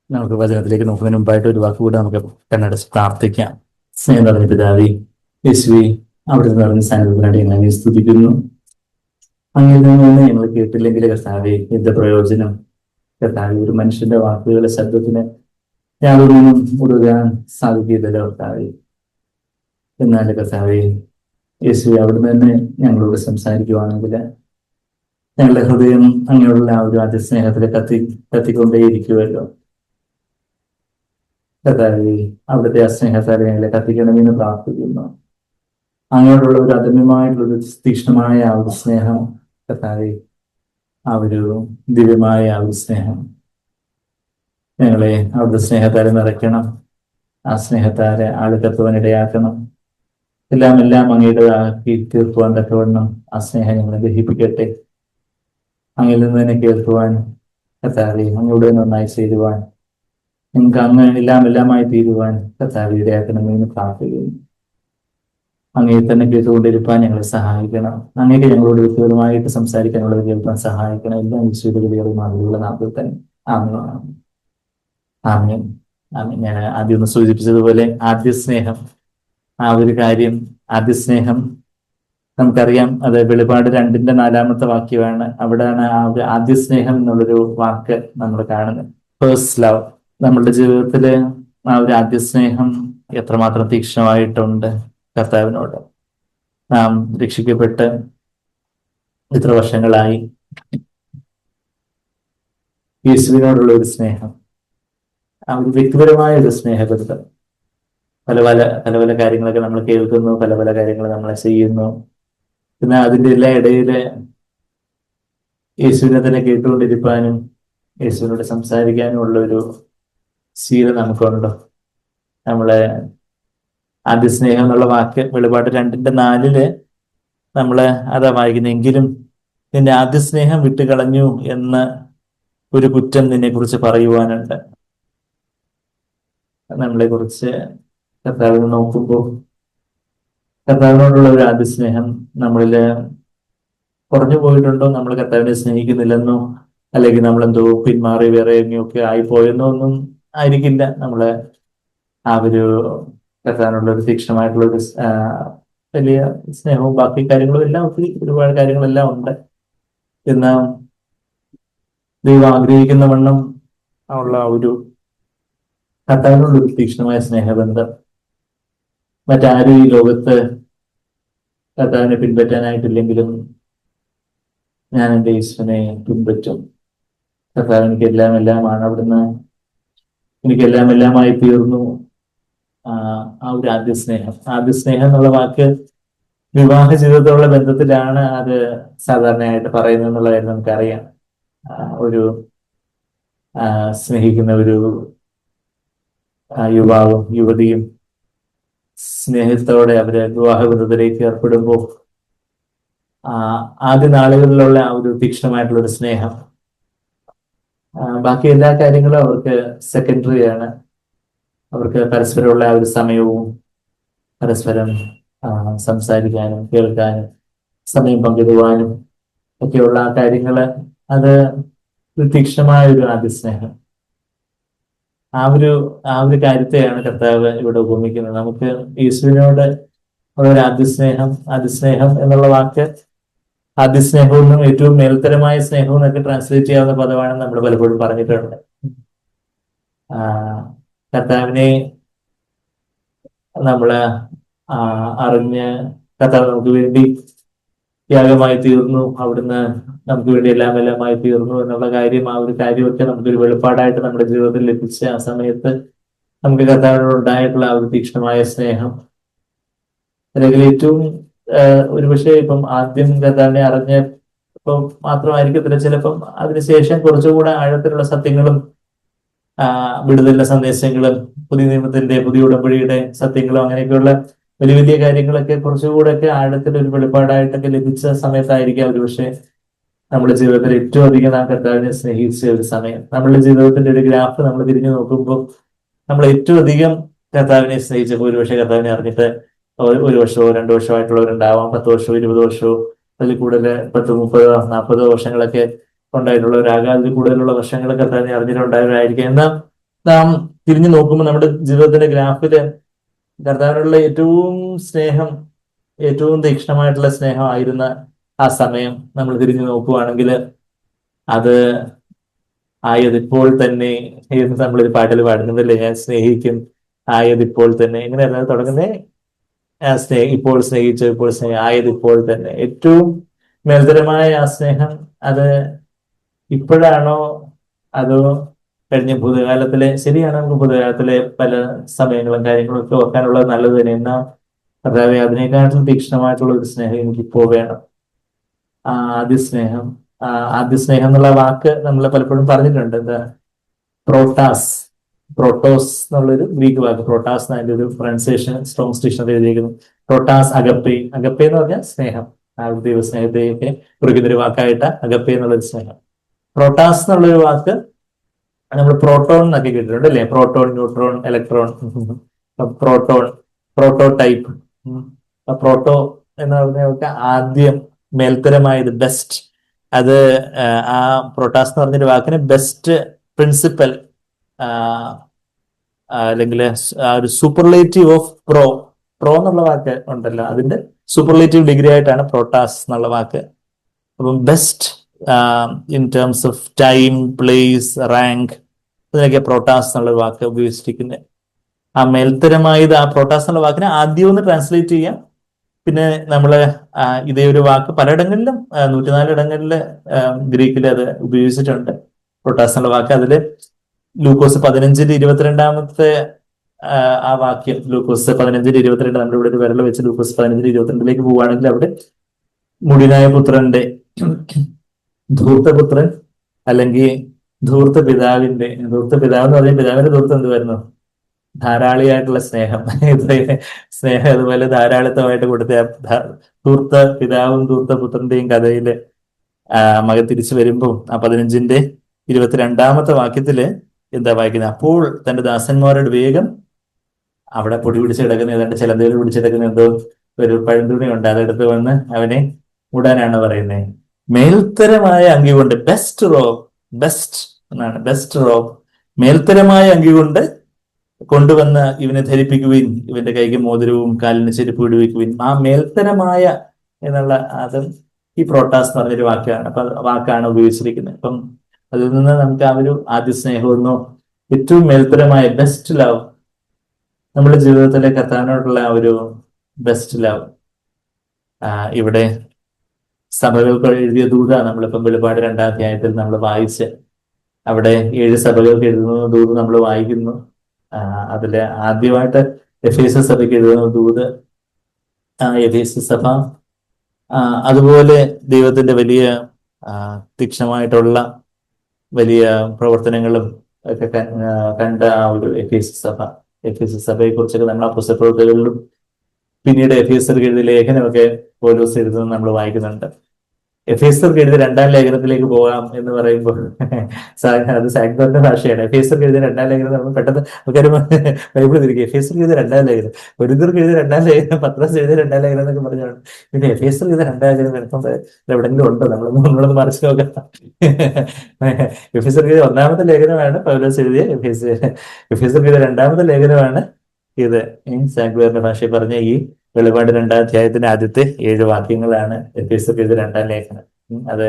നമുക്ക് വചനത്തിലേക്ക് നോക്കുന്നതിന് മുമ്പായിട്ട് ഒരു വാക്ക് കൂടെ നമുക്ക് കണ്ണടച്ച് പ്രാർത്ഥിക്കാം. സ്നേഹം നിറഞ്ഞ പിതാവേ, യേശുവേ, അവിടുത്തെ നിറഞ്ഞ സാന്നിധ്യത്തിനായിട്ട് ഞങ്ങൾ സ്തുതിക്കുന്നു. അങ്ങനെ നിന്ന് ഞങ്ങൾ കേട്ടില്ലെങ്കിൽ കർത്താവേ, എന്ത് പ്രയോജനം? കർത്താവേ, ഒരു മനുഷ്യന്റെ വാക്കുകളുടെ ശബ്ദത്തിന് യാതൊന്നും മുറുകാൻ സാധിക്കില്ലല്ലോ കർത്താവേ. എന്നാൽ കർത്താവേ, യേശുവേ, അവിടുന്ന് തന്നെ ഞങ്ങളോട് സംസാരിക്കുവാണെങ്കിൽ ഞങ്ങളുടെ ഹൃദയം അങ്ങനെയുള്ള ആ ഒരു അതിസ്നേഹത്തിൽ കത്തിക്കൊണ്ടേയിരിക്കുമല്ലോ. കർത്താവേ, അവിടുത്തെ ആ സ്നേഹത്താലെ ഞങ്ങളെ കത്തിക്കണമെന്ന് പ്രാർത്ഥിക്കുന്നു. അങ്ങോട്ടുള്ള ഒരു അദമ്യമായിട്ടുള്ളൊരു തീക്ഷ്ണമായ ആ ഒരു സ്നേഹം കർത്താവേ, ആ ഒരു ദിവ്യമായ ആ ഒരു സ്നേഹം ഞങ്ങളെ അവിടുത്തെ സ്നേഹത്താലെ നിറയ്ക്കണം. ആ സ്നേഹത്താലെ ആളുകത്തുവാൻ ഇടയാക്കണം. എല്ലാം അങ്ങയുടേതാക്കി തീർക്കുവാൻ തക്കവണ്ണം ആ സ്നേഹം ഞങ്ങളെ ഗ്രഹിപ്പിക്കട്ടെ. അങ്ങിൽ നിന്ന് തന്നെ കേൾക്കുവാൻ കർത്താവേ, അങ്ങയുടെ നന്നായി ചേരുവാൻ, നിങ്ങൾക്ക് അങ്ങ് എല്ലാമായി തീരുവാൻ കർത്താവേ ഇടയാക്കണമെന്ന് പ്രാർത്ഥിക്കുന്നു. അങ്ങയെ തന്നെ കേട്ടുകൊണ്ടിരിക്കാൻ ഞങ്ങളെ സഹായിക്കണം. അങ്ങേക്ക് ഞങ്ങളോട് വ്യക്തിപരമായിട്ട് സംസാരിക്കാനുള്ളത് കേൾക്കാൻ സഹായിക്കണം. എല്ലാം വിശ്വതകളും മാതിരിയുള്ള നാട്ടിൽ തന്നെ ആമേൻ. ആമേൻ. ആമേൻ. ഞാൻ ആദ്യം ഒന്ന് സൂചിപ്പിച്ചതുപോലെ ആദ്യ സ്നേഹം, ആ ഒരു കാര്യം, ആദ്യ സ്നേഹം നമുക്കറിയാം. അത് വെളിപാട് 2:4 വാക്യമാണ്. അവിടെയാണ് ആ ഒരു ആദ്യ സ്നേഹം എന്നുള്ളൊരു വാക്ക് നമ്മൾ കാണുന്നത്. First love. നമ്മളുടെ ജീവിതത്തില് ആ ഒരു ആദ്യ സ്നേഹം എത്രമാത്രം തീക്ഷ്ണമായിട്ടുണ്ട് കർത്താവിനോട്. നാം രക്ഷിക്കപ്പെട്ട് ഇത്ര വർഷങ്ങളായി യേശുവിനോടുള്ള ഒരു സ്നേഹം, ആ ഒരു വ്യക്തിപരമായ ഒരു സ്നേഹബന്ധം. പല പല കാര്യങ്ങളൊക്കെ നമ്മൾ കേൾക്കുന്നു, പല കാര്യങ്ങൾ നമ്മളെ ചെയ്യുന്നു. പിന്നെ അതിൻ്റെ എല്ലാ ഇടയില് യേശുവിനെ തന്നെ കേട്ടുകൊണ്ടിരിക്കാനും യേശുവിനോട് സംസാരിക്കാനും ഉള്ള ഒരു ശീലം നമുക്കുണ്ടോ? നമ്മളെ ആദ്യ സ്നേഹം എന്നുള്ള വാക്ക് വെളിപാട് 2:4 നമ്മള് അതാ വായിക്കുന്നെങ്കിലും നിന്റെ ആദ്യ സ്നേഹം വിട്ടുകളഞ്ഞു എന്ന് ഒരു കുറ്റം നിന്നെ കുറിച്ച് പറയുവാനുണ്ട്. നമ്മളെ കുറിച്ച് കർത്താവിനെ നോക്കുമ്പോൾ കർത്താവിനോടുള്ള ഒരു ആദ്യ സ്നേഹം നമ്മളില് കുറഞ്ഞു പോയിട്ടുണ്ടോ? നമ്മൾ കർത്താവിനെ സ്നേഹിക്കുന്നില്ലെന്നോ, അല്ലെങ്കിൽ നമ്മളെന്തോ പിന്മാറി വേറെ എങ്ങനെയൊക്കെ ആയിപ്പോയെന്നോ ഒന്നും ആയിരിക്കില്ല. നമ്മള് ആ ഒരു കർത്താവിനുള്ള ഒരു തീക്ഷ്ണമായിട്ടുള്ള ഒരു വലിയ സ്നേഹവും ബാക്കി കാര്യങ്ങളും എല്ലാം ഒരുപാട് കാര്യങ്ങളെല്ലാം ഉണ്ട്. എന്നാൽ ദൈവം ആഗ്രഹിക്കുന്ന വണ്ണം ഉള്ള ഒരു കർത്താവിനുള്ള ഒരു തീക്ഷ്ണമായ സ്നേഹബന്ധം മറ്റാരും ഈ ലോകത്ത് കർത്താവിനെ പിൻപറ്റാനായിട്ടില്ലെങ്കിലും ഞാൻ എൻ്റെ യേശുവിനെ പിൻപറ്റും. കർത്താവ് എനിക്ക് എല്ലാമാണ്. അവിടുന്ന് എനിക്ക് എല്ലാമായി തീർന്നു. ആ ഒരു ആദ്യ സ്നേഹം എന്നുള്ള വാക്ക് വിവാഹ ജീവിതത്തോടുള്ള ബന്ധത്തിലാണ് അത് സാധാരണയായിട്ട് പറയുന്നത് എന്നുള്ള കാര്യം നമുക്കറിയാം. ഒരു സ്നേഹിക്കുന്ന ഒരു യുവാവും യുവതിയും സ്നേഹത്തോടെ അവര് വിവാഹബന്ധത്തിലേക്ക് ഏർപ്പെടുമ്പോൾ ആദ്യ നാളുകളിലുള്ള ആ ഒരു തീക്ഷ്ണമായിട്ടുള്ള ഒരു സ്നേഹം, ബാക്കി എല്ലാ കാര്യങ്ങളും അവർക്ക് സെക്കൻഡറി ആണ്. അവർക്ക് പരസ്പരമുള്ള ആ ഒരു സമയവും പരസ്പരം സംസാരിക്കാനും കേൾക്കാനും സമയം പങ്കിടുവാനും ഒക്കെയുള്ള ആ കാര്യങ്ങള്, അത് ഒരു തീക്ഷ്ണമായ ഒരു ആദ്യ സ്നേഹം. ആ ഒരു കാര്യത്തെയാണ് കർത്താവ് ഇവിടെ ഉപമിക്കുന്നത്. നമുക്ക് യേശുവിനോട് ഉള്ള ഒരു ആദ്യ സ്നേഹം എന്നുള്ള വാക്ക് ആദ്യ സ്നേഹവും ഏറ്റവും മേൽത്തരമായ സ്നേഹവും എന്നൊക്കെ ട്രാൻസ്ലേറ്റ് ചെയ്യാവുന്ന പദമാണെന്ന് നമ്മൾ പലപ്പോഴും പറഞ്ഞിട്ടുണ്ട്. കർത്താവിനെ നമ്മള് അറിഞ്ഞ് കർത്താവ് നമുക്ക് വേണ്ടി യാഗമായി തീർന്നു, അവിടുന്ന് നമുക്ക് വേണ്ടി എല്ലാമായി തീർന്നു എന്നുള്ള കാര്യം, ആ ഒരു കാര്യമൊക്കെ നമുക്കൊരു വെളിപ്പാടായിട്ട് നമ്മുടെ ജീവിതത്തിൽ ലഭിച്ച ആ സമയത്ത് നമുക്ക് കർത്താവിനോട് ഉണ്ടായിട്ടുള്ള ആ ഒരു തീക്ഷ്ണമായ സ്നേഹം, അല്ലെങ്കിൽ ഏറ്റവും ഒരുപക്ഷെ ഇപ്പം ആദ്യം കർത്താവിനെ അറിഞ്ഞ ഇപ്പം മാത്രമായിരിക്കത്തില്ല, ചിലപ്പം അതിനുശേഷം കുറച്ചുകൂടെ ആഴത്തിലുള്ള സത്യങ്ങളും വിടുതലിന്റെ സന്ദേശങ്ങളും പുതിയ ഉടമ്പടിയുടെ സത്യങ്ങളും അങ്ങനെയൊക്കെയുള്ള വലിയ കാര്യങ്ങളൊക്കെ കുറച്ചുകൂടെ ഒക്കെ ആഴത്തിൽ ഒരു വെളിപ്പാടായിട്ടൊക്കെ ലഭിച്ച സമയത്തായിരിക്കാം ഒരുപക്ഷെ നമ്മുടെ ജീവിതത്തിൽ ഏറ്റവും അധികം നാം കർത്താവിനെ സ്നേഹിച്ച ഒരു സമയം. നമ്മളുടെ ജീവിതത്തിന്റെ ഒരു ഗ്രാഫ് നമ്മൾ തിരിഞ്ഞു നോക്കുമ്പോൾ നമ്മൾ ഏറ്റവും അധികം കർത്താവിനെ സ്നേഹിച്ചപ്പോൾ ഒരുപക്ഷെ കർത്താവിനെ അറിഞ്ഞിട്ട് 1 വർഷമോ 2 വർഷമായിട്ടുള്ളവരുണ്ടാവാം, 10 വർഷമോ 20 വർഷമോ അതിൽ കൂടുതൽ 10, 30, 40 വർഷങ്ങളൊക്കെ ഉണ്ടായിട്ടുള്ളവരാകാം. അതിൽ കൂടുതലുള്ള വർഷങ്ങൾ കർത്താവിനെ അറിഞ്ഞിട്ടുണ്ടായവരായിരിക്കും. എന്നാൽ നാം തിരിഞ്ഞു നോക്കുമ്പോൾ നമ്മുടെ ജീവിതത്തിന്റെ ഗ്രാഫില് കർത്താവിനുള്ള ഏറ്റവും സ്നേഹം, ഏറ്റവും തീക്ഷ്ണമായിട്ടുള്ള സ്നേഹമായിരുന്ന ആ സമയം നമ്മൾ തിരിഞ്ഞു നോക്കുവാണെങ്കിൽ അത് ആയതിപ്പോൾ തന്നെ എന്ന് നമ്മളൊരു പാട്ടിൽ പാടുന്നതല്ലേ, ഞാൻ സ്നേഹിക്കും ആയതിപ്പോൾ തന്നെ. ഇങ്ങനെയല്ല തുടങ്ങുന്നേ, ഇപ്പോൾ സ്നേഹിച്ചു, ഇപ്പോൾ ആയതിപ്പോൾ തന്നെ. ഏറ്റവും മേൽതരമായ ആ സ്നേഹം അത് ഇപ്പോഴാണോ അതോ കഴിഞ്ഞ ഭൂതകാലത്തിലെ? ശരിയാണ്, നമുക്ക് ഭൂതകാലത്തിലെ പല സമയങ്ങളും കാര്യങ്ങളും ഒക്കെ ഓർക്കാനുള്ളത് നല്ലത് തന്നെ. എന്നാൽ കർത്താവെ, അതിനേക്കാളും തീക്ഷ്ണമായിട്ടുള്ള ഒരു സ്നേഹം എനിക്കിപ്പോ വേണം. ആ ആദ്യ സ്നേഹം, ആദ്യ സ്നേഹം എന്നുള്ള വാക്ക് നമ്മൾ പലപ്പോഴും പറഞ്ഞിട്ടുണ്ട്. എന്താ? പ്രോട്ടാസ്, പ്രോട്ടോസ് എന്നുള്ളൊരു ഗ്രീക്ക് വാക്ക്. പ്രോട്ടാസ് എന്നതിന്റെ ഒരു പ്രൊനൗൺസിയേഷൻ സ്ട്രോങ്സ് ഡിക്ഷണറി എഴുതിയിരിക്കുന്നു. പ്രോട്ടാസ് അഗപ്പേ. അഗപ്പേ എന്ന് പറഞ്ഞാൽ സ്നേഹം, ആ ദൈവ സ്നേഹത്തെയൊക്കെ കുറിക്കുന്ന ഒരു വാക്കായിട്ട് അഗപ്പേ എന്നുള്ളൊരു സ്നേഹം. പ്രോട്ടാസ് എന്നുള്ളൊരു വാക്ക് നമ്മൾ പ്രോട്ടോൺ എന്നൊക്കെ കേട്ടിട്ടുണ്ട് അല്ലേ? Proton, neutron, electron. Proton, prototype. Proto എന്ന് പറഞ്ഞാൽ ആദ്യം, മേൽത്തരമായത്, ബെസ്റ്റ്. അത് ആ പ്രോട്ടാസ് എന്ന് പറഞ്ഞൊരു വാക്കിന് ബെസ്റ്റ്, പ്രിൻസിപ്പൽ, അല്ലെങ്കിൽ ഒരു സൂപ്പർലേറ്റീവ് ഓഫ് പ്രോ. പ്രോ എന്നുള്ള വാക്ക് ഉണ്ടല്ലോ, അതിന്റെ സൂപ്പർലേറ്റീവ് ഡിഗ്രി ആയിട്ടാണ് പ്രോട്ടാസ് എന്നുള്ള വാക്ക്. അപ്പം best in terms of time, place, rank, ഇതിനൊക്കെ പ്രോട്ടാസ് എന്നുള്ള വാക്ക് ഉപയോഗിച്ചിരിക്കുന്നത്. ആ മേൽത്തരമായത്, ആ പ്രോട്ടാസ് എന്നുള്ള വാക്കിനെ ആദ്യം ഒന്ന് ട്രാൻസ്ലേറ്റ് ചെയ്യാം. പിന്നെ നമ്മള് ഇതേ ഒരു വാക്ക് പലയിടങ്ങളിലും 104 ഇടങ്ങളിൽ ഗ്രീക്കിൽ അത് ഉപയോഗിച്ചിട്ടുണ്ട്, പ്രോട്ടാസ് എന്നുള്ള വാക്ക്. അതില് ലൂക്കോസ് 15:22 ആ വാക്യം, ലൂക്കോസ് 15:22, നമ്മുടെ ഇവിടെ ഒരു വിരൽ വെച്ച് ലൂക്കോസ് 15:22 പോവുകയാണെങ്കിൽ അവിടെ മുടിനായ പുത്രന്റെ, ധൂർത്തപുത്രൻ അല്ലെങ്കിൽ ധൂർത്ത പിതാവിന്റെ, ധൂർത്ത പിതാവ് എന്ന് പറഞ്ഞാൽ പിതാവിന്റെ ധൂർത്തം എന്ത് വരുന്നു? ധാരാളിയായിട്ടുള്ള സ്നേഹം. സ്നേഹം അതുപോലെ ധാരാളിത്തമായിട്ട് കൊടുത്ത ധൂർത്ത പിതാവും ധൂർത്ത പുത്രന്റെയും കഥയില് മകൻ തിരിച്ചു വരുമ്പോൾ ആ 15:22 വാക്യത്തില് എന്താ വായിക്കുന്നത്? അപ്പോൾ തന്റെ ദാസന്മാരോട് വേഗം, അവിടെ പൊടി പിടിച്ച് കിടക്കുന്ന, ഏതാണ്ട് ചിലന്തയിൽ പിടിച്ചെടുക്കുന്ന എന്തോ ഒരു പഴന്തുണി ഉണ്ട്, അതെടുത്ത് വന്ന് അവനെ മൂടാനാണ് പറയുന്നത്. മേൽത്തരമായ അങ്കി കൊണ്ട്, ബെസ്റ്റ് റോബ്, ബെസ്റ്റ് എന്നാണ്, ബെസ്റ്റ് റോബ്, മേൽത്തരമായ അങ്കി കൊണ്ട് കൊണ്ടുവന്ന് ഇവനെ ധരിപ്പിക്കുവിൻ, ഇവന്റെ കൈക്ക് മോതിരവും കാലിന് ചെരുപ്പ് ഇടുവിക്കുവിൻ. ആ മേൽത്തരമായ എന്നുള്ള അത് ഈ പ്രോട്ടാസ് എന്ന് പറഞ്ഞൊരു വാക്കാണ് ഉപയോഗിച്ചിരിക്കുന്നത്. അപ്പം അതിൽ നിന്ന് നമുക്ക് ആ ഒരു ആദ്യ സ്നേഹമെന്നോ ഏറ്റവും മേൽത്തരമായ ബെസ്റ്റ് ലവ്, നമ്മുടെ ജീവിതത്തിലെ കർത്താവിനോടുള്ള ആ ഒരു ബെസ്റ്റ് ലവ്, ഇവിടെ സഭകൾക്ക് എഴുതിയ ദൂത നമ്മളിപ്പം വെളിപാട് 2-ാം അധ്യായത്തിൽ നമ്മൾ വായിച്ച്, അവിടെ 7 സഭകൾക്ക് എഴുതുന്ന ദൂത് നമ്മൾ വായിക്കുന്നു. അതില് ആദ്യമായിട്ട് എഫേസസ് സഭയ്ക്ക് എഴുതുന്ന ദൂത്, എഫേസസ് സഭ അതുപോലെ ദൈവത്തിന്റെ വലിയ തീക്ഷ്ണമായിട്ടുള്ള വലിയ പ്രവർത്തനങ്ങളും ഒക്കെ കണ്ട ആ ഒരു എഫേസസ് സഭ, എഫേസസ് സഭയെ കുറിച്ചൊക്കെ നമ്മൾ അപ്പോസ്തലപ്രവൃത്തികളിലും പിന്നീട് എഫേസർക്ക് എഴുതിയ ലേഖനമൊക്കെ പൗലോസ് എഴുതുന്നത് നമ്മൾ വായിക്കുന്നുണ്ട്. എഫേസർക്ക് എഴുതിയ 2-ാം ലേഖനത്തിലേക്ക് പോകാം എന്ന് പറയുമ്പോൾ അത് സാഗ്ദോന്റെ ഭാഷയാണ്. എഫേസർക്ക് എഴുതിയ 2-ാം ലേഖനം നമ്മൾ പെട്ടെന്ന് ആൾക്കാർ ബൈബിൾ തിരിക്കുക. എഫേസർക്ക് എഴുതിയ 2-ാം ലേഖനം, ഒരിക്കർക്ക് എഴുതിയ 2-ാം ലേഖനം, പത്രോസ് എഴുതിയ 2-ാം ലേഖനം എന്നൊക്കെ പറഞ്ഞാണ്. പിന്നെ എഫേസർക്ക് എഴുതിയ 2-ാം ലേഖനം എടുക്കുമ്പോൾ എവിടെയെങ്കിലും ഉണ്ടോ? നമ്മളൊന്ന് മറിച്ച് നോക്കാം. എഫേസർക്ക് എഴുതിയ 1-ാമത്തെ ലേഖനമാണ് പൗലോസ് എഴുതിയ എഫേസർക്ക് എഴുതിയ 2-ാമത്തെ ലേഖനമാണ് ഇത്. സാഗ്ദോന്റെ ഭാഷയിൽ പറഞ്ഞ ഈ വെളിപാട് 2-ാം അധ്യായത്തിന്റെ ആദ്യത്തെ 7 വാക്യങ്ങളാണ് എഫേസർക്ക് എഴുതിയ 2-ാം ലേഖനം. അത്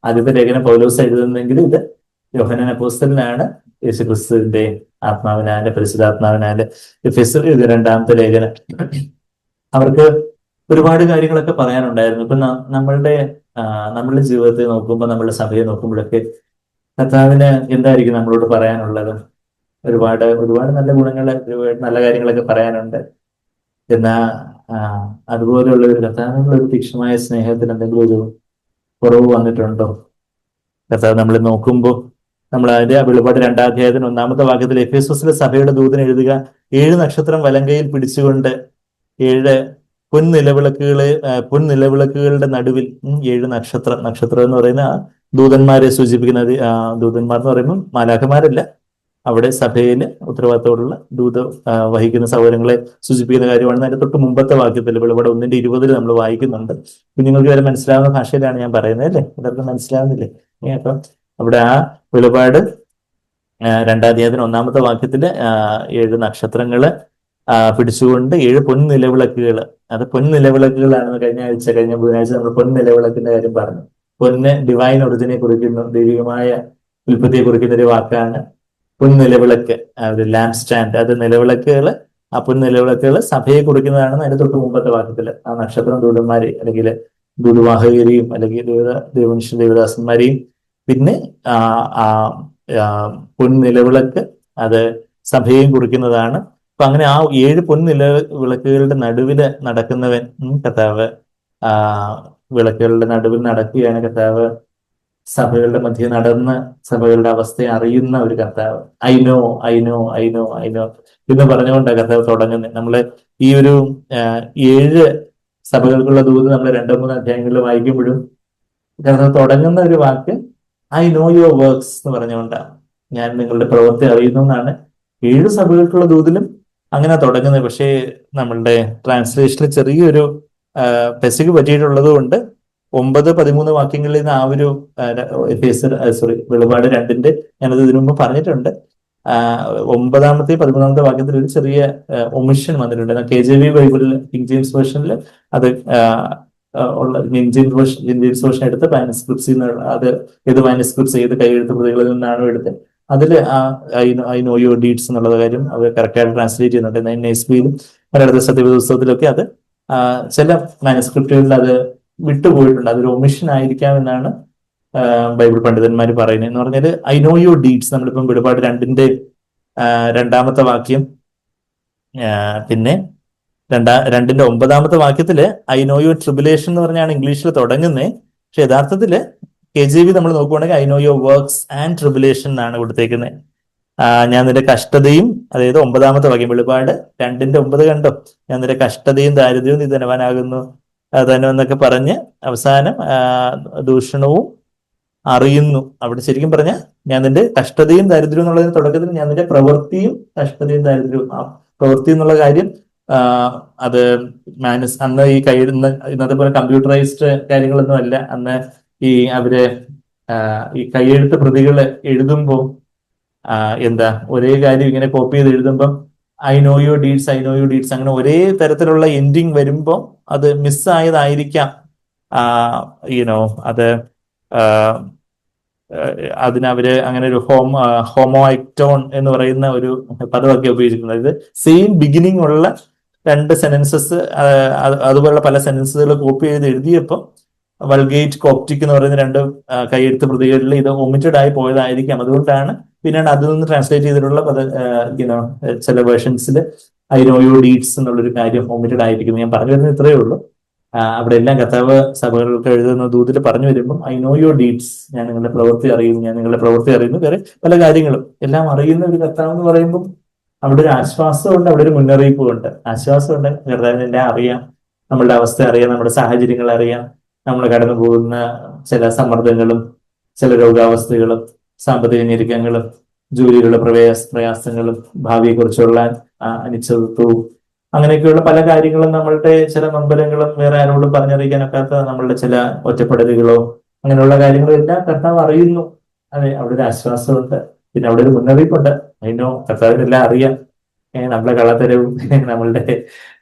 ആദ്യത്തെ ലേഖനം പൗലോസ് എഴുതുന്നെങ്കിൽ ഇത് യോഹന്നാൻ അപ്പോസ്തലനാണ് യേശുക്രിസ്തുവിന്റെ ആത്മാവിനാല്, പരിശുദ്ധാത്മാവിനാല് എഫേസർക്ക് എഴുതിയ 2-ാമത്തെ ലേഖനം. അവർക്ക് ഒരുപാട് കാര്യങ്ങളൊക്കെ പറയാനുണ്ടായിരുന്നു. ഇപ്പൊ നമ്മളുടെ ജീവിതത്തെ നോക്കുമ്പോൾ, നമ്മളുടെ സഭയെ നോക്കുമ്പോഴൊക്കെ കർത്താവിന് എന്തായിരിക്കും നമ്മളോട് പറയാനുള്ളത്? ഒരുപാട് നല്ല ഗുണങ്ങൾ, നല്ല കാര്യങ്ങളൊക്കെ പറയാനുണ്ട്. എന്നാ അതുപോലെയുള്ള ഒരു കർത്താവിനുള്ള ഒരു തീക്ഷ്ണമായ സ്നേഹത്തിന് എന്തെങ്കിലും ഒരു കുറവ് വന്നിട്ടുണ്ടോ? കർത്താവ് നമ്മൾ നോക്കുമ്പോൾ, നമ്മൾ അതിന്റെ വെളിപാട് 2-ാം അധ്യായത്തിന് 1-ാമത്തെ വാക്യത്തിൽ എഫേസസിലെ സഭയുടെ ദൂതൻ എഴുതുക, 7 നക്ഷത്രം വലങ്കയിൽ പിടിച്ചുകൊണ്ട് 7 പൊൻനിലവിളക്കുകളുടെ നടുവിൽ 7 നക്ഷത്രം എന്ന് പറയുന്ന ആ ദൂതന്മാരെ സൂചിപ്പിക്കുന്നത്. ദൂതന്മാർ എന്ന് പറയുമ്പോൾ മാലാഖമാരല്ല, അവിടെ സഭയിൽ ഉത്തരവാദിത്തമുള്ള ദൂത വഹിക്കുന്ന സൗകര്യങ്ങളെ സൂചിപ്പിക്കുന്ന കാര്യമാണ്. അതിന്റെ തൊട്ട് മുമ്പത്തെ വാക്യത്തിൽ വെളിപാട് 1:20 നമ്മൾ വായിക്കുന്നുണ്ട്. കുഞ്ഞുങ്ങൾക്ക് വരെ മനസ്സിലാവുന്ന ഭാഷയിലാണ് ഞാൻ പറയുന്നത്, അല്ലേ? എല്ലാവർക്കും മനസ്സിലാവുന്നില്ലേ? അപ്പം അവിടെ ആ വെളിപാട് 2-ാം അധ്യായത്തിന് 1-ാമത്തെ വാക്യത്തില് 7 നക്ഷത്രങ്ങള് പിടിച്ചുകൊണ്ട് 7 പൊൻനിലവിളക്കുകൾ. അത് പൊൻനിലവിളക്കുകളാണെന്ന് കഴിഞ്ഞ ബുധനാഴ്ച നമ്മൾ പൊൻനിലവിളക്കിന്റെ കാര്യം പറഞ്ഞു. പൊന്ന് ഡിവൈൻ ഒറിജിനെ കുറിക്കുന്നു, ദൈവികമായ ഉൽപ്പത്തിയെ കുറിക്കുന്ന ഒരു വാക്കാണ് പൊൻനിലവിളക്ക്. ഒരു ലാംപ് സ്റ്റാൻഡ്, അത് നിലവിളക്കുകൾ. ആ പൊൻനിലവിളക്കുകൾ സഭയെ കുറിക്കുന്നതാണെന്ന് അതിന്റെ തൊട്ട് മുമ്പത്തെ വാക്യത്തില് ആ നക്ഷത്രം ദൂതന്മാരെ അല്ലെങ്കിൽ ദൂതവാഹകരെയും അല്ലെങ്കിൽ ദേവമനുഷ്യ ദേവദാസന്മാരെയും, പിന്നെ ആ പൊൻനിലവിളക്ക് അത് സഭയെയും കുറിക്കുന്നതാണ്. അപ്പൊ അങ്ങനെ ആ 7 പൊൻനിലവിളക്കുകളുടെ നടുവില് നടക്കുന്നവൻ കർത്താവ്, ആ വിളക്കുകളുടെ നടുവിൽ നടക്കുകയാണ് കർത്താവ്. സഭകളുടെ മധ്യ നടന്ന് സഭകളുടെ അവസ്ഥയെ അറിയുന്ന ഒരു കർത്താവ്. I know, I know, I know, I know എന്ന് പറഞ്ഞുകൊണ്ടാണ് കർത്താവ് തുടങ്ങുന്നത്. നമ്മള് ഈ ഒരു 7 സഭകൾക്കുള്ള ദൂത് നമ്മൾ 2-3 അധ്യായങ്ങളിൽ വായിക്കുമ്പോഴും കർത്താവ് തുടങ്ങുന്ന ഒരു വാക്ക് ഐ നോ യുവർ വർക്ക്സ് എന്ന് പറഞ്ഞുകൊണ്ടാണ്. ഞാൻ നിങ്ങളുടെ പ്രവൃത്തി അറിയുന്നു എന്നാണ് 7 സഭകൾക്കുള്ള ദൂതിലും അങ്ങനെ തുടങ്ങുന്നത്. പക്ഷേ നമ്മളുടെ ട്രാൻസ്ലേഷനിൽ ചെറിയൊരു പെശക് പറ്റിയിട്ടുള്ളത് കൊണ്ട് 9-13 വാക്യങ്ങളിൽ നിന്ന് ആ ഒരു വെളിപാട് 2-ന്റെ ഞാനത് ഇതിനു മുമ്പ് പറഞ്ഞിട്ടുണ്ട്. 9-ാമത്തെയും 13-ാമത്തെ വാക്യത്തിൽ ഒരു ചെറിയ ഒമിഷൻ വന്നിട്ടുണ്ട്. KJV ബൈബിളിൽ, കിങ് ജെയിംസ് വേർഷനിൽ അത് ഉള്ള കിങ് ജെയിംസ് വേർഷൻ എടുത്ത് മാനുസ്ക്രിപ്റ്റ്സിൽ നിന്ന്, അത് ഏത് മാനുസ്ക്രിപ്റ്റ്സ് ഏത് കൈയെഴുത്ത് പ്രതികളിൽ നിന്നാണോ എടുത്ത് അതില് ഐ നോ യുവർ ഡീഡ്സ് എന്നുള്ള കാര്യം അവർ കറക്റ്റായിട്ട് ട്രാൻസ്ലേറ്റ് ചെയ്യുന്നുണ്ട്. NSBയിലും മലയാള സത്യപുസ്തകത്തിലൊക്കെ അത് ചില മാനുസ്ക്രിപ്റ്റുകളിൽ അത് വിട്ടുപോയിട്ടുണ്ട്. അതൊരു ഒമിഷൻ ആയിരിക്കാം എന്നാണ് ബൈബിൾ പണ്ഡിതന്മാർ പറയുന്നത്. എന്ന് പറഞ്ഞാൽ ഐ നോ യുവർ ഡീഡ്സ്, നമ്മളിപ്പം വെളിപാട് 2-ന്റെ 2-ാമത്തെ വാക്യം, പിന്നെ 2-ന്റെ 9-ാമത്തെ വാക്യത്തില് ഐ നോ യുവർ ട്രിബുലേഷൻ എന്ന് പറഞ്ഞാണ് ഇംഗ്ലീഷിൽ തുടങ്ങുന്നത്. പക്ഷെ യഥാർത്ഥത്തില് KJV നമ്മൾ നോക്കുവാണെങ്കിൽ I know your works and tribulation എന്നാണ് കൊടുത്തേക്കുന്നത്. ഞാൻ നിന്റെ കഷ്ടതയും, അതായത് 9-ാമത്തെ വാക്യം, വെളിപാട് 2-ന്റെ 9 കണ്ടോ, ഞാൻ നിന്റെ കഷ്ടതയും ദാരിദ്ര്യവും നീ ധനവാനാകുന്നു എന്നൊക്കെ പറഞ്ഞ് അവസാനം ദൂഷണവും അറിയുന്നു. അവിടെ ശരിക്കും പറഞ്ഞാൽ ഞാൻ നിന്റെ കഷ്ടതയും ദാരിദ്ര്യവും എന്നുള്ളതിന് തുടക്കത്തിൽ ഞാൻ നിന്റെ പ്രവൃത്തിയും കഷ്ടതയും ദാരിദ്ര്യവും, ആ പ്രവൃത്തി എന്നുള്ള കാര്യം അത് അന്ന് ഈ ഇന്നത്തെ പോലെ കമ്പ്യൂട്ടറൈസ്ഡ് കാര്യങ്ങളൊന്നും അല്ല. അന്ന് ഈ അവര് ഈ കൈയെഴുത്ത് പ്രതികൾ എഴുതുമ്പോൾ എന്താ ഒരേ കാര്യം ഇങ്ങനെ കോപ്പി ചെയ്ത് എഴുതുമ്പം I know your deeds, I know your deeds, അങ്ങനെ ഒരേ തരത്തിലുള്ള എൻഡിങ് വരുമ്പോൾ അത് മിസ്സായതായിരിക്കാം. യുനോ അത് അതിനവര് അങ്ങനെ ഒരു ഹോമോഐക്ടോൺ എന്ന് പറയുന്ന ഒരു പദമൊക്കെ ഉപയോഗിച്ചിട്ടുണ്ട്. അതായത് സെയിം ബിഗിനിങ് ഉള്ള 2 സെന്റൻസസ്, അതുപോലുള്ള പല സെന്റൻസുകൾ കോപ്പി ചെയ്ത് എഴുതിയപ്പോൾ വൾഗേറ്റ്, കോപ്റ്റിക് എന്ന് പറയുന്ന 2 കൈയെഴുത്ത് പ്രതികളിൽ ഇത് ഒമിറ്റഡ് ആയി പോയതായിരിക്കാം. അതുകൊണ്ടാണ് പിന്നീട് അതിൽ നിന്ന് ട്രാൻസ്ലേറ്റ് ചെയ്തിട്ടുള്ള ചില വേർഷൻസിൽ ഐ നോ യുവർ ഡീഡ്സ് എന്നുള്ളൊരു കാര്യം ഒമിറ്റഡ് ആയിരിക്കുന്നു. ഞാൻ പറഞ്ഞു വരുന്നത് ഇത്രയേ ഉള്ളൂ. അവിടെ എല്ലാം കർത്താവ് സഭകൾക്ക് എഴുതുന്ന ദൂതിൽ പറഞ്ഞു വരുമ്പോൾ ഐ നോ യുവർ ഡീഡ്സ്, ഞാൻ നിങ്ങളുടെ പ്രവൃത്തി അറിയുന്നു, ഞാൻ നിങ്ങളുടെ പ്രവൃത്തി അറിയുന്നു, വേറെ പല കാര്യങ്ങളും എല്ലാം അറിയുന്ന ഒരു കർത്താവ് എന്ന് പറയുമ്പോൾ അവിടെ ഒരു ആശ്വാസമുണ്ട്, അവിടെ ഒരു മുന്നറിയിപ്പുണ്ട്. ആശ്വാസമുണ്ട്, കർത്താവിന് എല്ലാം അറിയാം, നമ്മളുടെ അവസ്ഥ അറിയാം, നമ്മുടെ സാഹചര്യങ്ങൾ അറിയാം, നമ്മൾ കടന്നു പോകുന്ന ചില സമ്മർദ്ദങ്ങളും ചില രോഗാവസ്ഥകളും സാമ്പത്തിക ഞെരുക്കങ്ങളും ജോലികളുടെ പ്രയാസങ്ങളും ഭാവിയെക്കുറിച്ചുള്ള അനിശ്ചിതത്വവും അങ്ങനെയൊക്കെയുള്ള പല കാര്യങ്ങളും, നമ്മളുടെ ചില നൊമ്പരങ്ങളും വേറെ ആരോടും പറഞ്ഞറിയിക്കാനൊക്കാത്ത നമ്മളുടെ ചില ഒറ്റപ്പെടലുകളോ അങ്ങനെയുള്ള കാര്യങ്ങളും എല്ലാം കർത്താവ് അറിയുന്നു. അതെ, അവിടെ ഒരു ആശ്വാസമുണ്ട്. പിന്നെ അവിടെ ഒരു മുന്നറിയിപ്പുണ്ട്. അതിനോ കർത്താവിനെല്ലാം അറിയാം. നമ്മളെ കള്ളത്തരവും നമ്മളുടെ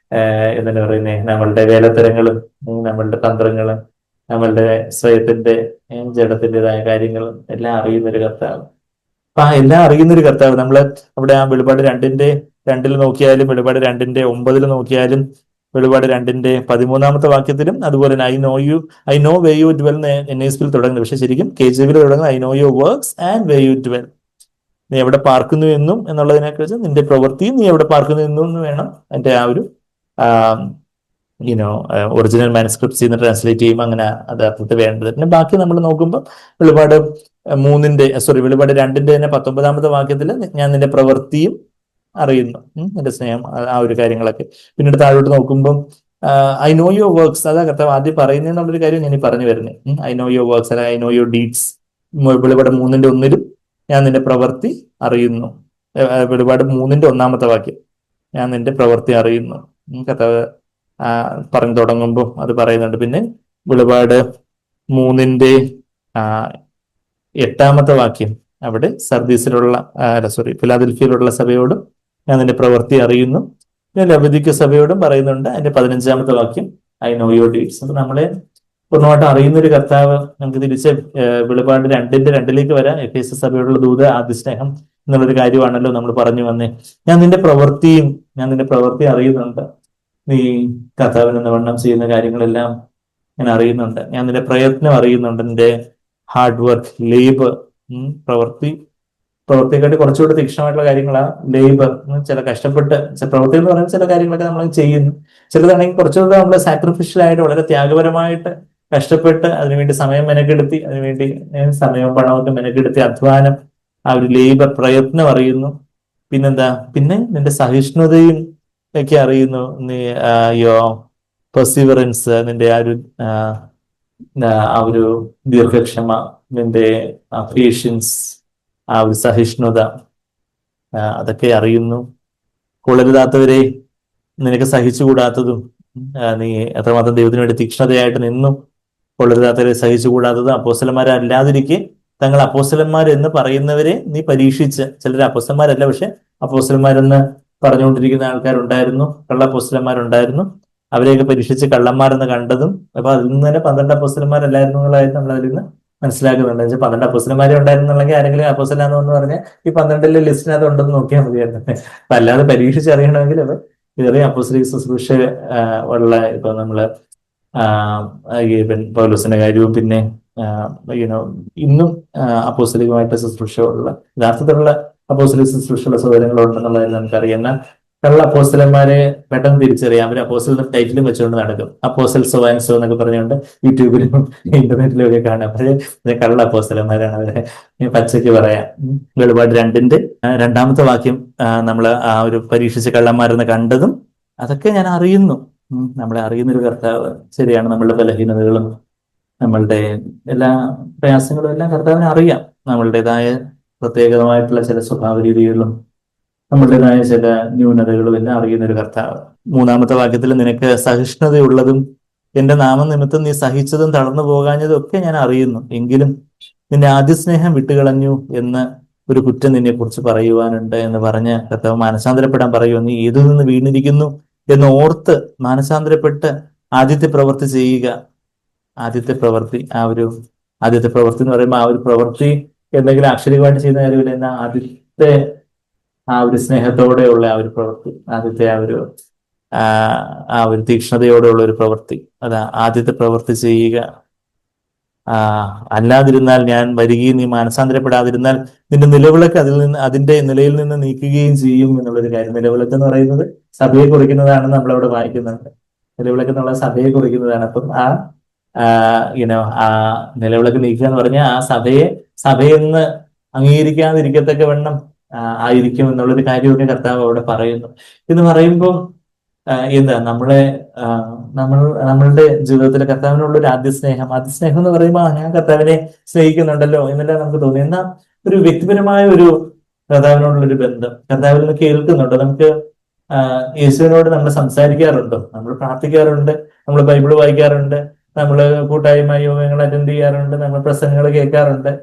എന്താണ് പറയുന്നത്, നമ്മളുടെ വേലത്തരങ്ങളും നമ്മളുടെ തന്ത്രങ്ങളും നമ്മളുടെ സ്വയത്തിന്റെ ജഡത്തിൻ്റെതായ കാര്യങ്ങളും എല്ലാം അറിയുന്നൊരു കർത്താവ്. അപ്പൊ ആ എല്ലാം അറിയുന്നൊരു കർത്താവ് നമ്മള് അവിടെ ആ വെളിപാട് 2-ന്റെ 2-ൽ നോക്കിയാലും, വെളിപാട് 2-ന്റെ 9 നോക്കിയാലും, വെളിപാട് 2-ന്റെ 13-ാമത്തെ വാക്യത്തിലും അതുപോലെ തന്നെ I know where you dwell NSBയിൽ തുടങ്ങുന്നത്. പക്ഷെ ശരിക്കും KJVയിൽ തുടങ്ങുന്നത് I know your works and where you dwell, നീ എവിടെ പാർക്കുന്നു എന്നും എന്നുള്ളതിനെ കുറിച്ച്, നിന്റെ പ്രവൃത്തിയും നീ എവിടെ പാർക്കുന്നു എന്നും എന്ന് വേണം എന്റെ ആ ഒരു ഒറിജിനൽ മാനുസ്ക്രിപ്റ്റ്സിൽ നിന്ന് ട്രാൻസ്ലേറ്റ് ചെയ്യുമ്പോൾ അങ്ങനെ അത് അർത്ഥത്തിൽ വേണ്ടത്. പിന്നെ ബാക്കി നമ്മൾ നോക്കുമ്പോൾ വെളിപാട് 2-ന്റെ തന്നെ 19-ാമത്തെ വാക്യത്തിൽ ഞാൻ നിന്റെ പ്രവൃത്തിയും അറിയുന്നു, നിന്റെ സ്നേഹം, ആ ഒരു കാര്യങ്ങളൊക്കെ. പിന്നീട് താഴോട്ട് നോക്കുമ്പോൾ ഐ നോ യുവർ വർക്ക്സ്, അതാ കർത്താവ് ആദ്യം പറയുന്നതെന്നുള്ളൊരു കാര്യം ഞാൻ പറഞ്ഞു വരുന്നത്. ഐ നോ യുവർ വർക്ക്സ് അല്ല ഐ നോ യുവർ ഡീഡ്സ്. വെളിപാട് 3-ന്റെ 1-ലും ഞാൻ നിന്റെ പ്രവൃത്തി അറിയുന്നു. വെളിപാട് 3-ന്റെ 1-ാമത്തെ വാക്യം ഞാൻ നിന്റെ പ്രവൃത്തി അറിയുന്നു, കർത്താവ് പറഞ്ഞു തുടങ്ങുമ്പോൾ അത് പറയുന്നുണ്ട്. പിന്നെ വെളിപാട് 3-ന്റെ 8-ാമത്തെ വാക്യം അവിടെ സർദീസിലുള്ള ഫിലാദൽഫിയയിലുള്ള സഭയോടും ഞാൻ നിന്റെ പ്രവൃത്തി അറിയുന്നു. ഞാൻ ലവദിക്ക സഭയോടും പറയുന്നുണ്ട്. അതിന്റെ 15-ാമത്തെ വാക്യം, ഐ നോ യുവർ ഡീഡ്സ്. അപ്പൊ നമ്മളെ പൂർണ്ണമായിട്ട് അറിയുന്ന ഒരു കർത്താവ്. നമുക്ക് തിരിച്ച് വെളിപാട് 2:2 വരാം. എഫേസ്യ സഭയോടുള്ള ദൂത്, ആദ്യ സ്നേഹം എന്നുള്ളൊരു കാര്യമാണല്ലോ നമ്മൾ പറഞ്ഞു വന്നേ. ഞാൻ നിന്റെ പ്രവൃത്തി അറിയുന്നുണ്ട്. നീ കർത്താവിന് നിവണ്ണം ചെയ്യുന്ന കാര്യങ്ങളെല്ലാം ഞാൻ അറിയുന്നുണ്ട്. ഞാൻ നിന്റെ പ്രയത്നം അറിയുന്നുണ്ട്. നിന്റെ ഹാർഡ് വർക്ക്, ലേബർ, പ്രവൃത്തിയെക്കാട്ടി കുറച്ചുകൂടി തീക്ഷ്ണമായിട്ടുള്ള കാര്യങ്ങളാണ് ലേബർ. ചില കഷ്ടപ്പെട്ട് പ്രവൃത്തി എന്ന് പറയുന്ന ചില കാര്യങ്ങളൊക്കെ നമ്മൾ ചെയ്യുന്നു. ചിലതാണെങ്കിൽ കുറച്ചുകൂടെ നമ്മൾ സാക്രിഫിഷ്യൽ ആയിട്ട് വളരെ ത്യാഗപരമായിട്ട് കഷ്ടപ്പെട്ട് അതിനുവേണ്ടി സമയം മെനക്കെടുത്തി, അതിനുവേണ്ടി സമയവും പണമൊക്കെ മെനക്കെടുത്തി അധ്വാനം, ആ ഒരു ലേബർ, പ്രയത്നം അറിയുന്നു. പിന്നെന്താ, പിന്നെ നിന്റെ സഹിഷ്ണുതയും ഒക്കെ അറിയുന്നു. നീ യോ പെർസിവറൻസ്, നിന്റെ ആ ഒരു ദീർഘക്ഷമ, നിന്റെ പേഷ്യൻസ്, ആ ഒരു സഹിഷ്ണുത, അതൊക്കെ അറിയുന്നു. കൊള്ളരുതാത്തവരെ നിനക്ക് സഹിച്ചുകൂടാത്തതും, നീ എത്രമാത്രം ദൈവത്തിന് വേണ്ടി തീക്ഷ്ണതയായിട്ട് നിന്നു. കൊള്ളരുതാത്തവരെ സഹിച്ചുകൂടാത്തതും, അപ്പോസ്തലന്മാരല്ലാതിരിക്കെ തങ്ങൾ അപ്പോസ്തലന്മാർ എന്ന് പറയുന്നവരെ നീ പരീക്ഷിച്ച്, ചിലർ അപ്പോസ്തലന്മാരല്ല പക്ഷെ അപ്പോസ്തലന്മാരെന്ന് പറഞ്ഞുകൊണ്ടിരിക്കുന്ന ആൾക്കാരുണ്ടായിരുന്നു, കള്ള അപ്പോസ്തലന്മാരുണ്ടായിരുന്നു. അവരെയൊക്കെ പരീക്ഷിച്ച് കള്ളന്മാരെന്ന് കണ്ടതും, അപ്പൊ അതിൽ നിന്ന് തന്നെ 12 അപ്പോസ്തലന്മാരല്ലായിരുന്നു എന്നുള്ളതായിട്ട് നമ്മൾ അതിൽ നിന്ന് മനസ്സിലാക്കുന്നുണ്ട്. 12 അപ്പോസ്തലന്മാരെ ഉണ്ടായിരുന്നുണ്ടെങ്കിൽ ആരെങ്കിലും അപ്പോസ്തലനാണെന്ന് പറഞ്ഞാൽ ഈ 12 ലിസ്റ്റിനകത്ത് ഉണ്ടെന്ന് നോക്കിയാൽ മതിയായിരുന്നു. അപ്പൊ അല്ലാതെ പരീക്ഷിച്ചറിയണമെങ്കിൽ അത് ചെറിയ അപ്പോസ്തലിക ശുശ്രൂഷ ഉള്ള, ഇപ്പൊ നമ്മള് പൗലോസിന്റെ കാര്യവും പിന്നെ ഇന്നും അപ്പോസ്തലികമായിട്ട് ശുശ്രൂഷയുള്ള, യഥാർത്ഥത്തിലുള്ള അപ്പോസ്തലിക ശുശ്രൂഷയുള്ള സൗകര്യങ്ങളുണ്ടെന്നുള്ളതായിരുന്നു നമുക്കറിയാം. എന്നാൽ കള്ള അപ്പോസ്തലന്മാരെ പെട്ടെന്ന് തിരിച്ചറിയാം. അവർ അപ്പോസ്തലൻ ടൈറ്റിലും വെച്ചുകൊണ്ട് നടക്കും. അപ്പോസ്തൽ സോ ആൻഡ് സോ എന്നൊക്കെ പറഞ്ഞുകൊണ്ട് യൂട്യൂബിലും ഇന്റർനെറ്റിലും ഒക്കെ കാണാം. പക്ഷേ കള്ള അപ്പോസ്തലന്മാരാണ്, അവരെ പച്ചയ്ക്ക് പറയാം. വെളിപാട് 2-ാമത്തെ വാക്യം, നമ്മൾ ആ ഒരു പരീക്ഷിച്ച കള്ളന്മാരെന്ന് കണ്ടതും അതൊക്കെ ഞാൻ അറിയുന്നു. നമ്മളെ അറിയുന്നൊരു കർത്താവ്. ശരിയാണ്, നമ്മളുടെ ബലഹീനതകളും നമ്മളുടെ എല്ലാ പ്രയാസങ്ങളും എല്ലാം കർത്താവിനെ അറിയാം. നമ്മളുടേതായ പ്രത്യേകമായിട്ടുള്ള ചില സ്വഭാവ രീതികളും നമ്മളുടേതായ ചില ന്യൂനതകളും എല്ലാം അറിയുന്ന ഒരു കർത്താവ്. 3-ാമത്തെ വാക്യത്തിൽ, നിനക്ക് സഹിഷ്ണുതയുള്ളതും എന്റെ നാമനിമിത്തം നീ സഹിച്ചതും തളർന്നു പോകാഞ്ഞതും ഒക്കെ ഞാൻ അറിയുന്നു. എങ്കിലും നിന്റെ ആദ്യ സ്നേഹം വിട്ടുകളഞ്ഞു എന്ന് ഒരു കുറ്റം നിന്നെ കുറിച്ച് പറയുവാനുണ്ട് എന്ന് പറഞ്ഞ് കർത്താവ് മാനസാന്തരപ്പെടാൻ പറയുമോ. നീ ഏതിൽ നിന്ന് വീണിരിക്കുന്നു എന്ന് ഓർത്ത് മാനസാന്തരപ്പെട്ട് ആദ്യത്തെ പ്രവൃത്തി ചെയ്യുക. ആദ്യത്തെ പ്രവൃത്തി എന്ന് പറയുമ്പോൾ ആ ഒരു പ്രവൃത്തി എന്തെങ്കിലും അക്ഷരികമായിട്ട് ചെയ്യുന്ന കാര്യമില്ല. എന്നാൽ ആദ്യത്തെ ആ ഒരു സ്നേഹത്തോടെയുള്ള ആ ഒരു പ്രവൃത്തി, ആദ്യത്തെ ആ ഒരു തീക്ഷ്ണതയോടെയുള്ള ഒരു പ്രവൃത്തി, അതാ ആദ്യത്തെ പ്രവൃത്തി ചെയ്യുക. അല്ലാതിരുന്നാൽ ഞാൻ വരികയും നീ മാനസാന്തരപ്പെടാതിരുന്നാൽ നിന്റെ നിലവിളക്ക് അതിന്റെ നിലയിൽ നിന്ന് നീക്കുകയും ചെയ്യും എന്നുള്ളൊരു കാര്യം. നിലവിളക്ക് എന്ന് പറയുന്നത് സഭയെ കുറിക്കുന്നതാണെന്ന് നമ്മളവിടെ വായിക്കുന്നുണ്ട്. നിലവിളക്ക് എന്നുള്ള സഭയെ കുറിക്കുന്നതാണ്. അപ്പം ആ നിലവിളക്ക് നീക്കുക എന്ന് പറഞ്ഞാൽ ആ സഭയെന്ന് അംഗീകരിക്കാതിരിക്കത്തക്ക വണ്ണം ആയിരിക്കും എന്നുള്ളൊരു കാര്യമൊക്കെ കർത്താവ് അവിടെ പറയുന്നു. എന്ന് പറയുമ്പോൾ എന്താ നമ്മളുടെ ജീവിതത്തിലെ കർത്താവിനുള്ള ഒരു ആദ്യ സ്നേഹം എന്ന് പറയുമ്പോൾ ഞാൻ കർത്താവിനെ സ്നേഹിക്കുന്നുണ്ടല്ലോ എന്നെല്ലാം നമുക്ക് തോന്നി. എന്നാൽ ഒരു വ്യക്തിപരമായ ഒരു കർത്താവിനോടുള്ളൊരു ബന്ധം, കർത്താവിൽ നിന്ന് കേൾക്കുന്നുണ്ടോ? നമുക്ക് യേശുവിനോട് നമ്മൾ സംസാരിക്കാറുണ്ടോ? നമ്മൾ പ്രാർത്ഥിക്കാറുണ്ട്, നമ്മൾ ബൈബിൾ വായിക്കാറുണ്ട്, നമ്മൾ കൂട്ടായ്മ യോഗങ്ങൾ അറ്റൻഡ് ചെയ്യാറുണ്ട്, നമ്മൾ പ്രസംഗങ്ങൾ കേൾക്കാറുണ്ട്.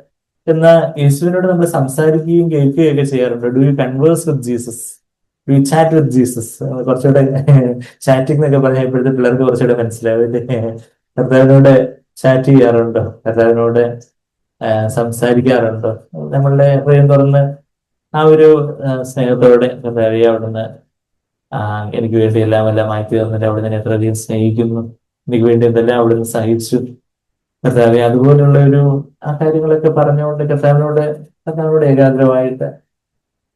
എന്നാൽ യേശുവിനോട് നമ്മൾ സംസാരിക്കുകയും കേൾക്കുകയൊക്കെ ചെയ്യാറുണ്ട്. Do you converse with Jesus? Do you chat with Jesus? കുറച്ചുകൂടെ ചാറ്റിംഗ് എന്നൊക്കെ പറഞ്ഞാൽ ഇപ്പോഴത്തെ പിള്ളേർക്ക് കുറച്ചുകൂടെ മനസ്സിലാവും. കർത്താവിനോട് ചാറ്റ് ചെയ്യാറുണ്ടോ? കർത്താവിനോട് സംസാരിക്കാറുണ്ടോ? നമ്മളുടെ ഹൃദയം തുറന്ന് ആ ഒരു സ്നേഹത്തോടെ കർത്താവെ അവിടുന്ന് എനിക്ക് വേണ്ടി എല്ലാം മാറ്റി തന്നിട്ട് അവിടുന്ന് എത്രയധികം സ്നേഹിക്കുന്നു, എനിക്ക് വേണ്ടി എന്തെല്ലാം അവിടുന്ന് സഹിച്ചു കർത്താവെ, അതുപോലുള്ള ആ കാര്യങ്ങളൊക്കെ പറഞ്ഞുകൊണ്ട് കർത്താവിനോട് ഏകാഗ്രമായിട്ട്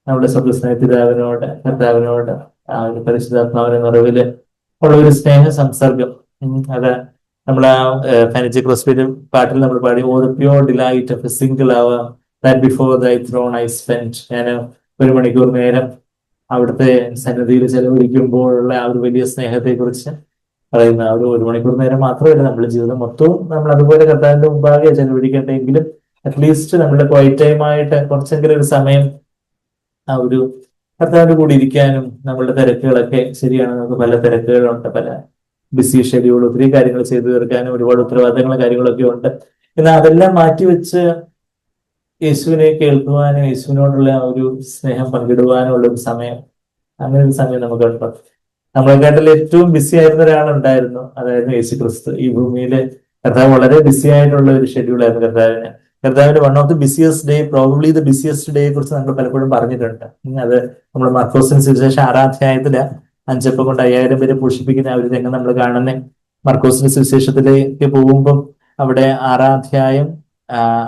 നമ്മുടെ സ്വർഗസ്നേഹിതാവിനോട് കർത്താവിനോട് ആ ഒരു പരിശുദ്ധാത്മാവിന്റെ നിറവില് ഉള്ള ഒരു സ്നേഹ സംസർഗം. അത് നമ്മൾ ആ ഫാനിച്ചി ക്രോസ്ബിയുടെ പാട്ടിൽ നമ്മൾ പാടി, oh the pure delight of a single hour that before thy throne I spend. ഞാൻ 1 മണിക്കൂർ നേരം അവിടുത്തെ സന്നിധിയിൽ ചെലവഴിക്കുമ്പോഴുള്ള ആ ഒരു വലിയ സ്നേഹത്തെ കുറിച്ച് പറയുന്ന ആ 1 മണിക്കൂർ നേരം മാത്രമല്ല, നമ്മുടെ ജീവിതം മൊത്തവും നമ്മൾ അതുപോലെ കർത്താവിന്റെ മുമ്പാകെ ചെലവഴിക്കേണ്ടെങ്കിലും അറ്റ്ലീസ്റ്റ് നമ്മുടെ ക്വൈറ്റ് ടൈമായിട്ട് കുറച്ചെങ്കിലും ഒരു സമയം ആ ഒരു കർത്താവിന്റെ കൂടി ഇരിക്കാനും. നമ്മളുടെ തിരക്കുകളൊക്കെ ശരിയാണ്, നമുക്ക് പല തിരക്കുകളുണ്ട്, പല ബിസി ഷെഡ്യൂൾ, ഒത്തിരി കാര്യങ്ങൾ ചെയ്തു തീർക്കാനും ഒരുപാട് ഉത്തരവാദിത്തങ്ങളും കാര്യങ്ങളൊക്കെ ഉണ്ട്. എന്നാൽ അതെല്ലാം മാറ്റിവെച്ച് യേശുവിനെ കേൾക്കുവാനും യേശുവിനോടുള്ള ആ ഒരു സ്നേഹം പങ്കിടുവാനുള്ള ഒരു സമയം, അങ്ങനെ ഒരു സമയം നമുക്കുണ്ട്. നമ്മളെക്കാട്ടിൽ ഏറ്റവും ബിസി ആയിരുന്ന ഒരാളുണ്ടായിരുന്നു, അതായത് യേശു ക്രിസ്തു. ഈ ഭൂമിയിലെ കർത്താവ് വളരെ ബിസി ആയിട്ടുള്ള ഒരു ഷെഡ്യൂൾ ആയിരുന്നു കർത്താവിന്. കർത്താവിന്റെ one of the busiest day, probably the busiest ഡേയെ കുറിച്ച് നമ്മൾ പലപ്പോഴും പറഞ്ഞിട്ടുണ്ട്. അത് നമ്മൾ മർക്കോസിന് സുവിശേഷം 6-ാം അധ്യായത്തില് 5 അപ്പം കൊണ്ട് 5000 പേരെ പോഷിപ്പിക്കുന്ന ആ ഒരു രംഗം നമ്മൾ കാണുന്നത്. മർക്കോസിന്റെ സുവിശേഷത്തിലേക്ക് പോകുമ്പോൾ അവിടെ 6-ാം അധ്യായം,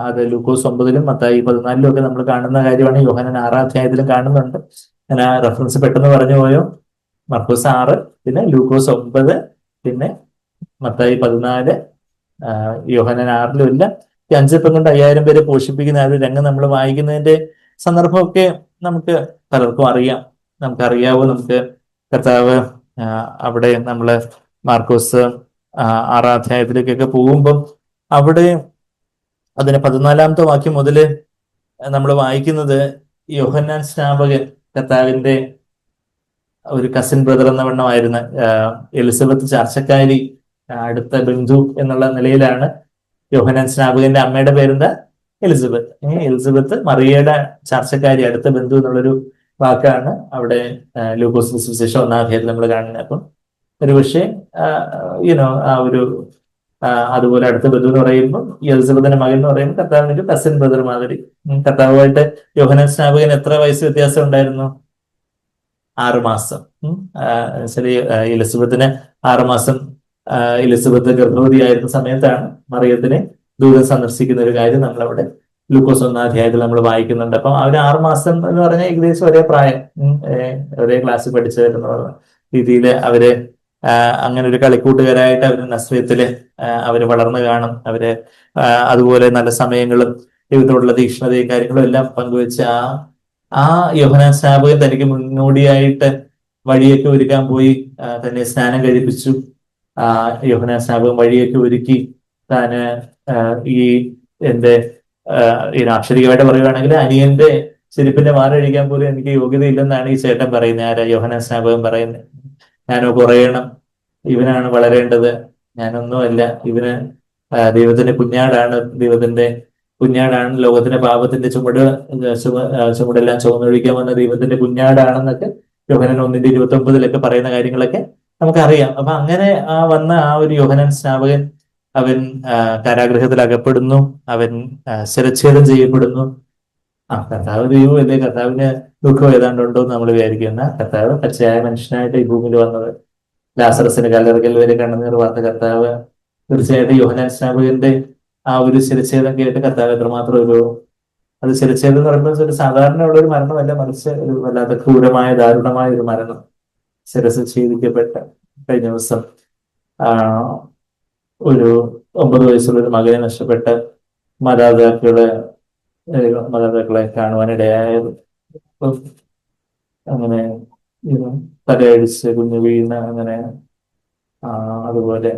അത് ലൂക്കോസ് 9-ലും മത്തായി 14-ലും ഒക്കെ നമ്മൾ കാണുന്ന കാര്യമാണ്. യോഹന്നാൻ 6-ാം അധ്യായത്തിലും കാണുന്നുണ്ട്. ഞാൻ ആ റെഫറൻസ് പെട്ടെന്ന് പറഞ്ഞു പോയോ. മർക്കോസ് 6, പിന്നെ ലൂക്കോസ് 9, പിന്നെ മത്തായി 14, യോഹന്നാൻ 6-ലും ഇല്ല. ഈ 5 അപ്പം കൊണ്ട് 5000 പേരെ പോഷിപ്പിക്കുന്ന ആ ഒരു രംഗം നമ്മൾ വായിക്കുന്നതിന്റെ സന്ദർഭമൊക്കെ നമുക്ക് പലർക്കും അറിയാം. നമുക്കറിയാവോ. നമുക്ക് കർത്താവ് അവിടെ നമ്മള് മാർക്കോസ് 6-ാം അധ്യായത്തിലേക്കൊക്കെ പോകുമ്പം അവിടെ അതിന് 14-ാമത്തെ വാക്യം മുതല് നമ്മൾ വായിക്കുന്നത് യോഹന്നാൻ സ്നാപകൻ കർത്താവിന്റെ ഒരു കസിൻ ബ്രദർ എന്ന വണ്ണമായിരുന്ന എലിസബത്ത് ചാർച്ചക്കാരി, അടുത്ത ബന്ധു എന്നുള്ള നിലയിലാണ്. യോഹന്നാൻ സ്നാപകന്റെ അമ്മയുടെ പേരെന്താ? എലിസബത്ത്. എലിസബത്ത് മറിയയുടെ ചാർച്ചക്കാരി, അടുത്ത ബന്ധു എന്നുള്ളൊരു വാക്കാണ് അവിടെ ലൂക്കോസ് സുവിശേഷം 1-ാം അധ്യായത്തിൽ നമ്മൾ കാണുന്നത്. അപ്പം ഒരുപക്ഷെ യുനോ ആ ഒരു അതുപോലെ അടുത്ത ബന്ധു എന്ന് പറയുമ്പോൾ എലിസബത്തിന്റെ മകൻ എന്ന് പറയുമ്പോൾ കർത്താവിന് ഒരു കസിൻ ബ്രദർ മാതിരി. കർത്താവുമായിട്ട് യോഹന്നാൻ സ്നാപകൻ എത്ര വയസ്സ് വ്യത്യാസം ഉണ്ടായിരുന്നു? 6 മാസം. ശരി, എലിസബത്തിന് 6 മാസം. എലിസബത്ത് ഗർഭവതിയായിരുന്ന സമയത്താണ് മറിയത്തിനെ ദൂതൻ സന്ദർശിക്കുന്ന ഒരു കാര്യം നമ്മളവിടെ ലൂക്കോസ് 1-ാം അധ്യായത്തിൽ നമ്മൾ വായിക്കുന്നുണ്ട്. അപ്പം ആ ഒരു 6 മാസം എന്ന് പറഞ്ഞാൽ ഏകദേശം ഒരേ പ്രായം, ഒരേ ക്ലാസ്സിൽ പഠിച്ചു വരുന്ന രീതിയിൽ അവര് അങ്ങനെ ഒരു കളിക്കൂട്ടുകാരായിട്ട് അവര് നസ്രയത്തില് അവര് വളർന്നു കാണും. അവര് അതുപോലെ നല്ല സമയങ്ങളും ദൈവത്തോടുള്ള തീക്ഷ്ണതയും കാര്യങ്ങളും എല്ലാം പങ്കുവെച്ച് ആ യോഹന്നാൻ സ്നാപകൻ തനിക്ക് മുന്നോടിയായിട്ട് വഴിയൊക്കെ ഒരുക്കാൻ പോയി, തന്നെ സ്നാനം കഴിപ്പിച്ചു. യോഹന്നാൻ സ്നാപകൻ വഴിയൊക്കെ ഒരുക്കി. താന് ഈ എന്റെ അക്ഷരികമായിട്ട് പറയുകയാണെങ്കിൽ അനിയന്റെ ചെരുപ്പിന്റെ മാറഴിക്കാൻ പോലും എനിക്ക് യോഗ്യതയില്ലെന്നാണ് ഈ ചേട്ടൻ പറയുന്നത്. ആരാ? യോഹന്നാൻ സ്നാപകൻ പറയുന്നത്. ഞാനോ കുറയണം, ഇവനാണ് വളരേണ്ടത്, ഞാനൊന്നുമല്ല. ഇവന് ദൈവത്തിന്റെ കുഞ്ഞാടാണ്, ദൈവത്തിന്റെ കുഞ്ഞാടാണ്, ലോകത്തിന്റെ പാപത്തിന്റെ ചുമടെല്ലാം ചുമന്നൊഴിക്കാൻ വന്ന ദൈവത്തിന്റെ കുഞ്ഞാടാണെന്നൊക്കെ യോഹന്നാൻ 1:29 പറയുന്ന കാര്യങ്ങളൊക്കെ നമുക്കറിയാം. അപ്പൊ അങ്ങനെ വന്ന ആ ഒരു യോഹന്നാൻ സ്നാപകൻ, അവൻ കാരാഗൃഹത്തിൽ അകപ്പെടുന്നു, അവൻ ശിരച്ഛേദം ചെയ്യപ്പെടുന്നു. കർത്താവ് ദൈവമല്ലേ, കർത്താവിന് ദുഃഖം ഏതാണ്ടുണ്ടോ എന്ന് നമ്മൾ വിചാരിക്കുന്ന കർത്താവ് പച്ചയായ മനുഷ്യനായിട്ട് ഈ ഭൂമിയിൽ വന്നത്, ലാസറസിന് കല്ലറക്കൽ വരെ കണ്ണുനീർ വാർത്ത കർത്താവ്. തീർച്ചയായിട്ടും യോഹന്നാൻ സ്നാപകന്റെ ആ ഒരു ശിരച്ഛേദം കേട്ട് കർത്താവ് എത്രമാത്രം അത് ശിരച്ഛേദം എന്ന് പറയുമ്പോൾ ഒരു സാധാരണ ഉള്ള ഒരു മരണമല്ല, മറിച്ച് ഒരു വല്ലാത്ത ക്രൂരമായ ദാരുണമായ ഒരു മരണം. ശിരസ് ഛേദിക്കപ്പെട്ട കഴിഞ്ഞ ദിവസം ഒരു 9 വയസ്സുള്ള ഒരു മകനെ നഷ്ടപ്പെട്ട മാതാപിതാക്കളെ കാണുവാനിടയായത്. അങ്ങനെ തലയടിച്ച് കുഞ്ഞു വീണ്, അങ്ങനെ അതുപോലെ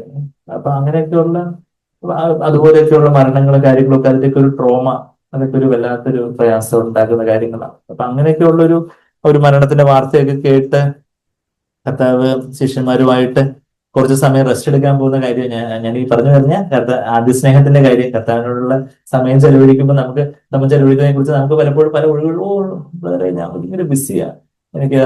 അതുപോലെയൊക്കെയുള്ള മരണങ്ങളും കാര്യങ്ങളൊക്കെ അതിൻ്റെയൊക്കെ ഒരു ട്രോമ, അതൊക്കെ ഒരു വല്ലാത്തൊരു പ്രയാസം ഉണ്ടാക്കുന്ന കാര്യങ്ങളാണ്. അപ്പൊ അങ്ങനെയൊക്കെയുള്ള ഒരു മരണത്തിന്റെ വാർത്തയൊക്കെ കേട്ട് കർത്താവ് ശിഷ്യന്മാരുമായിട്ട് കുറച്ച് സമയം റെസ്റ്റ് എടുക്കാൻ പോകുന്ന കാര്യം ഞാൻ ഈ പറഞ്ഞു കഴിഞ്ഞ ആദ്യ സ്നേഹത്തിന്റെ കാര്യം. കർത്താവിനോടുള്ള സമയം ചെലവഴിക്കുമ്പോൾ നമ്മൾ ചെലവഴിക്കുന്നതിനെ കുറിച്ച് നമുക്ക് പലപ്പോഴും പല ഒഴിവുകളും ഞാൻ ഭയങ്കര ബിസിയാണ്, എനിക്ക്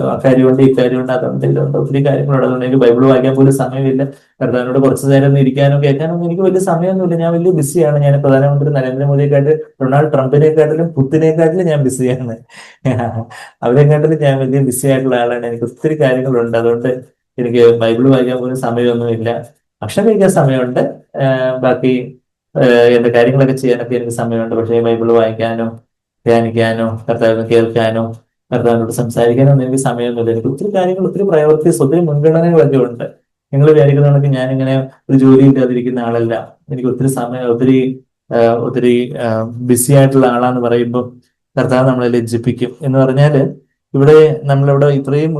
ആ കാര്യമുണ്ട്, ഈ കാര്യമുണ്ട്, അതുണ്ട്, ഇതുണ്ട്, ഒത്തിരി കാര്യങ്ങളുണ്ട്, അതുകൊണ്ട് എനിക്ക് ബൈബിൾ വായിക്കാൻ പോലും സമയമില്ല. കർത്താവിനോട് കുറച്ച് നേരം ഇരിക്കാനോ കേൾക്കാനോ എനിക്ക് വലിയ സമയമൊന്നുമില്ല, ഞാൻ വലിയ ബിസിയാണ്. ഞാൻ പ്രധാനമന്ത്രി നരേന്ദ്രമോദിയെക്കാട്ട്, ഡൊണാൾഡ് ട്രംപിനെക്കാട്ടിലും പുത്തിനെക്കാട്ടിലും ഞാൻ ബിസിയാണ്. അവരെക്കാട്ടിലും ഞാൻ വലിയ ബിസി ആയിട്ടുള്ള ആളാണ്. എനിക്ക് ഒത്തിരി കാര്യങ്ങളുണ്ട്, അതുകൊണ്ട് എനിക്ക് ബൈബിൾ വായിക്കാൻ പോലും സമയമൊന്നുമില്ല. ഭക്ഷണം കഴിക്കാൻ സമയമുണ്ട്, ബാക്കി എന്റെ കാര്യങ്ങളൊക്കെ ചെയ്യാനൊക്കെ എനിക്ക് സമയമുണ്ട്. പക്ഷേ ബൈബിൾ വായിക്കാനോ ധ്യാനിക്കാനോ കർത്താവിനെ കേൾക്കാനോ കർത്താവിനോട് സംസാരിക്കാനൊന്നും എനിക്ക് സമയമൊന്നുമില്ല. എനിക്ക് ഒത്തിരി കാര്യങ്ങൾ, ഒത്തിരി പ്രയോറിറ്റീസ്, ഒത്തിരി മുൻഗണനകളൊക്കെ ഉണ്ട്. നിങ്ങൾ വിചാരിക്കുന്നതൊക്കെ ഞാനിങ്ങനെ ഒരു ജോലി ഇല്ലാതിരിക്കുന്ന ആളല്ല. എനിക്ക് ഒത്തിരി സമയം, ഒത്തിരി ബിസി ആയിട്ടുള്ള ആളാന്ന് പറയുമ്പോൾ കർത്താവ് നമ്മളെ ലജ്ജിപ്പിക്കും. എന്ന് പറഞ്ഞാല് നമ്മളിവിടെ ഇത്രയും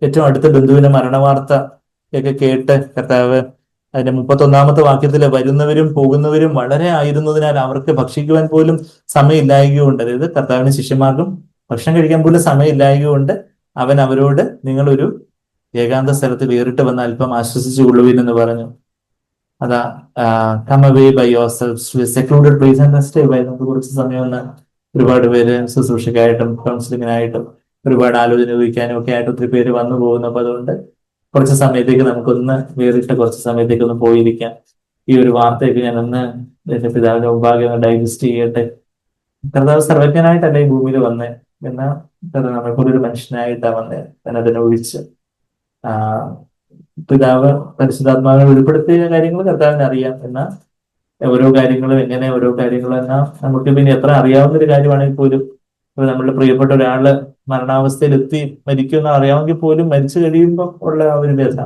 ഏറ്റവും അടുത്ത ബന്ധുവിന്റെ മരണവാർത്ത ഒക്കെ കേട്ട് കർത്താവ് അതിന്റെ 31-ാമത്തെ വാക്യത്തില് വരുന്നവരും പോകുന്നവരും വളരെ ആയിരുന്നതിനാൽ അവർക്ക് ഭക്ഷിക്കുവാൻ പോലും സമയമില്ലായകയുണ്ട്. അതായത് കർത്താവിന് ശിഷ്യന്മാർക്കും ഭക്ഷണം കഴിക്കാൻ പോലും സമയമില്ലായകയുണ്ട്. അവൻ അവരോട് നിങ്ങളൊരു ഏകാന്ത സ്ഥലത്ത് വേറിട്ട് വന്ന് അല്പം ആശ്വസിച്ചു കൊള്ളുവിൻ എന്ന് പറഞ്ഞു. അതാ come away by yourself secluded place and stay by. നമുക്ക് കുറച്ച് സമയം ഒന്ന് ഒരുപാട് പേര് ശുശ്രൂഷയ്ക്കായിട്ടും കൗൺസിലിങ്ങിനായിട്ടും ഒരുപാട് ആലോചന ചോദിക്കാനും ഒക്കെ ആയിട്ട് ഒത്തിരി പേര് വന്നു പോകുന്നു. അപ്പൊ അതുകൊണ്ട് കുറച്ച് സമയത്തേക്ക് നമുക്കൊന്ന് വേറിട്ട് കുറച്ച് സമയത്തേക്ക് ഒന്ന് പോയിരിക്കാം. ഈ ഒരു വാർത്തയൊക്കെ ഞാനൊന്ന് എന്റെ പിതാവിന്റെ മുമ്പാകെ ഒന്ന് ഡൈജസ്റ്റ് ചെയ്യട്ടെ. കർത്താവ് സർവജ്ഞനായിട്ടല്ല ഈ ഭൂമിയിൽ വന്നേ, എന്നാൽ നമ്മളെപ്പോലൊരു മനുഷ്യനായിട്ടാണ് വന്നേ. തന്നെ അതിനെ ഒഴിച്ച് ആ പിതാവ് പരിശുദ്ധാത്മാവിനെ വെളിപ്പെടുത്തിയ കാര്യങ്ങൾ കർത്താവിന് അറിയാം. എന്നാൽ ഓരോ കാര്യങ്ങളും എങ്ങനെ ഓരോ കാര്യങ്ങളും എന്നാൽ നമുക്ക് പിന്നെ എത്ര അറിയാവുന്ന ഒരു കാര്യമാണെങ്കിൽ പോലും ഇപ്പൊ നമ്മളുടെ പ്രിയപ്പെട്ട ഒരാള് മരണാവസ്ഥയിൽ എത്തി മരിക്കുമെന്ന് അറിയാമെങ്കിൽ പോലും മരിച്ചു കഴിയുമ്പോൾ ഉള്ള ആ ഒരു വ്യഥ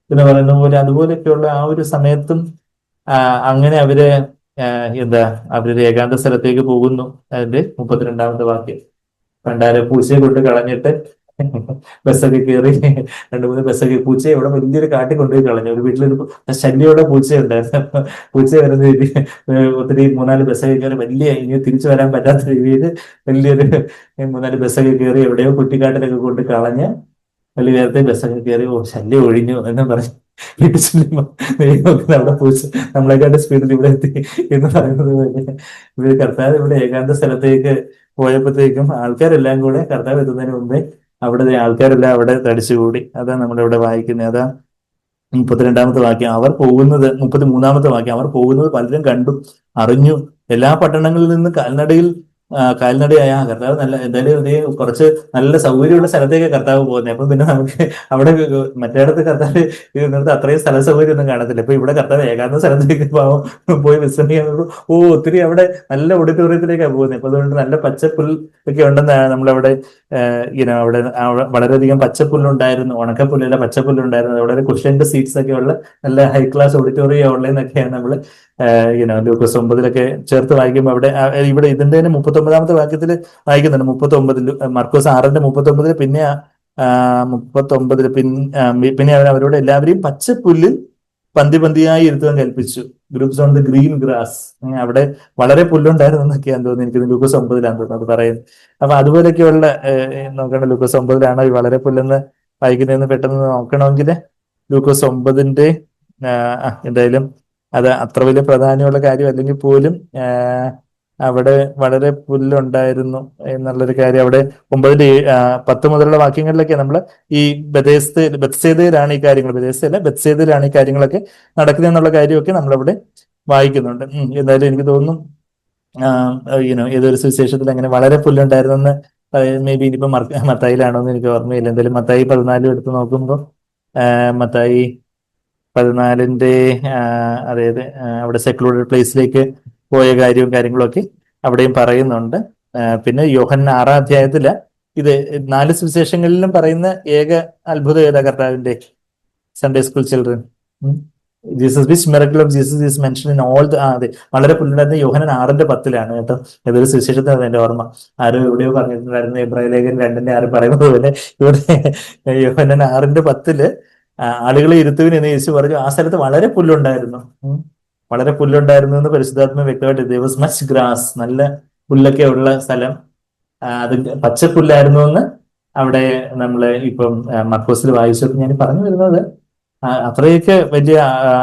എന്ന് പറയുന്ന പോലെ അതുപോലെയൊക്കെയുള്ള ആ ഒരു സമയത്തും അങ്ങനെ അവര് എന്താ അവരൊരു ഏകാന്ത സ്ഥലത്തേക്ക് പോകുന്നു. അതിന്റെ 32ാമത്തെ വാക്യം, പണ്ടാരെ പൂച്ചയെ കൊണ്ട് കളഞ്ഞിട്ട് ബസ്സൊക്കെ കയറി 2-3 ബസ്സൊക്കെ പൂച്ചയെ ഇവിടെ വലിയൊരു കാട്ടിൽ കൊണ്ടുപോയി കളഞ്ഞു. ഒരു വീട്ടിലൊരു ശല്യമുള്ള പൂച്ചയുണ്ടായിരുന്നു. അപ്പൊ പൂച്ച വരുന്ന രീതി ഒത്തിരി 3-4 ബസ്സൊക്കെ കയറി വലിയ ഇനി തിരിച്ചു വരാൻ പറ്റാത്ത രീതിയിൽ വലിയൊരു 3-4 ബസ്സൊക്കെ കയറി എവിടെയോ കുട്ടിക്കാട്ടിലൊക്കെ കൊണ്ട് കളഞ്ഞ് വലിയ നേരത്തെ ബസ്സൊക്കെ കയറി ശല്യം ഒഴിഞ്ഞു എന്ന് പറഞ്ഞു വീട്ടിൽ ചെല്ലുമ്പോ നമ്മുടെ പൂച്ച നമ്മളെക്കാട്ട് സ്പീഡിൽ ഇവിടെ എത്തി എന്ന് പറയുന്നത് പോലെ ഇവര് കർത്താവ് ഇവിടെ ഏകാന്ത സ്ഥലത്തേക്ക് പോയപ്പോഴത്തേക്കും ആൾക്കാരെല്ലാം കൂടെ കർത്താവ് എത്തുന്നതിന് മുമ്പേ അവിടെ ആൾക്കാരെല്ലാം അവിടെ തടിച്ചുകൂടി. അതാ നമ്മളിവിടെ വായിക്കുന്നത്. അതാ 32ാമത്തെ വാക്യം, അവർ പോകുന്നത് 33ാമത്തെ വാക്യം, അവർ പോകുന്നത് പലരും കണ്ടു അറിഞ്ഞു. എല്ലാ പട്ടണങ്ങളിൽ നിന്ന് കാൽനടയായ കർത്താവ് നല്ല എന്തായാലും കുറച്ച് നല്ല സൗകര്യമുള്ള സ്ഥലത്തേക്ക് കർത്താവ് പോകുന്നത്. അപ്പൊ പിന്നെ നമുക്ക് അവിടെ മറ്റേടത്ത് കർത്താവ് ഇരുന്നിടത്ത് അത്രയും സ്ഥല സൗകര്യം ഒന്നും കാണത്തില്ല. ഇപ്പൊ ഇവിടെ കർത്താവ് ഏകാന്ത സ്ഥലത്തേക്ക് പോയി വിശ്രമിക്കാൻ ഒത്തിരി അവിടെ നല്ല ഓഡിറ്റോറിയത്തിലേക്കാണ് പോകുന്നത്. അപ്പൊ അതുകൊണ്ട് നല്ല പച്ചപ്പുൽ ഒക്കെ ഉണ്ടെന്നാണ് നമ്മളവിടെ അവിടെ വളരെയധികം പച്ചപ്പുല്ലുണ്ടായിരുന്നു, ഉണക്കപ്പുല്ലല്ല പച്ചപ്പുല്ലുണ്ടായിരുന്നു. അവിടെ കുഷ്യന്റെ സീറ്റ്സ് ഒക്കെ ഉള്ള നല്ല ഹൈ ക്ലാസ് ഓഡിറ്റോറിയം ഉള്ളതെന്നൊക്കെയാണ് നമ്മൾ ലൂക്കോസ് 9 ചേർത്ത് വായിക്കുമ്പോൾ അവിടെ ഇവിടെ ഇതിന്റെ തന്നെ 39ാമത്തെ വാക്യത്തിൽ വായിക്കുന്നുണ്ട്. 39 മർക്കോസ് 6:39 പിന്നെ 39 പിന്നെ അവരോട് എല്ലാവരെയും പച്ചപ്പുല്ലിൽ പന്തി പന്തിയായി ഇരുത്തുവാൻ കൽപ്പിച്ചു. Groups on the green grass. അവിടെ വളരെ പുല്ലുണ്ടായിരുന്നു എന്നൊക്കെയാന്ന് തോന്നുന്നു. എനിക്ക് ലൂക്കോസ് 9-ലാന്ന് തോന്നുന്നു അത് പറയുന്നത്. അപ്പൊ അതുപോലെയൊക്കെയുള്ള നോക്കണ്ട, ലൂക്കോസ് 9-ലാണോ ഈ വളരെ പുല്ലെന്ന് വായിക്കുന്നതെന്ന് പെട്ടെന്ന് നോക്കണമെങ്കിൽ ലൂക്കോസ് 9 എന്തായാലും അത് അത്ര വലിയ പ്രാധാന്യമുള്ള കാര്യം അല്ലെങ്കിൽ പോലും അവിടെ വളരെ പുല്ലുണ്ടായിരുന്നു എന്നുള്ളൊരു കാര്യം അവിടെ 9-10 മുതലുള്ള വാക്യങ്ങളിലൊക്കെ നമ്മൾ ഈ ബെത്സേദയിലാണ് ഈ കാര്യങ്ങൾ, ബെത്സേദയിലാണ് ഈ കാര്യങ്ങളൊക്കെ നടക്കുന്നത് എന്നുള്ള കാര്യമൊക്കെ നമ്മളവിടെ വായിക്കുന്നുണ്ട്. എന്തായാലും എനിക്ക് തോന്നുന്നു ഏതൊരു സുവിശേഷത്തിൽ അങ്ങനെ വളരെ പുല്ലുണ്ടായിരുന്നെന്ന് മേ ബി ഇനിയിപ്പോ മത്തായിലാണോ എന്ന് എനിക്ക് ഓർമ്മയില്ല. എന്തായാലും മത്തായി 14 എടുത്ത് നോക്കുമ്പോൾ മത്തായി 14 അതായത് അവിടെ സെക്ലൂഡഡ് പ്ലേസിലേക്ക് പോയ കാര്യങ്ങളും ഒക്കെ അവിടെയും പറയുന്നുണ്ട്. പിന്നെ യോഹന്നാൻ 6-ാം അധ്യായത്തില് ഇത് 4 സുവിശേഷങ്ങളിലും പറയുന്ന ഏക അത്ഭുതം ഏതാ കർത്താവിന്റെ? Sunday school children, Jesus which miracle of Jesus is mention in all അതെ വളരെ പുല്ലുണ്ടായിരുന്ന യോഹന്നാൻ 6:10 കേട്ടോ. ഏതൊരു സുവിശേഷത്തിനാണ് എന്റെ ഓർമ്മ. ആരും എവിടെയോ പറഞ്ഞിട്ടുണ്ടായിരുന്നു, എബ്രായ ലേഖനം 2:6 പറയുന്നത് പോലെ ഇവിടെ യോഹന്നാൻ 6:10 ആളുകളെ ഇരുത്തുവിൻ എന്ന് യേശു പറഞ്ഞു. ആ സ്ഥലത്ത് വളരെ പുല്ലുണ്ടായിരുന്നു, വളരെ പുല്ലുണ്ടായിരുന്നു എന്ന് പരിശുദ്ധാത്മ വ്യക്തമായിട്ട്. ദെയർ വാസ് മച്ച് ഗ്രാസ്, നല്ല പുല്ലൊക്കെ ഉള്ള സ്ഥലം, അത് പച്ചപ്പുല്ലായിരുന്നു എന്ന് അവിടെ നമ്മള് ഇപ്പം മർക്കോസിൽ വായിച്ചപ്പോൾ ഞാൻ പറഞ്ഞു വരുന്നത് അത്രയൊക്കെ വലിയ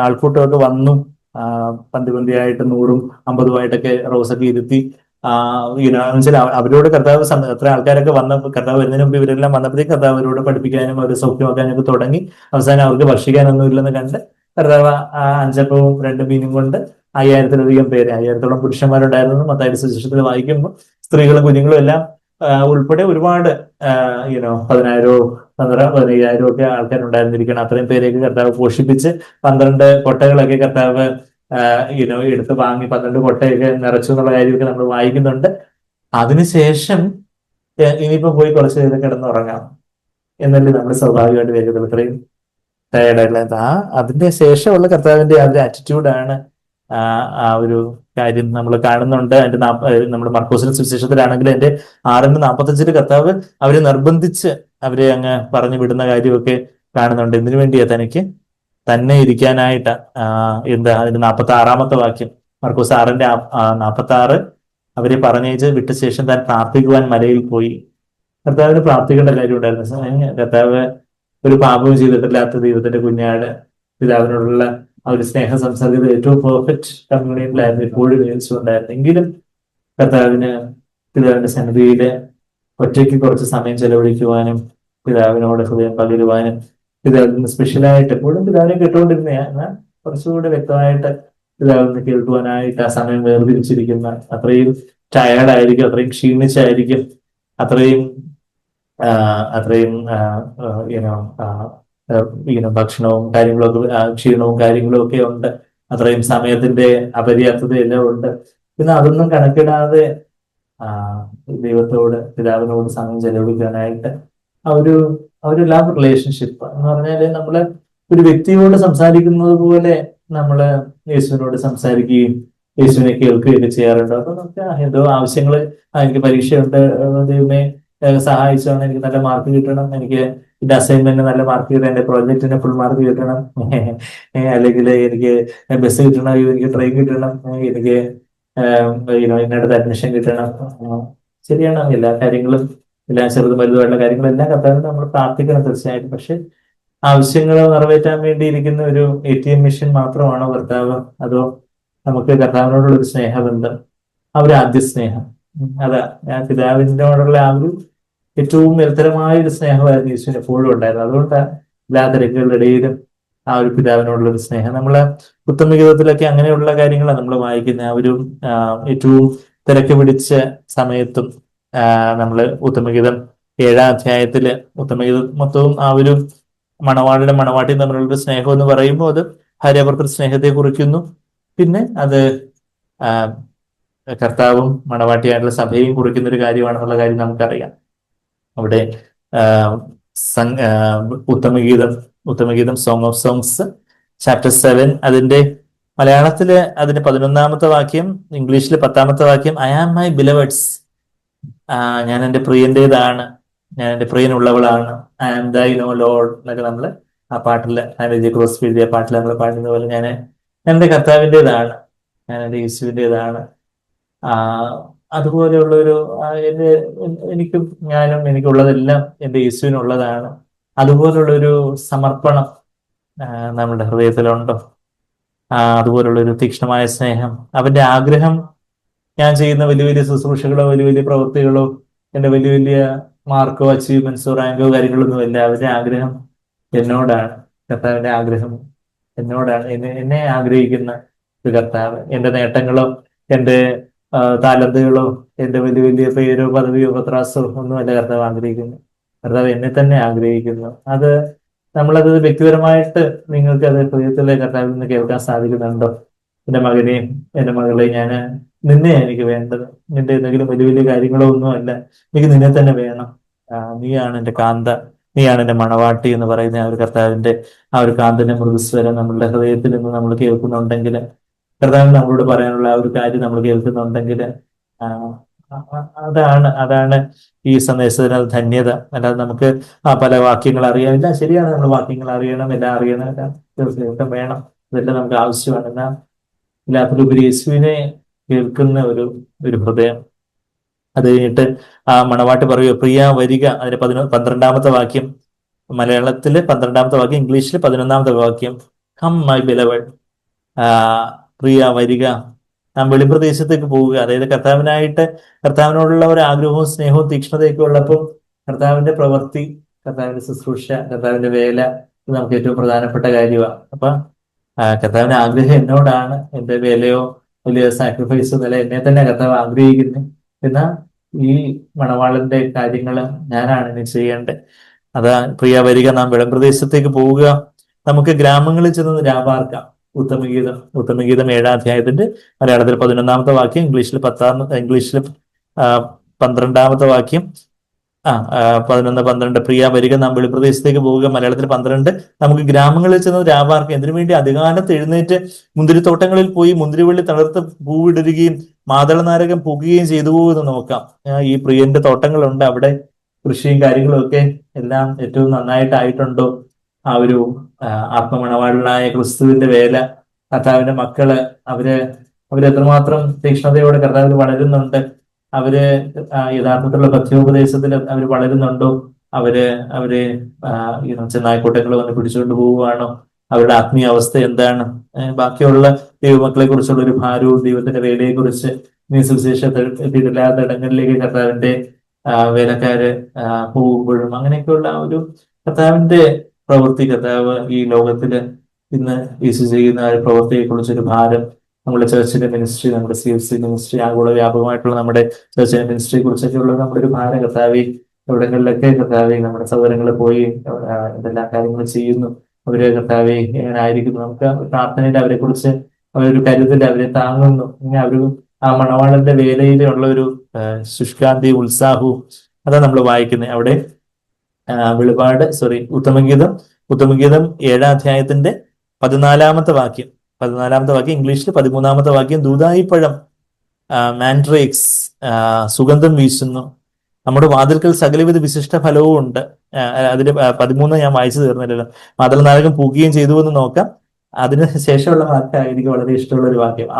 ആൾക്കൂട്ടമൊക്കെ വന്നു. പന്തി പന്തിയായിട്ട് 100ഉം 50ഉമായിട്ടൊക്കെ റോസൊക്കെ ഇരുത്തി അവരോട് കർത്താവ് അത്ര ആൾക്കാരൊക്കെ വന്നപ്പോൾ കർത്താവ് വരുന്നതിന് മുമ്പ് ഇവരെല്ലാം വന്നപ്പോഴത്തേക്ക് കർത്താവ് അവരോട് പഠിപ്പിക്കാനും അവരെ സൗഖ്യമാക്കാനും ഒക്കെ തുടങ്ങി. അവസാനം അവർക്ക് ഭക്ഷിക്കാനൊന്നും ഇല്ലെന്ന് കണ്ട് കർത്താവ് 5 അപ്പവും 2 മീനും കൊണ്ട് 5000-ലധികം പേര്, 1000-ഓളം പുരുഷന്മാരുണ്ടായിരുന്നു മത്തായിയുടെ സുവിശേഷത്തിൽ വായിക്കുമ്പോൾ. സ്ത്രീകളും കുഞ്ഞുങ്ങളും എല്ലാം ഉൾപ്പെടെ ഒരുപാട് 10,000-ഓ 15,000-ഓ ഒക്കെ ആൾക്കാരുണ്ടായിരുന്നിരിക്കണം. അത്രയും പേരെയൊക്കെ കർത്താവ് പോഷിപ്പിച്ച് 12 കൊട്ടകളൊക്കെ കർത്താവ് എടുത്ത് വാങ്ങി 12 കൊട്ടയൊക്കെ നിറച്ചു എന്നുള്ള കാര്യമൊക്കെ നമ്മൾ വായിക്കുന്നുണ്ട്. അതിനുശേഷം ഇനിയിപ്പോ പോയി കുറച്ച് നേരം കിടന്നുറങ്ങാം എന്നല്ലേ നമ്മൾ സ്വാഭാവികമായിട്ട് വരുന്നത്. ഇത്രയും ടയർഡായിട്ടുള്ള അതിന്റെ ശേഷമുള്ള കർത്താവിന്റെ ആ ഒരു ആറ്റിറ്റ്യൂഡാണ് ആ ഒരു കാര്യം നമ്മൾ കാണുന്നുണ്ട്. അതിന്റെ നമ്മുടെ മർക്കോസിന്റെ സുവിശേഷത്തിലാണെങ്കിൽ അതിന്റെ 6:45 കർത്താവ് അവരെ നിർബന്ധിച്ച് അവരെ അങ്ങ് പറഞ്ഞു വിടുന്ന കാര്യമൊക്കെ കാണുന്നുണ്ട്. എന്തിനു വേണ്ടിയാ? തനിക്ക് തന്നെ ഇരിക്കാനായിട്ട്. അതിന്റെ 46-ാമത്തെ വാക്യം, മർക്കോസ് 6:46 അവരെ പറഞ്ഞേച്ച് വിട്ട ശേഷം താൻ പ്രാർത്ഥിക്കുവാൻ മലയിൽ പോയി. കർത്താവിന് പ്രാർത്ഥിക്കേണ്ട കാര്യം ഉണ്ടായിരുന്നു. കർത്താവ് ഒരു പാപവും ചെയ്തിട്ടില്ലാത്ത ദൈവത്തിന്റെ കുഞ്ഞാട്, പിതാവിനോടുള്ള ആ ഒരു സ്നേഹ സംസർഗത്തിൽ ഏറ്റവും പെർഫെക്റ്റ് കമ്മ്യൂണിയനിലായിരുന്നു എപ്പോഴും ജീവിച്ചുകൊണ്ടായിരുന്നു. എങ്കിലും കർത്താവിന് പിതാവിന്റെ സന്നിധിയില് ഒറ്റയ്ക്ക് കുറച്ച് സമയം ചെലവഴിക്കുവാനും പിതാവിനോട് ഹൃദയം പകരുവാനും പിതാവിൽ നിന്ന് സ്പെഷ്യലായിട്ട് എപ്പോഴും പിതാവിനെ കേട്ടുകൊണ്ടിരുന്ന എന്നാൽ കുറച്ചുകൂടെ വ്യക്തമായിട്ട് പിതാവിൽ നിന്ന് കേൾക്കുവാനായിട്ട് ആ സമയം വേർതിരിച്ചിരിക്കുന്ന, അത്രയും ടയേർഡായിരിക്കും, അത്രയും ക്ഷീണിച്ചായിരിക്കും, അത്രയും അത്രയും ഭക്ഷണവും കാര്യങ്ങളും ഒക്കെ, ക്ഷീണവും കാര്യങ്ങളും ഒക്കെ ഉണ്ട്, അത്രയും സമയത്തിന്റെ അപര്യാപ്തതയെല്ലാം ഉണ്ട്. പിന്നെ അതൊന്നും കണക്കിടാതെ ദൈവത്തോട് പിതാവിനോട് സമയം ചെലവഴിക്കാനായിട്ട് ആ ഒരു ലവ് റിലേഷൻഷിപ്പ് എന്ന് പറഞ്ഞാല് നമ്മള് ഒരു വ്യക്തിയോട് സംസാരിക്കുന്നത് പോലെ നമ്മള് യേശുവിനോട് സംസാരിക്കുകയും യേശുവിനെ കേൾക്കുകയൊക്കെ ചെയ്യാറുണ്ട്. അപ്പൊ നമുക്ക് എന്തോ ആവശ്യങ്ങള്, എനിക്ക് പരീക്ഷയുണ്ട്, ദൈവമേ സഹായിച്ചാണ്, എനിക്ക് നല്ല മാർക്ക് കിട്ടണം, എനിക്ക് എന്റെ അസൈൻമെന്റിന് നല്ല മാർക്ക് കിട്ടണം, എന്റെ പ്രോജക്റ്റിന് ഫുൾ മാർക്ക് കിട്ടണം, അല്ലെങ്കിൽ എനിക്ക് ബസ് കിട്ടണം, എനിക്ക് ട്രെയിൻ കിട്ടണം, എനിക്ക് ഇന്നടത്ത് അഡ്മിഷൻ കിട്ടണം. ശരിയാണ്, എല്ലാ കാര്യങ്ങളും, എല്ലാ ചെറുതും വലുതുമായിട്ടുള്ള കാര്യങ്ങളും എല്ലാം കർത്താവിനോട് നമ്മൾ പ്രാർത്ഥിക്കണം തീർച്ചയായിട്ടും. പക്ഷെ ആവശ്യങ്ങൾ നിറവേറ്റാൻ വേണ്ടി ഇരിക്കുന്ന ഒരു ATM മെഷീൻ മാത്രമാണോ കർത്താവ്? അതോ നമുക്ക് കർത്താവിനോടുള്ള ഒരു സ്നേഹബന്ധം, ആ ഒരു ആദ്യ സ്നേഹം, അതാ പിതാവിനോടുള്ള ആ ഒരു ഏറ്റവും നിരന്തരമായ ഒരു സ്നേഹമായിരുന്നു യേശുവിന് എപ്പോഴും ഉണ്ടായിരുന്നത്. അതുകൊണ്ടാണ് എല്ലാ തിരക്കുകളുടെ ഇടയിലും ആ ഒരു പിതാവിനോടുള്ള ഒരു സ്നേഹം. നമ്മള് ഉത്തമഗീതത്തിലൊക്കെ അങ്ങനെയുള്ള കാര്യങ്ങളാണ് നമ്മൾ വായിക്കുന്ന. ആ ഒരു ഏറ്റവും തിരക്ക് പിടിച്ച സമയത്തും നമ്മള് ഉത്തമഗീതം 7-ാം അധ്യായത്തില് ഉത്തമഗീതം മൊത്തവും ആ ഒരു മണവാളിയുടെ മണവാട്ടിയും തമ്മിലുള്ള ഒരു സ്നേഹം എന്ന് പറയുമ്പോൾ അത് ഭാര്യാഭർത്തൃ സ്നേഹത്തെ കുറിക്കുന്നു. പിന്നെ അത് കർത്താവും മണവാട്ടിയായിട്ടുള്ള സഭയും കുറിക്കുന്ന ഒരു കാര്യമാണെന്നുള്ള കാര്യം നമുക്കറിയാം. അവിടെ ഉത്തമഗീതം സോങ് ഓഫ് സോങ്സ് ചാപ്റ്റർ 7 അതിന്റെ മലയാളത്തില് അതിന്റെ 11-ാമത്തെ വാക്യം, ഇംഗ്ലീഷില് 10-ാമത്തെ വാക്യം, ഐ ആം മൈ ബിലവഡ്സ്, ഞാൻ എന്റെ പ്രിയന്റേതാണ്, ഞാൻ എന്റെ പ്രിയനുള്ളവളാണ്, I am they know load എന്നൊക്കെ നമ്മള് ആ പാട്ടില്, ക്രോസ് എഴുതിയ പാട്ടിൽ നമ്മൾ പാടുന്ന പോലെ ഞാൻ എന്റെ കർത്താവിൻ്റെതാണ്, ഞാൻ എന്റെ യേശുവിൻ്റെതാണ്. അതുപോലെയുള്ള ഒരു എനിക്കും എനിക്കുള്ളതെല്ലാം എന്റെ യേശുവിനുള്ളതാണ്. അതുപോലുള്ളൊരു സമർപ്പണം നമ്മുടെ ഹൃദയത്തിലുണ്ടോ? അതുപോലുള്ള ഒരു തീക്ഷ്ണമായ സ്നേഹം, അവന്റെ ആഗ്രഹം, ഞാൻ ചെയ്യുന്ന വലിയ വലിയ ശുശ്രൂഷകളോ വലിയ വലിയ പ്രവൃത്തികളോ എന്റെ വലിയ വലിയ മാർക്കോ അച്ചീവ്മെന്റ്സോ റാങ്കോ കാര്യങ്ങളൊന്നുമല്ല. അവന്റെ ആഗ്രഹം എന്നോടാണ്. കർത്താവിന്റെ ആഗ്രഹം എന്നോടാണ്. എന്നെ ആഗ്രഹിക്കുന്ന ഒരു കർത്താവ്. എന്റെ നേട്ടങ്ങളോ എന്റെ താലന്തുകളോ എന്റെ വലിയ വലിയ പേരോ പദവിയോ പത്രാസോ ഒന്നുമല്ല കർത്താവ് ആഗ്രഹിക്കുന്നു. കർത്താവ് എന്നെ തന്നെ ആഗ്രഹിക്കുന്നു. അത് നമ്മളത് വ്യക്തിപരമായിട്ട് നിങ്ങൾക്ക് അത് ഹൃദയത്തിലെ കർത്താവിൽ നിന്ന് കേൾക്കാൻ സാധിക്കുന്നുണ്ടോ? എന്റെ മകനെയും എന്റെ മകളെയും ഞാൻ നിന്നെയാണ് എനിക്ക് വേണ്ടത്, നിന്റെ എന്തെങ്കിലും വലിയ വലിയ കാര്യങ്ങളോ ഒന്നുമല്ല, എനിക്ക് നിന്നെ തന്നെ വേണം, നീയാണ് എന്റെ കാന്ത, നീയാണ് എന്റെ മണവാട്ടി എന്ന് പറയുന്ന ആ ഒരു കർത്താവിന്റെ ആ ഒരു കാന്തന്റെ മൃദുസ്വരം നമ്മളുടെ ഹൃദയത്തിൽ നിന്ന് നമ്മൾ കേൾക്കുന്നുണ്ടെങ്കിൽ, കർത്താവിന് നമ്മളോട് പറയാനുള്ള ആ ഒരു കാര്യം നമ്മൾ കേൾക്കുന്നുണ്ടെങ്കിൽ, അതാണ് ഈ സന്ദേശത്തിന് അത് ധന്യത. അല്ലാതെ നമുക്ക് പല വാക്യങ്ങൾ അറിയാമില്ല, ശരിയാണ്, നമ്മൾ വാക്യങ്ങൾ അറിയണം, എല്ലാം അറിയണം, എല്ലാം തീർച്ചയായിട്ടും വേണം, ഇതെല്ലാം നമുക്ക് ആവശ്യമാണ്. എന്നാൽ ഇല്ലാത്തൊരു യേശുവിനെ കേൾക്കുന്ന ഒരു ഹൃദയം. അത് കഴിഞ്ഞിട്ട് ആ മണവാട്ടി പറയുക, പ്രിയ വരിക, അതിന്റെ 12-ാമത്തെ വാക്യം, മലയാളത്തില് 12-ാമത്തെ വാക്യം, ഇംഗ്ലീഷില് 11-ാമത്തെ വാക്യം, കം മൈ ബിലവഡ്, പ്രിയ വരിക, നാം വെളിപ്രദേശത്തേക്ക് പോവുക. അതായത് കർത്താവിനോടുള്ള ഒരു ആഗ്രഹവും സ്നേഹവും തീക്ഷ്ണതയൊക്കെ ഉള്ളപ്പോൾ കർത്താവിന്റെ പ്രവൃത്തി, കർത്താവിന്റെ ശുശ്രൂഷ, കർത്താവിന്റെ വേല നമുക്ക് ഏറ്റവും പ്രധാനപ്പെട്ട കാര്യമാണ്. അപ്പൊ കർത്താവിന്റെ ആഗ്രഹം എന്നോടാണ്, എന്റെ വേലയോ വലിയ സാക്രിഫൈസോ നില എന്നെ തന്നെ കർത്താവ് ആഗ്രഹിക്കുന്നു. എന്നാൽ ഈ മണവാളന്റെ കാര്യങ്ങൾ ഞാനാണ് ഇനി ചെയ്യേണ്ടത്. അതാ പ്രിയ വരിക, നാം വെളിപ്രദേശത്തേക്ക് പോവുക, നമുക്ക് ഗ്രാമങ്ങളിൽ ചെന്ന് രാപാർക്കാം. ഉത്തമഗീതം 7-ാം അധ്യായത്തിന്റെ മലയാളത്തിൽ 11-ാമത്തെ വാക്യം, ഇംഗ്ലീഷിൽ 12-ാമത്തെ വാക്യം, 11-12, പ്രിയ വരിക, നാം വെളിപ്രദേശത്തേക്ക് പോവുക, മലയാളത്തിൽ 12, നമുക്ക് ഗ്രാമങ്ങളിൽ ചെന്ന് രാപാർക്കാം. ഇതിനു വേണ്ടി അധികാലത്ത് എഴുന്നേറ്റ് മുന്തിരിത്തോട്ടങ്ങളിൽ പോയി മുന്തിരിവള്ളി തളർത്ത് പൂവിടരുകയും മാതളനാരകം പുകയുകയും ചെയ്തു എന്ന് നോക്കാം. ഈ പ്രിയന്റെ തോട്ടങ്ങളുണ്ട്, അവിടെ കൃഷിയും കാര്യങ്ങളും ഒക്കെ എല്ലാം ഏറ്റവും നന്നായിട്ടായിട്ടുണ്ടോ? ആ ഒരു ആത്മമണവാളനായ ക്രിസ്തുവിന്റെ വേല, കർത്താവിന്റെ മക്കള്, അവരെത്രമാത്രം തീക്ഷ്ണതയോടെ കർത്താവിൽ വളരുന്നുണ്ട്, അവര് യഥാർത്ഥത്തിലുള്ള പഥ്യോപദേശത്തിൽ അവർ വളരുന്നുണ്ടോ? അവര് ചെന്നായ്ക്കൂട്ടങ്ങൾ വന്ന് പിടിച്ചുകൊണ്ട് പോവുകയാണോ? അവരുടെ ആത്മീയ അവസ്ഥ എന്താണ്, ബാക്കിയുള്ള ദൈവമക്കളെ കുറിച്ചുള്ള ഒരു ഭാരവും ദൈവത്തിന്റെ വേലയെ കുറിച്ച് നീ സുവിശേഷത്തിൽ എത്തിയിട്ടില്ലാത്ത ഇടങ്ങളിലേക്ക് കർത്താവിന്റെ വേലക്കാര് പോകുമ്പോഴും അങ്ങനെയൊക്കെയുള്ള ഒരു കർത്താവിന്റെ പ്രവൃത്തി, കർത്താവ് ഈ ലോകത്തില് ഇന്ന് യേശു ചെയ്യുന്ന ആ ഒരു പ്രവൃത്തിയെ കുറിച്ചൊരു ഭാരം, നമ്മുടെ ചർച്ചിന്റെ മിനിസ്ട്രി, നമ്മുടെ CFC മിനിസ്ട്രി, ആഗോള വ്യാപകമായിട്ടുള്ള നമ്മുടെ ചർച്ചിന്റെ മിനിസ്ട്രിയെ കുറിച്ചൊക്കെ ഉള്ള നമ്മുടെ ഒരു ഭാരം കർത്താവി, എവിടങ്ങളിലൊക്കെ കർത്താവി നമ്മുടെ സഹോദരങ്ങൾ പോയി എന്തെല്ലാം കാര്യങ്ങൾ ചെയ്യുന്നു, അവര് കർത്താവെ എങ്ങനെ ആയിരിക്കുന്നു, നമുക്ക് പ്രാർത്ഥനയിൽ അവരെ കുറിച്ച് അവരൊരു കരുതൽ, അവരെ താങ്ങുന്നു, ഇങ്ങനെ അവർ ആ മണവാളന്റെ വേലയിലുള്ള ഒരു ശുഷ്കാന്തി ഉത്സാഹവും അതാണ് നമ്മൾ വായിക്കുന്നത് അവിടെ. ഉത്തമഗീതം 7-ാം അധ്യായത്തിന്റെ 14-ാമത്തെ വാക്യം, 14-ാമത്തെ വാക്യം ഇംഗ്ലീഷിൽ, 13-ാമത്തെ വാക്യം ദൂദായിപ്പഴം മാൻഡ്രേക്സ് സുഗന്ധം വീശുന്നു, നമ്മുടെ വാതിൽക്കൽ സകലവിധ വിശിഷ്ട ഫലവും ഉണ്ട്. അതിന്റെ 13 ഞാൻ വായിച്ചു തീർന്നില്ലല്ലോ. മാതളനാരകം പൂക്കുകയും ചെയ്തു എന്ന് നോക്കാം. അതിന് ശേഷമുള്ള വാക്യം എനിക്ക് വളരെ ഇഷ്ടമുള്ള ഒരു വാക്യം.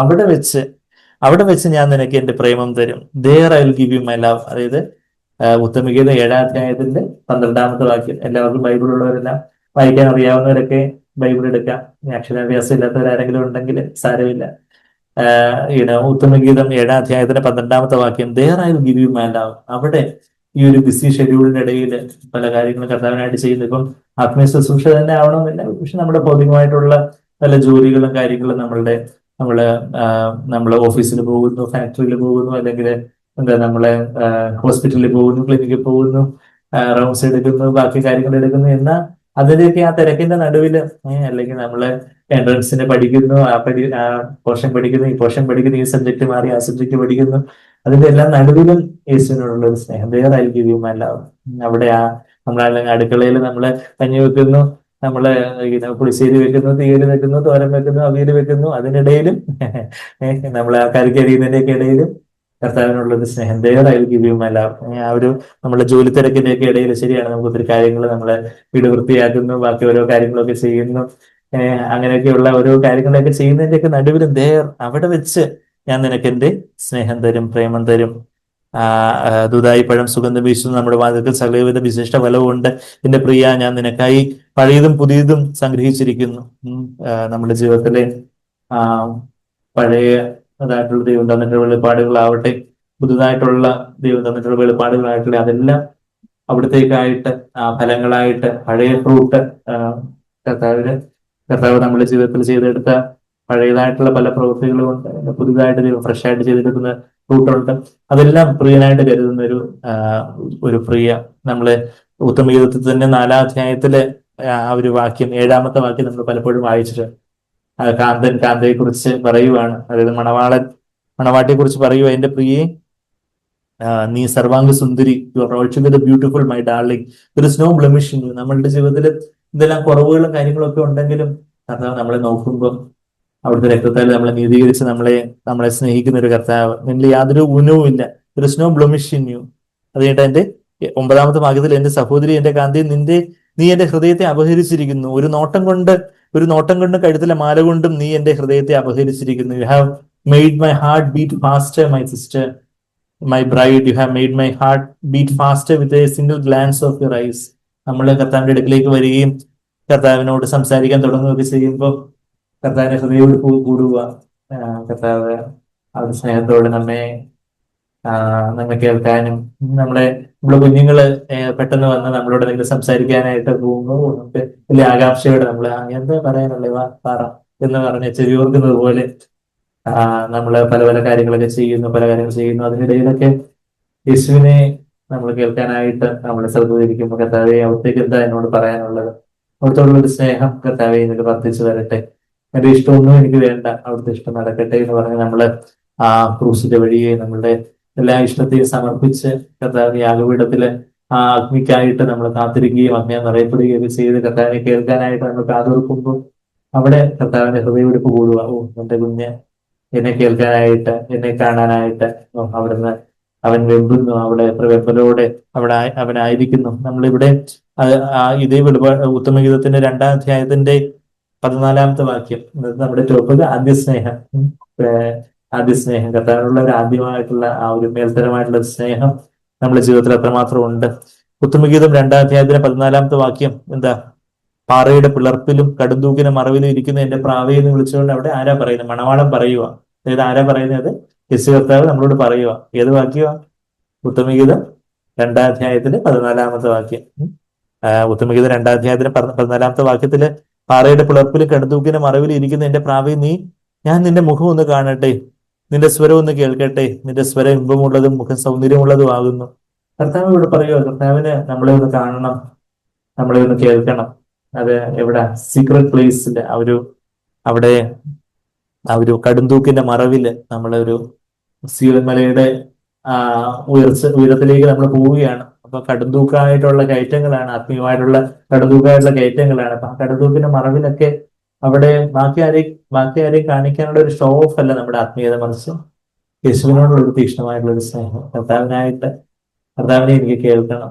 അവിടെ വെച്ച് ഞാൻ നിനക്ക് എന്റെ പ്രേമം തരും, there I will give you my love. അതായത് ഉത്തമഗീതം 7-ാം അധ്യായത്തിന്റെ 12-ാമത്തെ വാക്യം. എല്ലാവർക്കും ബൈബിൾ ഉള്ളവരെല്ലാം, വായിക്കാൻ അറിയാവുന്നവരൊക്കെ ബൈബിൾ എടുക്കാം. അക്ഷരാഭ്യാസം ഇല്ലാത്തവരാരെങ്കിലും ഉണ്ടെങ്കിൽ സാരമില്ല. ഉത്തമഗീതം 7-ാം അധ്യായത്തിന്റെ 12-ാമത്തെ വാക്യം, there I will give you my love. അവിടെ ഈ ഒരു ബിസി ഷെഡ്യൂളിന്റെ ഇടയിൽ പല കാര്യങ്ങളും കർത്താവിനായിട്ട് ചെയ്യുന്നു. ഇപ്പം ആത്മീയ ശുശ്രൂഷ തന്നെ ആവണമെന്നില്ല, പക്ഷെ നമ്മുടെ ഭൗതികമായിട്ടുള്ള പല ജോലികളും കാര്യങ്ങളും നമ്മള് ഓഫീസിൽ പോകുന്നു, ഫാക്ടറിയിൽ പോകുന്നു, അല്ലെങ്കിൽ നമ്മളെ ഹോസ്പിറ്റലിൽ പോകുന്നു, ക്ലിനിക്കിൽ പോകുന്നു, റൗണ്ട്സ് എടുക്കുന്നു, ബാക്കി കാര്യങ്ങൾ എടുക്കുന്നു. എന്നാൽ അതിലേക്ക് ആ തിരക്കിന്റെ നടുവിൽ അല്ലെങ്കിൽ നമ്മള് എൻട്രൻസിന് പഠിക്കുന്നു, ആ പോർഷൻ പഠിക്കുന്നു, ഈ പോർഷൻ പഠിക്കുന്നു, ഈ സബ്ജക്ട് മാറി ആ സബ്ജക്ട് പഠിക്കുന്നു, അതിന്റെ എല്ലാം നടുവിലും യേശുവിനോടുള്ള ഒരു സ്നേഹം, വേറെ ഐക്യവും എല്ലാവരും. അവിടെ നമ്മളെ അടുക്കളയിൽ നമ്മള് കഞ്ഞി വെക്കുന്നു, നമ്മള് പുളിശ്ശേരി വെക്കുന്നു, തീയല് വെക്കുന്നു, തോരൻ വെക്കുന്നു, അവിയൽ വെക്കുന്നു, അതിനിടയിലും നമ്മളെ ആ കറിക്കരിയുന്നതിന്റെ ഒക്കെ ഇടയിലും കർത്താവിനുള്ളൊരു സ്നേഹം, വേറെ ഐക്യവും എല്ലാവരും. ആ ഒരു നമ്മളെ ജോലി തിരക്കിന്റെ ഒക്കെ ഇടയിൽ ശരിയാണ്, നമുക്ക് ഒത്തിരി കാര്യങ്ങൾ നമ്മളെ വീട് വൃത്തിയാക്കുന്നു, ബാക്കി ഓരോ കാര്യങ്ങളൊക്കെ ചെയ്യുന്നു, അങ്ങനെയൊക്കെയുള്ള ഓരോ കാര്യങ്ങളൊക്കെ ചെയ്യുന്നതിന്റെ ഒക്കെ നടുവിലും അവിടെ വെച്ച് ഞാൻ നിനക്ക് എന്റെ സ്നേഹം തരും, പ്രേമം തരും. ദൂദായിപ്പഴം സുഗന്ധം വീശുന്നു, നമ്മുടെ വാതിൽക്കൽ സകലവിധ വിശിഷ്ട ഫലവും ഉണ്ട്, എന്റെ പ്രിയ ഞാൻ നിനക്കായി പഴയതും പുതിയതും സംഗ്രഹിച്ചിരിക്കുന്നു. നമ്മുടെ ജീവിതത്തിലെ പഴയതായിട്ടുള്ള ദൈവം തന്നിട്ടുള്ള വെളിപ്പാടുകളാവട്ടെ, പുതുതായിട്ടുള്ള ദൈവം തന്നിട്ടുള്ള വെളിപ്പാടുകളായിട്ടുള്ള അതെല്ലാം അവിടത്തേക്കായിട്ട് ഫലങ്ങളായിട്ട്, പഴയ ഫ്രൂട്ട്, കർത്താവ് നമ്മുടെ ജീവിതത്തിൽ ചെയ്തെടുത്ത പഴയതായിട്ടുള്ള പല പ്രവൃത്തികളും ഉണ്ട്, പുതുതായിട്ട് ദൈവം ഫ്രഷ് ആയിട്ട് ചെയ്തെടുക്കുന്ന ഫ്രൂട്ടുണ്ട്, അതെല്ലാം പ്രിയനായിട്ട് കരുതുന്ന ഒരു പ്രിയ. നമ്മള് ഉത്തമഗീതത്തിൽ തന്നെ 4-ാം അധ്യായത്തിലെ ആ ഒരു വാക്യം, 7-ാമത്തെ വാക്യം നമ്മൾ പലപ്പോഴും വായിച്ചിട്ട് കാന്തൻ കാന്തയെ കുറിച്ച് പറയുവാണ്. അതായത് മണവാട്ടിയെ കുറിച്ച് പറയുക, എന്റെ പ്രിയെ നീ സർവാംഗ സുന്ദരി, you are altogether beautiful my darling, there is no blemish in you. നമ്മളുടെ ജീവിതത്തിൽ ഇതെല്ലാം കുറവുകളും കാര്യങ്ങളും ഒക്കെ ഉണ്ടെങ്കിലും കർത്താവ് നമ്മളെ നോക്കുമ്പോൾ അവിടുത്തെ രക്തത്താൽ നമ്മളെ നീതീകരിച്ച് നമ്മളെ സ്നേഹിക്കുന്ന ഒരു കർത്താവ്, നിന്നിൽ യാതൊരു ഗുണവും ഇല്ല, there is no blemish in you. അത് കഴിഞ്ഞിട്ട് എന്റെ 9-ാമത്തെ ഭാഗത്തിൽ, എന്റെ സഹോദരി, എന്റെ കാന്തി, നീ എന്റെ ഹൃദയത്തെ അപഹരിച്ചിരിക്കുന്നു, ഒരു നോട്ടം കൊണ്ട് കഴുത്തിലെ മാല കൊണ്ടും നീ എന്റെ ഹൃദയത്തെ അപഹരിച്ചിരിക്കുന്നു. You have made my heart beat faster my sister, my bride, you have made my heart beat faster with a single glance of your eyes. നമ്മൾ കർത്താവിന്റെ അടുക്കിലേക്ക് വരികയും കർത്താവിനോട് സംസാരിക്കാൻ തുടങ്ങുകയൊക്കെ ചെയ്യുമ്പോൾ കർത്താവിന്റെ ഹൃദയം കൂടുക. കർത്താവ് അവരുടെ സ്നേഹത്തോടെ നമ്മെ കേൾക്കാനും, നമ്മളെ കുഞ്ഞുങ്ങള് പെട്ടെന്ന് വന്ന് നമ്മളോട് എന്തെങ്കിലും സംസാരിക്കാനായിട്ട് പോകുമ്പോൾ നമുക്ക് വലിയ ആകാംക്ഷയോടെ നമ്മൾ എന്താ പറയാനുള്ളത് പറ എന്ന് പറഞ്ഞ് ചെവിയോർക്കുന്നത് പോലെ നമ്മള് പല പല കാര്യങ്ങളൊക്കെ ചെയ്യുന്നു, പല കാര്യങ്ങൾ ചെയ്യുന്നു. അതിനിടയിലൊക്കെ യേശുവിനെ നമ്മൾ കേൾക്കാനായിട്ട് നമ്മളെ ശ്രദ്ധിക്കുമ്പോൾ കർത്താവെ അവിടത്തേക്ക് എന്താ എന്നോട് പറയാനുള്ളത്, അവിടുത്തോടുള്ള ഒരു സ്നേഹം കർത്താവെ എന്നിട്ട് വർദ്ധിച്ചു വരട്ടെ, എന്റെ ഇഷ്ടമൊന്നും എനിക്ക് വേണ്ട, അവിടുത്തെ ഇഷ്ടം നടക്കട്ടെ എന്ന് പറഞ്ഞ് നമ്മള് ആ ക്രൂസിന്റെ വഴിയെ നമ്മളുടെ എല്ലാ ഇഷ്ടത്തെയും സമർപ്പിച്ച് കർത്താവിന്റെ യാഗപീഠത്തില് ആ അഗ്നിക്കായിട്ട് നമ്മൾ കാത്തിരിക്കുകയും അങ്ങനെ നിറയപ്പെടുകയൊക്കെ ചെയ്ത് കർത്താവിനെ കേൾക്കാനായിട്ട് നമ്മൾ കാതോർക്കുമ്പോൾ അവിടെ കർത്താവിന്റെ ഹൃദയമെടുപ്പ് കൂടുക. എന്റെ കുഞ്ഞ് എന്നെ കേൾക്കാനായിട്ട്, എന്നെ കാണാനായിട്ട് അവിടുന്ന് അവൻ വെമ്പുന്നു, അവിടെ എത്ര വെമ്പലോടെ അവനായിരിക്കുന്നു. നമ്മളിവിടെ ഇതേ ഉത്തമഗീതത്തിന്റെ 2-ാം അധ്യായത്തിന്റെ 14-ാമത്തെ വാക്യം, നമ്മുടെ ടോപ്പിക് ആദ്യസ്നേഹം, കർത്താവിനുള്ള ഒരു ആദ്യമായിട്ടുള്ള ആ ഒരു മേൽത്തരമായിട്ടുള്ള സ്നേഹം നമ്മുടെ ജീവിതത്തിൽ എത്രമാത്രം ഉണ്ട്. ഉത്തമഗീതം 2-ാം അധ്യായത്തിന്റെ 14-ാമത്തെ വാക്യം എന്താ? പാറയുടെ പിളർപ്പിലും കടുന്തൂക്കിന്റെ മറവിലും ഇരിക്കുന്ന എന്റെ പ്രാവയെ എന്ന് വിളിച്ചുകൊണ്ട് അവിടെ ആരാ പറയുന്നത്? മണവാളം പറയുക. അതായത് ആരാ പറയുന്നത്? യേശു കർത്താവ് നമ്മളോട് പറയുക. ഏത് വാക്യമാ? ഉത്തമഗീതം 2-ാം അധ്യായത്തില് 14-ാമത്തെ വാക്യം. ഉത്തമഗീതം 2-ാം അധ്യായത്തിന് 14-ാമത്തെ വാക്യത്തില് പാറയുടെ പിളർപ്പിലും കടുന്തൂക്കിന്റെ മറവിലും ഇരിക്കുന്ന എന്റെ പ്രാവയെ ഞാൻ നിന്റെ മുഖം ഒന്ന് കാണട്ടെ, നിന്റെ സ്വരം ഒന്ന് കേൾക്കട്ടെ, നിന്റെ സ്വരം ഇമ്പമുള്ളതും മുഖം സൗന്ദര്യമുള്ളതും ആകുന്നു. കർത്താവ് ഇവിടെ പറയുക, കർത്താവിന് നമ്മളെ ഒന്ന് കാണണം, നമ്മളെ ഒന്ന് കേൾക്കണം. അത് എവിടെ? സീക്രട്ട് പ്ലേസിൽ അവിടെ ആ ഒരു കടുന്തൂക്കിന്റെ മറവില് നമ്മളൊരു സീയോൻ മലയുടെ ഉയരത്തിലേക്ക് നമ്മൾ പോവുകയാണ്. അപ്പൊ കടുന്തൂക്കായിട്ടുള്ള കയറ്റങ്ങളാണ്, ആത്മീയമായിട്ടുള്ള കടുന്തൂക്കായിട്ടുള്ള കയറ്റങ്ങളാണ്. അപ്പൊ ആ കടുന്തൂക്കിന്റെ മറവിലൊക്കെ അവിടെ ബാക്കി ആരെയും കാണിക്കാനുള്ള ഒരു ഷോ ഓഫ് അല്ല നമ്മുടെ ആത്മീയത, മറിച്ച് യേശുവിനോടുള്ള ഒരു തീക്ഷ്ണമായിട്ടുള്ള ഒരു സ്നേഹം. കർത്താവിനെ എനിക്ക് കേൾക്കണം,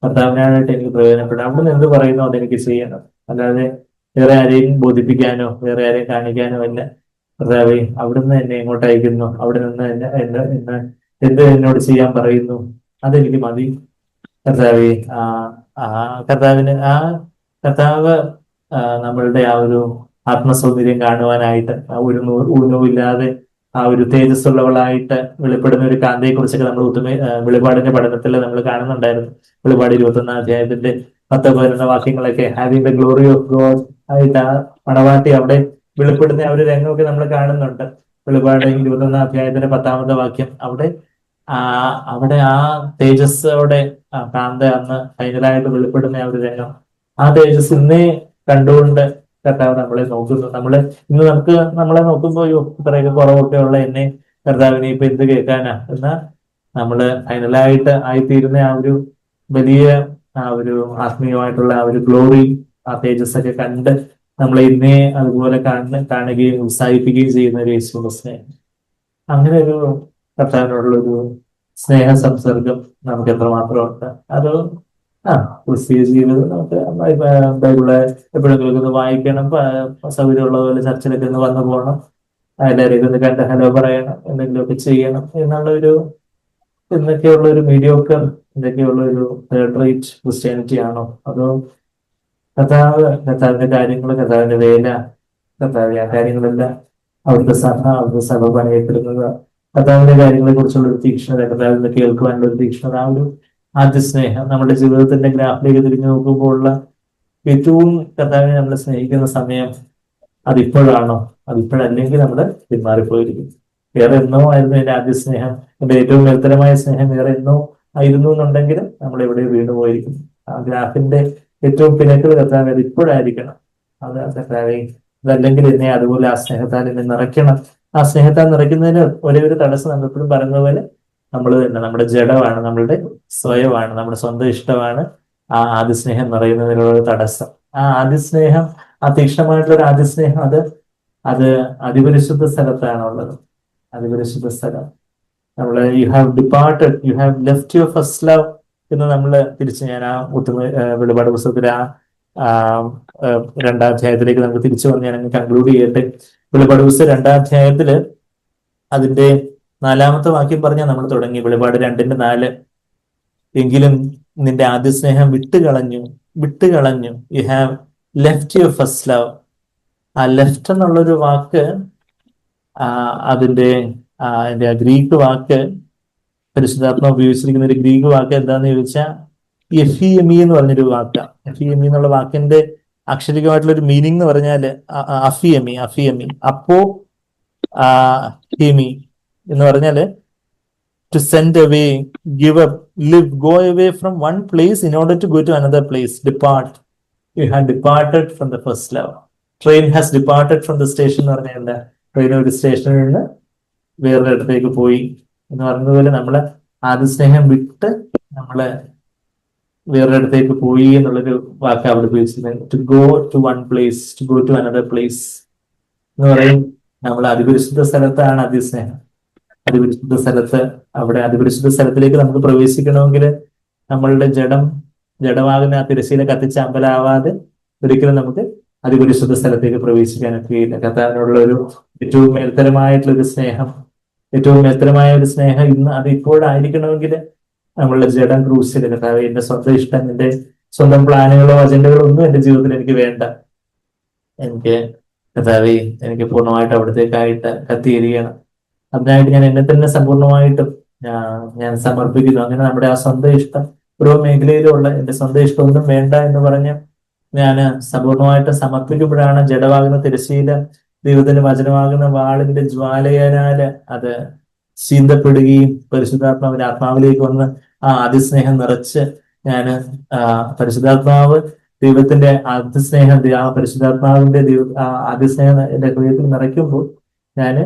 കർത്താവിനായിട്ട് എനിക്ക് പ്രയോജനപ്പെടണം, അവിടുന്ന് എന്ത് പറയുന്നു അതെനിക്ക് ചെയ്യണം. അല്ലാതെ വേറെ ആരെയും ബോധിപ്പിക്കാനോ വേറെ ആരെയും കാണിക്കാനോ അല്ല. കർത്താവെ, അവിടുന്ന് എന്നെ എങ്ങോട്ട് അയക്കുന്നു, അവിടെ നിന്ന് എന്ത് എന്നോട് ചെയ്യാൻ പറയുന്നു, അതെനിക്ക് മതി. കർത്താവെ, കർത്താവ് നമ്മളുടെ ആ ഒരു ആത്മസൗന്ദര്യം കാണുവാനായിട്ട് ഒരു ഊനവുമില്ലാതെ ആ ഒരു തേജസ്സുള്ളവളായിട്ട് വെളിപ്പെടുന്ന ഒരു കാന്തയെ കുറിച്ചൊക്കെ നമ്മൾ വെളിപാടിന്റെ പഠനത്തിൽ നമ്മൾ കാണുന്നുണ്ടായിരുന്നു. വെളിപാട് 21-ാം അധ്യായത്തിന്റെ 10-11 വാക്യങ്ങളൊക്കെ having the glory of God ആയിട്ട് ആ മണവാട്ടി അവിടെ വെളിപ്പെടുന്ന ആ ഒരു രംഗമൊക്കെ നമ്മൾ കാണുന്നുണ്ട്. വെളിപാട് 21-ാം അധ്യായത്തിന്റെ 10-ാമത്തെ വാക്യം അവിടെ ആ തേജസ്സോടെ കാന്ത അന്ന് ഫൈനലായിട്ട് വെളിപ്പെടുന്ന ആ ഒരു രംഗം, ആ തേജസ് ഇന്നേ കണ്ടുകൊണ്ട് കർത്താവ് നമ്മളെ നോക്കുന്നു. നമ്മളെ നോക്കുമ്പോൾ ഇത്രയൊക്കെ കുറവൊക്കെ ഉള്ള എന്നെ കർത്താവിനെ ഇപ്പൊ എന്ത് കേൾക്കാനാ എന്നാൽ നമ്മള് ഫൈനലായിട്ട് ആയിത്തീരുന്ന ആ ഒരു വലിയ ആ ഒരു ആത്മീയമായിട്ടുള്ള ആ ഒരു ഗ്ലോറി, ആ തേജസ് ഒക്കെ കണ്ട് നമ്മളെ ഇന്നേ അതുപോലെ കാണുകയും ഉത്സാഹിപ്പിക്കുകയും ചെയ്യുന്ന ഒരു യേശുവിന്റെ സ്നേഹം. അങ്ങനെ ഒരു കർത്താവിനോടുള്ളൊരു സ്നേഹ സംസർഗം നമുക്ക് എത്രമാത്രമുണ്ട്. അത് ക്രിസ്തീയ ജീവിതം നമുക്ക് ബൈബിള് എപ്പോഴെങ്കിലും ഒന്ന് വായിക്കണം, സൗകര്യമുള്ള പോലെ ചർച്ചിലൊക്കെ ഒന്ന് വന്നു പോകണം, എല്ലാവരെയൊക്കെ ഒന്ന് കണ്ട് ഹലോ പറയണം, എന്തെങ്കിലുമൊക്കെ ചെയ്യണം എന്നൊക്കെയുള്ള ഒരു മീഡിയോക്കർ, ഇതൊക്കെയുള്ള ഒരു തേർഡ് റേറ്റ് ക്രിസ്ത്യാനിറ്റി ആണോ? അതോ കർത്താവിന്റെ കാര്യങ്ങൾ, കർത്താവിന്റെ വേല, കർത്താവ് ആ കാര്യങ്ങളെല്ലാം അവിടുത്തെ സഭ പണിയപ്പെടുന്നത്, കർത്താവിന്റെ കാര്യങ്ങളെ കുറിച്ചുള്ള ഒരു തീക്ഷ്ണത, കർത്താവിനെ കേൾക്കുവാനുള്ള ഒരു തീക്ഷ്ണത, ആ ഒരു ആദ്യ സ്നേഹം നമ്മുടെ ജീവിതത്തിന്റെ ഗ്രാഫിലേക്ക് തിരിഞ്ഞു നോക്കുമ്പോൾ ഉള്ള ഏറ്റവും കർത്താവിനെ നമ്മൾ സ്നേഹിക്കുന്ന സമയം അതിപ്പോഴാണോ? അതിപ്പോഴല്ലെങ്കിൽ നമ്മൾ പിന്മാറിപ്പോയിരിക്കും. വേറെ എന്നോ ആയിരുന്നു എന്റെ ആദ്യ സ്നേഹം, എന്റെ ഏറ്റവും മേൽത്തരമായ സ്നേഹം വേറെ എന്നോ ആയിരുന്നു എന്നുണ്ടെങ്കിൽ നമ്മൾ എവിടെയോ വീണുപോയിരിക്കും. ആ ഗ്രാഫിന്റെ ഏറ്റവും പിന്നക്കിൽ കർത്താവ് അത് ഇപ്പോഴായിരിക്കണം. അത് കർത്താവെ, അതല്ലെങ്കിൽ എന്നെ അതുപോലെ ആ സ്നേഹത്താൽ എന്നെ നിറയ്ക്കണം. ആ സ്നേഹത്താൽ നിറയ്ക്കുന്നതിന് ഒരേ ഒരു തടസ്സം നമ്മൾ എപ്പോഴും പറയുന്ന പോലെ നമ്മൾ തന്നെ, നമ്മുടെ ജഡമാണ്, നമ്മളുടെ സ്വയമാണ്, നമ്മുടെ സ്വന്തം ഇഷ്ടമാണ് ആ ആദ്യ സ്നേഹം നിറയുന്നതിനുള്ള ഒരു തടസ്സം. ആ ആദ്യ സ്നേഹം, ആ തീക്ഷ്ണമായിട്ടുള്ള ഒരു ആദ്യ സ്നേഹം, അത് അതിപരിശുദ്ധ സ്ഥലത്താണുള്ളത്. അതിപരിശുദ്ധ സ്ഥലം U have left your first love എന്ന് നമ്മൾ ഞാൻ ആ വെളിപാട് പുസ്തകത്തിൽ ആ 2-ാം അധ്യായത്തിലേക്ക് നമുക്ക് തിരിച്ചു വന്ന് ഞാൻ കൺക്ലൂഡ് ചെയ്യട്ടെ. വെളിപാട് പുസ്തകം 2-ാം അധ്യായത്തില് അതിന്റെ 4-ാമത്തെ വാക്യം പറഞ്ഞാൽ നമ്മൾ തുടങ്ങി. വെളിപാട് 2:4, എങ്കിലും നിന്റെ ആദ്യ സ്നേഹം വിട്ടുകളഞ്ഞു, you have left your first love. ആ ലെഫ്റ്റ് എന്നുള്ളൊരു വാക്ക്, അതിന്റെ ഗ്രീക്ക് വാക്ക്, പരിശുദ്ധാത്മ ഉപയോഗിച്ചിരിക്കുന്ന ഒരു ഗ്രീക്ക് വാക്ക് എന്താന്ന് ചോദിച്ചാൽ എഫിഎമി എന്ന് പറഞ്ഞൊരു വാക്കാണ്. എഫിഎമി എന്നുള്ള വാക്കിന്റെ അക്ഷരികമായിട്ടുള്ള ഒരു മീനിങ് എന്ന് പറഞ്ഞാല് അഫിഎമി അപ്പോ ഹെമി എന്ന് പറഞ്ഞാല് to send away, give up, live, go away from one place in order to go to another place. Depart. You have departed from the first love. Train has departed from the station എന്ന് പറഞ്ഞാൽ എന്താ? Train ഒരു സ്റ്റേഷനിൽ നിന്ന് വേറൊരു ഇടത്തേക്ക് പോയി എന്ന് പറഞ്ഞതുപോലെ നമ്മള് ആദ്യ സ്നേഹം വിട്ട് നമ്മള് വേറൊരിടത്തേക്ക് പോയി എന്നുള്ളൊരു വാക്ക് അവിടെ ഉപയോഗിച്ചിരുന്നത്. To go to one place, to go to another place എന്ന് പറയും. നമ്മൾ അതിപരിശുദ്ധ സ്ഥലത്താണ് ആദ്യ സ്നേഹം. അതിപരിശുദ്ധ സ്ഥലത്ത്, അവിടെ അതിപരിശുദ്ധ സ്ഥലത്തിലേക്ക് നമുക്ക് പ്രവേശിക്കണമെങ്കിൽ നമ്മളുടെ ജഡമാകുന്ന ആ തിരശ്ശീല കത്തിച്ച് അമ്പലാവാതെ ഒരിക്കലും നമുക്ക് അതിപരിശുദ്ധ സ്ഥലത്തേക്ക് പ്രവേശിക്കാനൊക്കെ കഴിയില്ല. കർത്താവിനുള്ള ഒരു ഏറ്റവും മേൽത്തരമായിട്ടുള്ള ഒരു സ്നേഹം, ഇന്ന് അത് ഇപ്പോഴായിരിക്കണമെങ്കിൽ നമ്മളുടെ ജഡം ക്രൂശിൽ, കർത്താവ് എന്റെ സ്വന്തം ഇഷ്ടം, എന്റെ സ്വന്തം പ്ലാനുകളോ അജണ്ടകളോ ഒന്നും എന്റെ ജീവിതത്തിൽ എനിക്ക് വേണ്ട. എനിക്ക് കർത്താവേ, എനിക്ക് പൂർണ്ണമായിട്ട് അവിടത്തേക്കായിട്ട് കത്തിയിരിക്കണം. അതിനായിട്ട് ഞാൻ എന്നെ തന്നെ സമ്പൂർണ്ണമായിട്ടും ഞാൻ സമർപ്പിക്കുന്നു. അങ്ങനെ നമ്മുടെ ആ സ്വന്തം ഇഷ്ടം, ഓരോ മേഖലയിലുള്ള എന്റെ സ്വന്തം ഇഷ്ടമൊന്നും വേണ്ട എന്ന് പറഞ്ഞ് ഞാൻ സമ്പൂർണ്ണമായിട്ട് സമർപ്പിക്കുമ്പോഴാണ് ജഡമാകുന്ന തിരശ്ശീല ദൈവത്തിന്റെ വചനമാകുന്ന വാളിന്റെ ജ്വാലയാല് അത് ചീന്തപ്പെടുകയും പരിശുദ്ധാത്മാവിന്റെ ആത്മാവിലേക്ക് വന്ന് ആ അതിസ്നേഹം നിറച്ച് ഞാൻ പരിശുദ്ധാത്മാവ് ദൈവത്തിന്റെ അതിസ്നേഹം, ആ പരിശുദ്ധാത്മാവിന്റെ അതിസ്നേഹം എന്റെ ഹൃദയത്തിൽ നിറയ്ക്കുമ്പോൾ ഞാൻ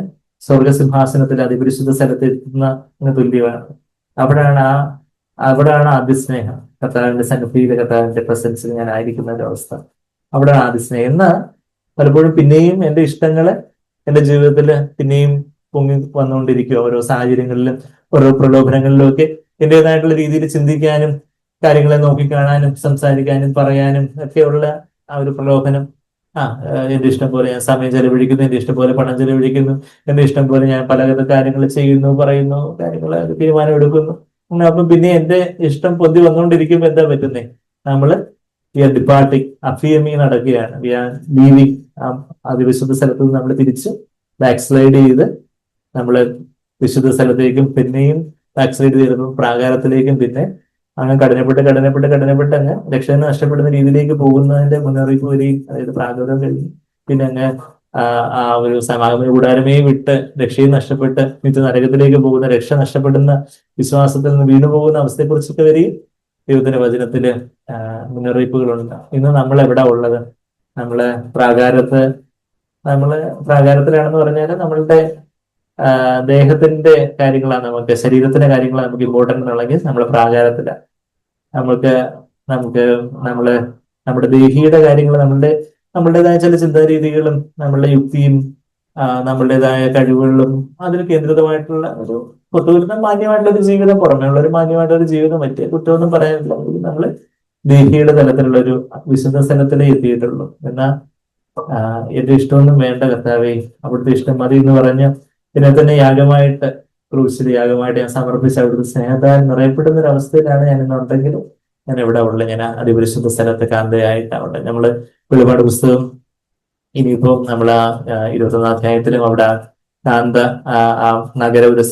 സ്വർഗസിംഹാസനത്തിൽ അതിപരിശുദ്ധ സ്ഥലത്ത് എത്തുന്ന തുല്യമാണ്. അവിടെയാണ് അതിസ്നേഹം. കർത്താവിന്റെ സന്നിധിയിലെ കർത്താവിന്റെ പ്രസൻസിൽ ഞാൻ ആയിരിക്കുന്ന ഒരു അവസ്ഥ. അവിടെയാണ് അതിസ്നേഹം. എന്നാൽ പലപ്പോഴും പിന്നെയും എന്റെ ഇഷ്ടങ്ങള് എന്റെ ജീവിതത്തിൽ പിന്നെയും പൊങ്ങി വന്നുകൊണ്ടിരിക്കുക. ഓരോ സാഹചര്യങ്ങളിലും ഓരോ പ്രലോഭനങ്ങളിലും ഒക്കെ എന്റേതായിട്ടുള്ള രീതിയിൽ ചിന്തിക്കാനും കാര്യങ്ങളെ നോക്കിക്കാണാനും സംസാരിക്കാനും പറയാനും ഒക്കെയുള്ള ആ ഒരു പ്രലോഭനം. എന്റെ ഇഷ്ടം പോലെ ഞാൻ സമയം ചെലവഴിക്കുന്നു, എന്റെ ഇഷ്ടം പോലെ പണം ചെലവഴിക്കുന്നു, എന്റെ ഇഷ്ടം പോലെ ഞാൻ പല കാര്യങ്ങൾ ചെയ്യുന്നു, പറയുന്നു, കാര്യങ്ങൾ തീരുമാനം എടുക്കുന്നു. അപ്പം പിന്നെ എന്റെ ഇഷ്ടം പൊന്തി വന്നുകൊണ്ടിരിക്കുമ്പോ എന്താ പറ്റുന്നേ? നമ്മള് ഡിപ്പാർട്ടിങ്, അഫിയമിങ് നടക്കുകയാണ്. We are leaving. അതിവിശുദ്ധ സ്ഥലത്ത് നിന്ന് നമ്മൾ തിരിച്ച് ബാക്ക് സ്ലൈഡ് ചെയ്ത് നമ്മള് വിശുദ്ധ സ്ഥലത്തേക്കും പിന്നെയും ബാക്ക് സ്ലൈഡ് ചെയ്തപ്പോൾ പ്രാകാരത്തിലേക്കും പിന്നെ അങ്ങ് കഠിനപ്പെട്ട് അങ്ങ് രക്ഷകനെ നഷ്ടപ്പെടുന്ന രീതിയിലേക്ക് പോകുന്നതിന്റെ മുന്നറിയിപ്പ് വരികയും, അതായത് പ്രാകൃതം കഴിഞ്ഞ് പിന്നെ അങ്ങ് ആ ഒരു സമാഗമന കൂടാരമേ വിട്ട് രക്ഷയും നഷ്ടപ്പെട്ട് നിത്യ നരകത്തിലേക്ക് പോകുന്ന, രക്ഷ നഷ്ടപ്പെടുന്ന വിശ്വാസത്തിൽ നിന്ന് വീണു പോകുന്ന അവസ്ഥയെക്കുറിച്ചൊക്കെ വരികയും ദൈവത്തിന്റെ വചനത്തില് മുന്നറിയിപ്പുകളുണ്ട്. ഇന്ന് നമ്മൾ എവിടെ ഉള്ളത്? നമ്മള് പ്രാകാരത്തിലാണെന്ന് പറഞ്ഞാൽ നമ്മളുടെ ദേഹത്തിന്റെ കാര്യങ്ങളാണ്, നമുക്ക് ശരീരത്തിന്റെ കാര്യങ്ങളാണ് നമുക്ക് ഇമ്പോർട്ടൻ്റ് എന്നുള്ളെങ്കിൽ നമ്മൾ പ്രാകാരത്തിലാണ്. നമുക്ക് നമ്മുടെ ദേഹിയുടെ കാര്യങ്ങൾ, നമ്മളുടേതായ ചില ചിന്താരീതികളും നമ്മളുടെ യുക്തിയും നമ്മളുടേതായ കഴിവുകളും അതിൽ കേന്ദ്രിതമായിട്ടുള്ള ഒരു പൊട്ടുവരുന്ന മാന്യമായിട്ടുള്ള ഒരു ജീവിതം, പുറമേ ഉള്ള ഒരു മാന്യമായിട്ടുള്ള ഒരു ജീവിതം, മറ്റേ കുറ്റമൊന്നും പറയാനില്ല. നമ്മൾ ദേഹിയുടെ തലത്തിലുള്ള ഒരു വിശുദ്ധ സ്ഥലത്തിലേ എത്തിയിട്ടുള്ളൂ. എന്നാൽ എന്റെ ഇഷ്ടമൊന്നും വേണ്ട കർത്താവേ, അവിടുത്തെ ഇഷ്ടം മതി എന്ന് പറഞ്ഞ് ഇതിനെ തന്നെ യാഗമായിട്ട്, ക്രൂശിൽ യാഗമായിട്ട് ഞാൻ സമർപ്പിച്ച് അവിടുത്തെ സ്നേഹത്താൽ നിറയപ്പെടുന്ന ഒരു അവസ്ഥയിലാണ് ഞാൻ ഇന്നുണ്ടെങ്കിലും ഞാൻ എവിടെ ഉള്ളത്? ഞാൻ അതിപരിശുദ്ധ സ്ഥലത്ത് കാന്തയായിട്ടാവട്ടെ. നമ്മള് വെളിപാട് പുസ്തകം ഇനിയിപ്പോ നമ്മൾ 21 അധ്യായത്തിലും അവിടെ കാന്ത ആ നഗരം ഒരു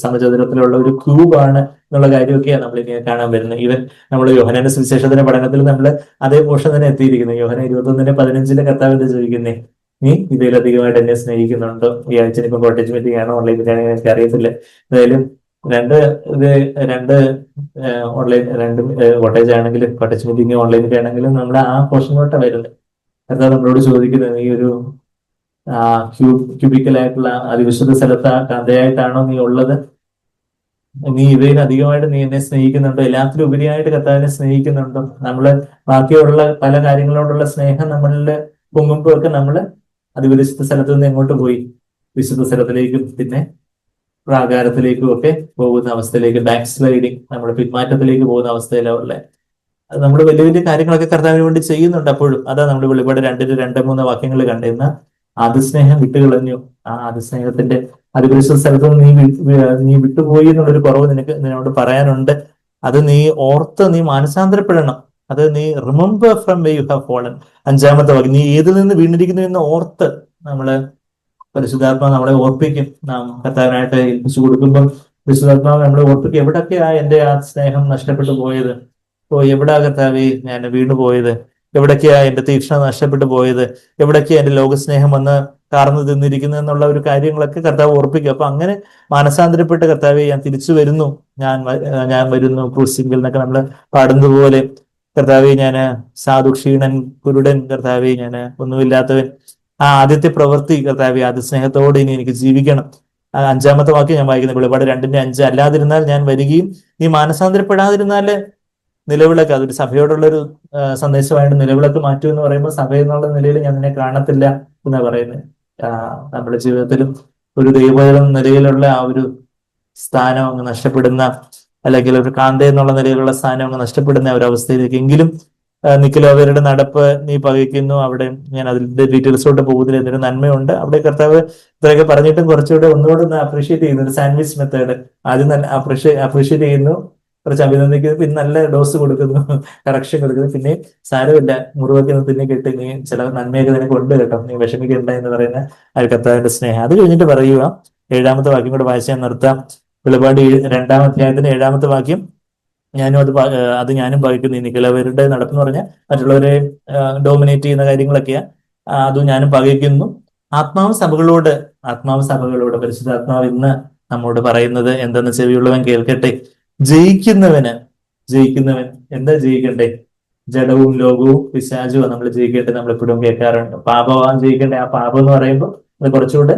സമചതുരത്തിലുള്ള ഒരു ക്യൂബാണ് എന്നുള്ള കാര്യമൊക്കെയാണ് നമ്മൾ ഇനി കാണാൻ വരുന്നത്. ഈവൻ നമ്മൾ യോഹന്നാന്റെ സുവിശേഷത്തിന്റെ പഠനത്തിൽ നമ്മൾ അതേ പോർഷൻ തന്നെ എത്തിയിരിക്കുന്നത്. യോഹന്നാൻ 21:15 കർത്താവിന്റെ ചോദിക്കുന്നേ, നീ ഇതിലധികമായിട്ട് എന്നെ സ്നേഹിക്കുന്നുണ്ടോ? ഈ ആഴ്ച ഇപ്പൊ കോട്ടേജ് മീറ്റിംഗ് ആണോ ഓൺലൈൻ മീറ്റിംഗ് ആണോ എനിക്ക് അറിയത്തില്ല. എന്തായാലും രണ്ട് ഓൺലൈൻ, രണ്ട് കോട്ടേജ് ആണെങ്കിലും കോട്ടേജ് മീറ്റിംഗ് ഓൺലൈൻ മീറ്റിംഗ് ആണെങ്കിലും നമ്മൾ ആ പോർഷനിലോട്ടാണ് വരുന്നത്. കർത്താവ് നമ്മളോട് ചോദിക്കുന്നത്, നീ ഒരു ക്യൂബിക്കലായിട്ടുള്ള അതിവിശുദ്ധ സ്ഥലത്ത് കാന്തയായിട്ടാണോ നീ ഉള്ളത്? നീ ഇവയിൽ അധികമായിട്ട് നീ എന്നെ സ്നേഹിക്കുന്നുണ്ടോ? എല്ലാത്തിലും ഉപരിയായിട്ട് കർത്താവിനെ സ്നേഹിക്കുന്നുണ്ടോ? നമ്മള് ബാക്കിയുള്ള പല കാര്യങ്ങളോടുള്ള സ്നേഹം നമ്മളില് പൊങ്ങുമ്പോഴൊക്കെ നമ്മള് അതിവിശുദ്ധ സ്ഥലത്ത് നിന്ന് എങ്ങോട്ട് പോയി? വിശുദ്ധ സ്ഥലത്തിലേക്കും പിന്നെ പ്രാകാരത്തിലേക്കും ഒക്കെ പോകുന്ന അവസ്ഥയിലേക്ക്, ബാക്ക് സ്ലൈഡിങ്, നമ്മുടെ പിന്മാറ്റത്തിലേക്ക് പോകുന്ന അവസ്ഥയിലുള്ള അത് നമ്മൾ വലിയ വലിയ കാര്യങ്ങളൊക്കെ കർത്താവിന് വേണ്ടി ചെയ്യുന്നുണ്ട്. അപ്പോഴും അതാ നമ്മൾ വെളിപാട് 2-3 വാക്യങ്ങൾ കണ്ടിരുന്ന അതിസ്നേഹം വിട്ടുകളഞ്ഞു. ആ അതിസ്നേഹത്തിന്റെ അതിപരിശുദ്ധ സ്ഥലത്ത് നീ വിട്ടുപോയി എന്നുള്ളൊരു കുറവ് നിന്നോട് പറയാനുണ്ട്. അത് നീ ഓർത്ത് നീ മാനസാന്തരപ്പെടണം. അത് നീ remember from where you have fallen. 5-ാമത്തെ വാക്യം, നീ ഏതിൽ നിന്ന് വീണിരിക്കുന്നു എന്ന് ഓർത്ത്. നമ്മള് പരിശുദ്ധാത്മാവ് നമ്മളെ ഓർപ്പിക്കും. നാം കർത്താവിനായിട്ട് ഏൽപ്പിച്ചു കൊടുക്കുമ്പോൾ പരിശുദ്ധാത്മാവ് നമ്മളെ ഓർപ്പിക്കും, എവിടൊക്കെയാ എന്റെ ആ സ്നേഹം നഷ്ടപ്പെട്ടു പോയത്? എവിടാ കർത്താവേ ഞാൻ വീണുപോയത്? എവിടൊക്കെയാ എന്റെ തീക്ഷ്ണത നഷ്ടപ്പെട്ടു പോയത്? എവിടൊക്കെയാ എന്റെ ലോകസ്നേഹം വന്ന് കാർന്നു തിന്നിരിക്കുന്നത് എന്നുള്ള ഒരു കാര്യങ്ങളൊക്കെ കർത്താവ് ഓർപ്പിക്കും. അപ്പൊ അങ്ങനെ മാനസാന്തരപ്പെട്ട് കർത്താവെ ഞാൻ തിരിച്ചു വരുന്നു, ഞാൻ വരുന്നു ക്രൂസിങ്കിൽ എന്നൊക്കെ നമ്മൾ പാടുന്നത് പോലെ, കർത്താവെ ഞാൻ സാധു, ക്ഷീണൻ, കുരുടൻ, കർത്താവെ ഞാൻ ഒന്നുമില്ലാത്തവൻ, ആ ആദ്യത്തെ പ്രവൃത്തി കർത്താവെ അത് സ്നേഹത്തോടെ ഇനി എനിക്ക് ജീവിക്കണം. 5-ാമത്തെ വാക്യം ഞാൻ വായിക്കുന്നത് വെളിപാട് 2:5, അല്ലാതിരുന്നാൽ ഞാൻ വരികയും നീ മാനസാന്തരപ്പെടാതിരുന്നാല് നിലവിളക്ക്, അതൊരു സഭയോടുള്ളൊരു സന്ദേശമായിട്ട് നിലവിളക്ക് മാറ്റൂ എന്ന് പറയുമ്പോൾ സഭ എന്നുള്ള നിലയിൽ ഞാൻ നിന്നെ കാണത്തില്ല എന്നാ പറയുന്നത്. നമ്മുടെ ജീവിതത്തിലും ഒരു ദൈവം നിലയിലുള്ള ആ ഒരു സ്ഥാനം അങ്ങ് നഷ്ടപ്പെടുന്ന, അല്ലെങ്കിൽ ഒരു കാന്ത എന്നുള്ള നിലയിലുള്ള സ്ഥാനം അങ്ങ് നഷ്ടപ്പെടുന്ന ഒരു അവസ്ഥയിലേക്ക് എങ്കിലും നിക്കലോവരുടെ നടപ്പ് നീ പകയ്ക്കുന്നു. അവിടെ ഞാൻ അതിന്റെ ഡീറ്റെയിൽസോട്ട് പോകുന്നതിൽ എന്തൊരു നന്മയുണ്ട്. അവിടെ കർത്താവ് ഇത്രയൊക്കെ പറഞ്ഞിട്ടും കുറച്ചുകൂടെ ഒന്നുകൂടെ ഒന്ന് അപ്രീഷിയേറ്റ് ചെയ്യുന്നു. ഒരു സാൻഡ്വിച്ച് മെത്തേഡ്, ആദ്യം തന്നെ അപ്രീഷിയേറ്റ് ചെയ്യുന്നു, കുറച്ച് അഭിനന്ദിക്കുന്നു, പിന്നെ നല്ല ഡോസ് കൊടുക്കുന്നു, കറക്ഷൻ കൊടുക്കുന്നു, പിന്നെ സാരമില്ല, മുറിവൊക്കെ പിന്നെ കെട്ടി, നീ ചില നന്മയൊക്കെ നിനക്ക് ഉണ്ട് കേട്ടോ, നീ വിഷമിക്കണ്ട എന്ന് പറയുന്ന ആ ഒരു കർത്താവിന്റെ സ്നേഹം. അത് കഴിഞ്ഞിട്ട് പറയുക, 7-ാമത്തെ വാക്യം കൂടെ വായിച്ച് ഞാൻ നിർത്താം. വെളിപാട് 2-ാം അധ്യായത്തിന്റെ 7-ാമത്തെ വാക്യം, ഞാനും അത് ഞാനും ഭാവിക്കുന്നു. ഈ നിഖിലവരുടെ നടപ്പെന്ന് പറഞ്ഞാൽ മറ്റുള്ളവരെ ഡോമിനേറ്റ് ചെയ്യുന്ന കാര്യങ്ങളൊക്കെയാ. അതും ഞാനും പകയ്ക്കുന്നു. ആത്മാവ് സഭകളോട് പരിശുദ്ധാത്മാവ് ഇന്ന് നമ്മോട് പറയുന്നത് എന്തെന്ന് ചെവിയുള്ളവൻ കേൾക്കട്ടെ. ജയിക്കുന്നവൻ എന്താ ജയിക്കണ്ടേ? ജഡവും ലോകവും പിശാചും നമ്മൾ ജയിക്കട്ടെ. നമ്മൾ എപ്പോഴും കേൾക്കാറുണ്ട്, പാപമാണ് ജയിക്കണ്ടേ. ആ പാപം എന്ന് പറയുമ്പോൾ അത് കുറച്ചുകൂടെ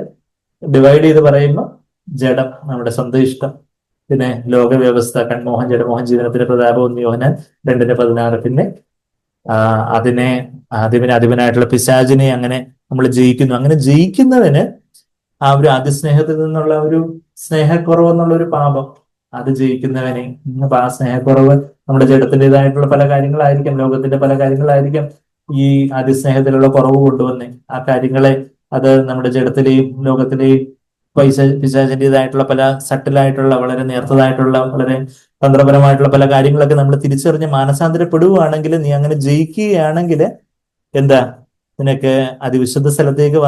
ഡിവൈഡ് ചെയ്ത് പറയുമ്പോൾ ജഡം, നമ്മുടെ സ്വന്തം ഇഷ്ടം, പിന്നെ ലോകവ്യവസ്ഥ, കൺമോഹൻ, ജഡമോഹൻ, ജീവനത്തിന്റെ പ്രതാപം, യോഹന്നാൻ 2:16. പിന്നെ അതിനായിട്ടുള്ള പിശാചിനെ അങ്ങനെ നമ്മൾ ജയിക്കുന്നു. അങ്ങനെ ജയിക്കുന്നവന് ആ ഒരു അതിസ്നേഹത്തിൽ നിന്നുള്ള ഒരു സ്നേഹക്കുറവ് എന്നുള്ള ഒരു പാപം, അത് ജയിക്കുന്നവനെ, അപ്പൊ ആ സ്നേഹക്കുറവ് നമ്മുടെ ജഡത്തിൻ്റെതായിട്ടുള്ള പല കാര്യങ്ങളായിരിക്കാം, ലോകത്തിന്റെ പല കാര്യങ്ങളായിരിക്കാം ഈ അതിസ്നേഹത്തിലുള്ള കുറവ് കൊണ്ടുവന്നേ. ആ കാര്യങ്ങളെ, അത് നമ്മുടെ ജഡത്തിലെയും ലോകത്തിലെയും പിശാചിന്റേതായിട്ടുള്ള പല സട്ടിലായിട്ടുള്ള, വളരെ നേർത്തതായിട്ടുള്ള, വളരെ തന്ത്രപരമായിട്ടുള്ള പല കാര്യങ്ങളൊക്കെ നമ്മൾ തിരിച്ചറിഞ്ഞ് മാനസാന്തരപ്പെടുകയാണെങ്കിൽ, നീ അങ്ങനെ ജയിക്കുകയാണെങ്കിൽ എന്താ, നിനക്ക് അതിവിശുദ്ധ സ്ഥലത്തേക്ക്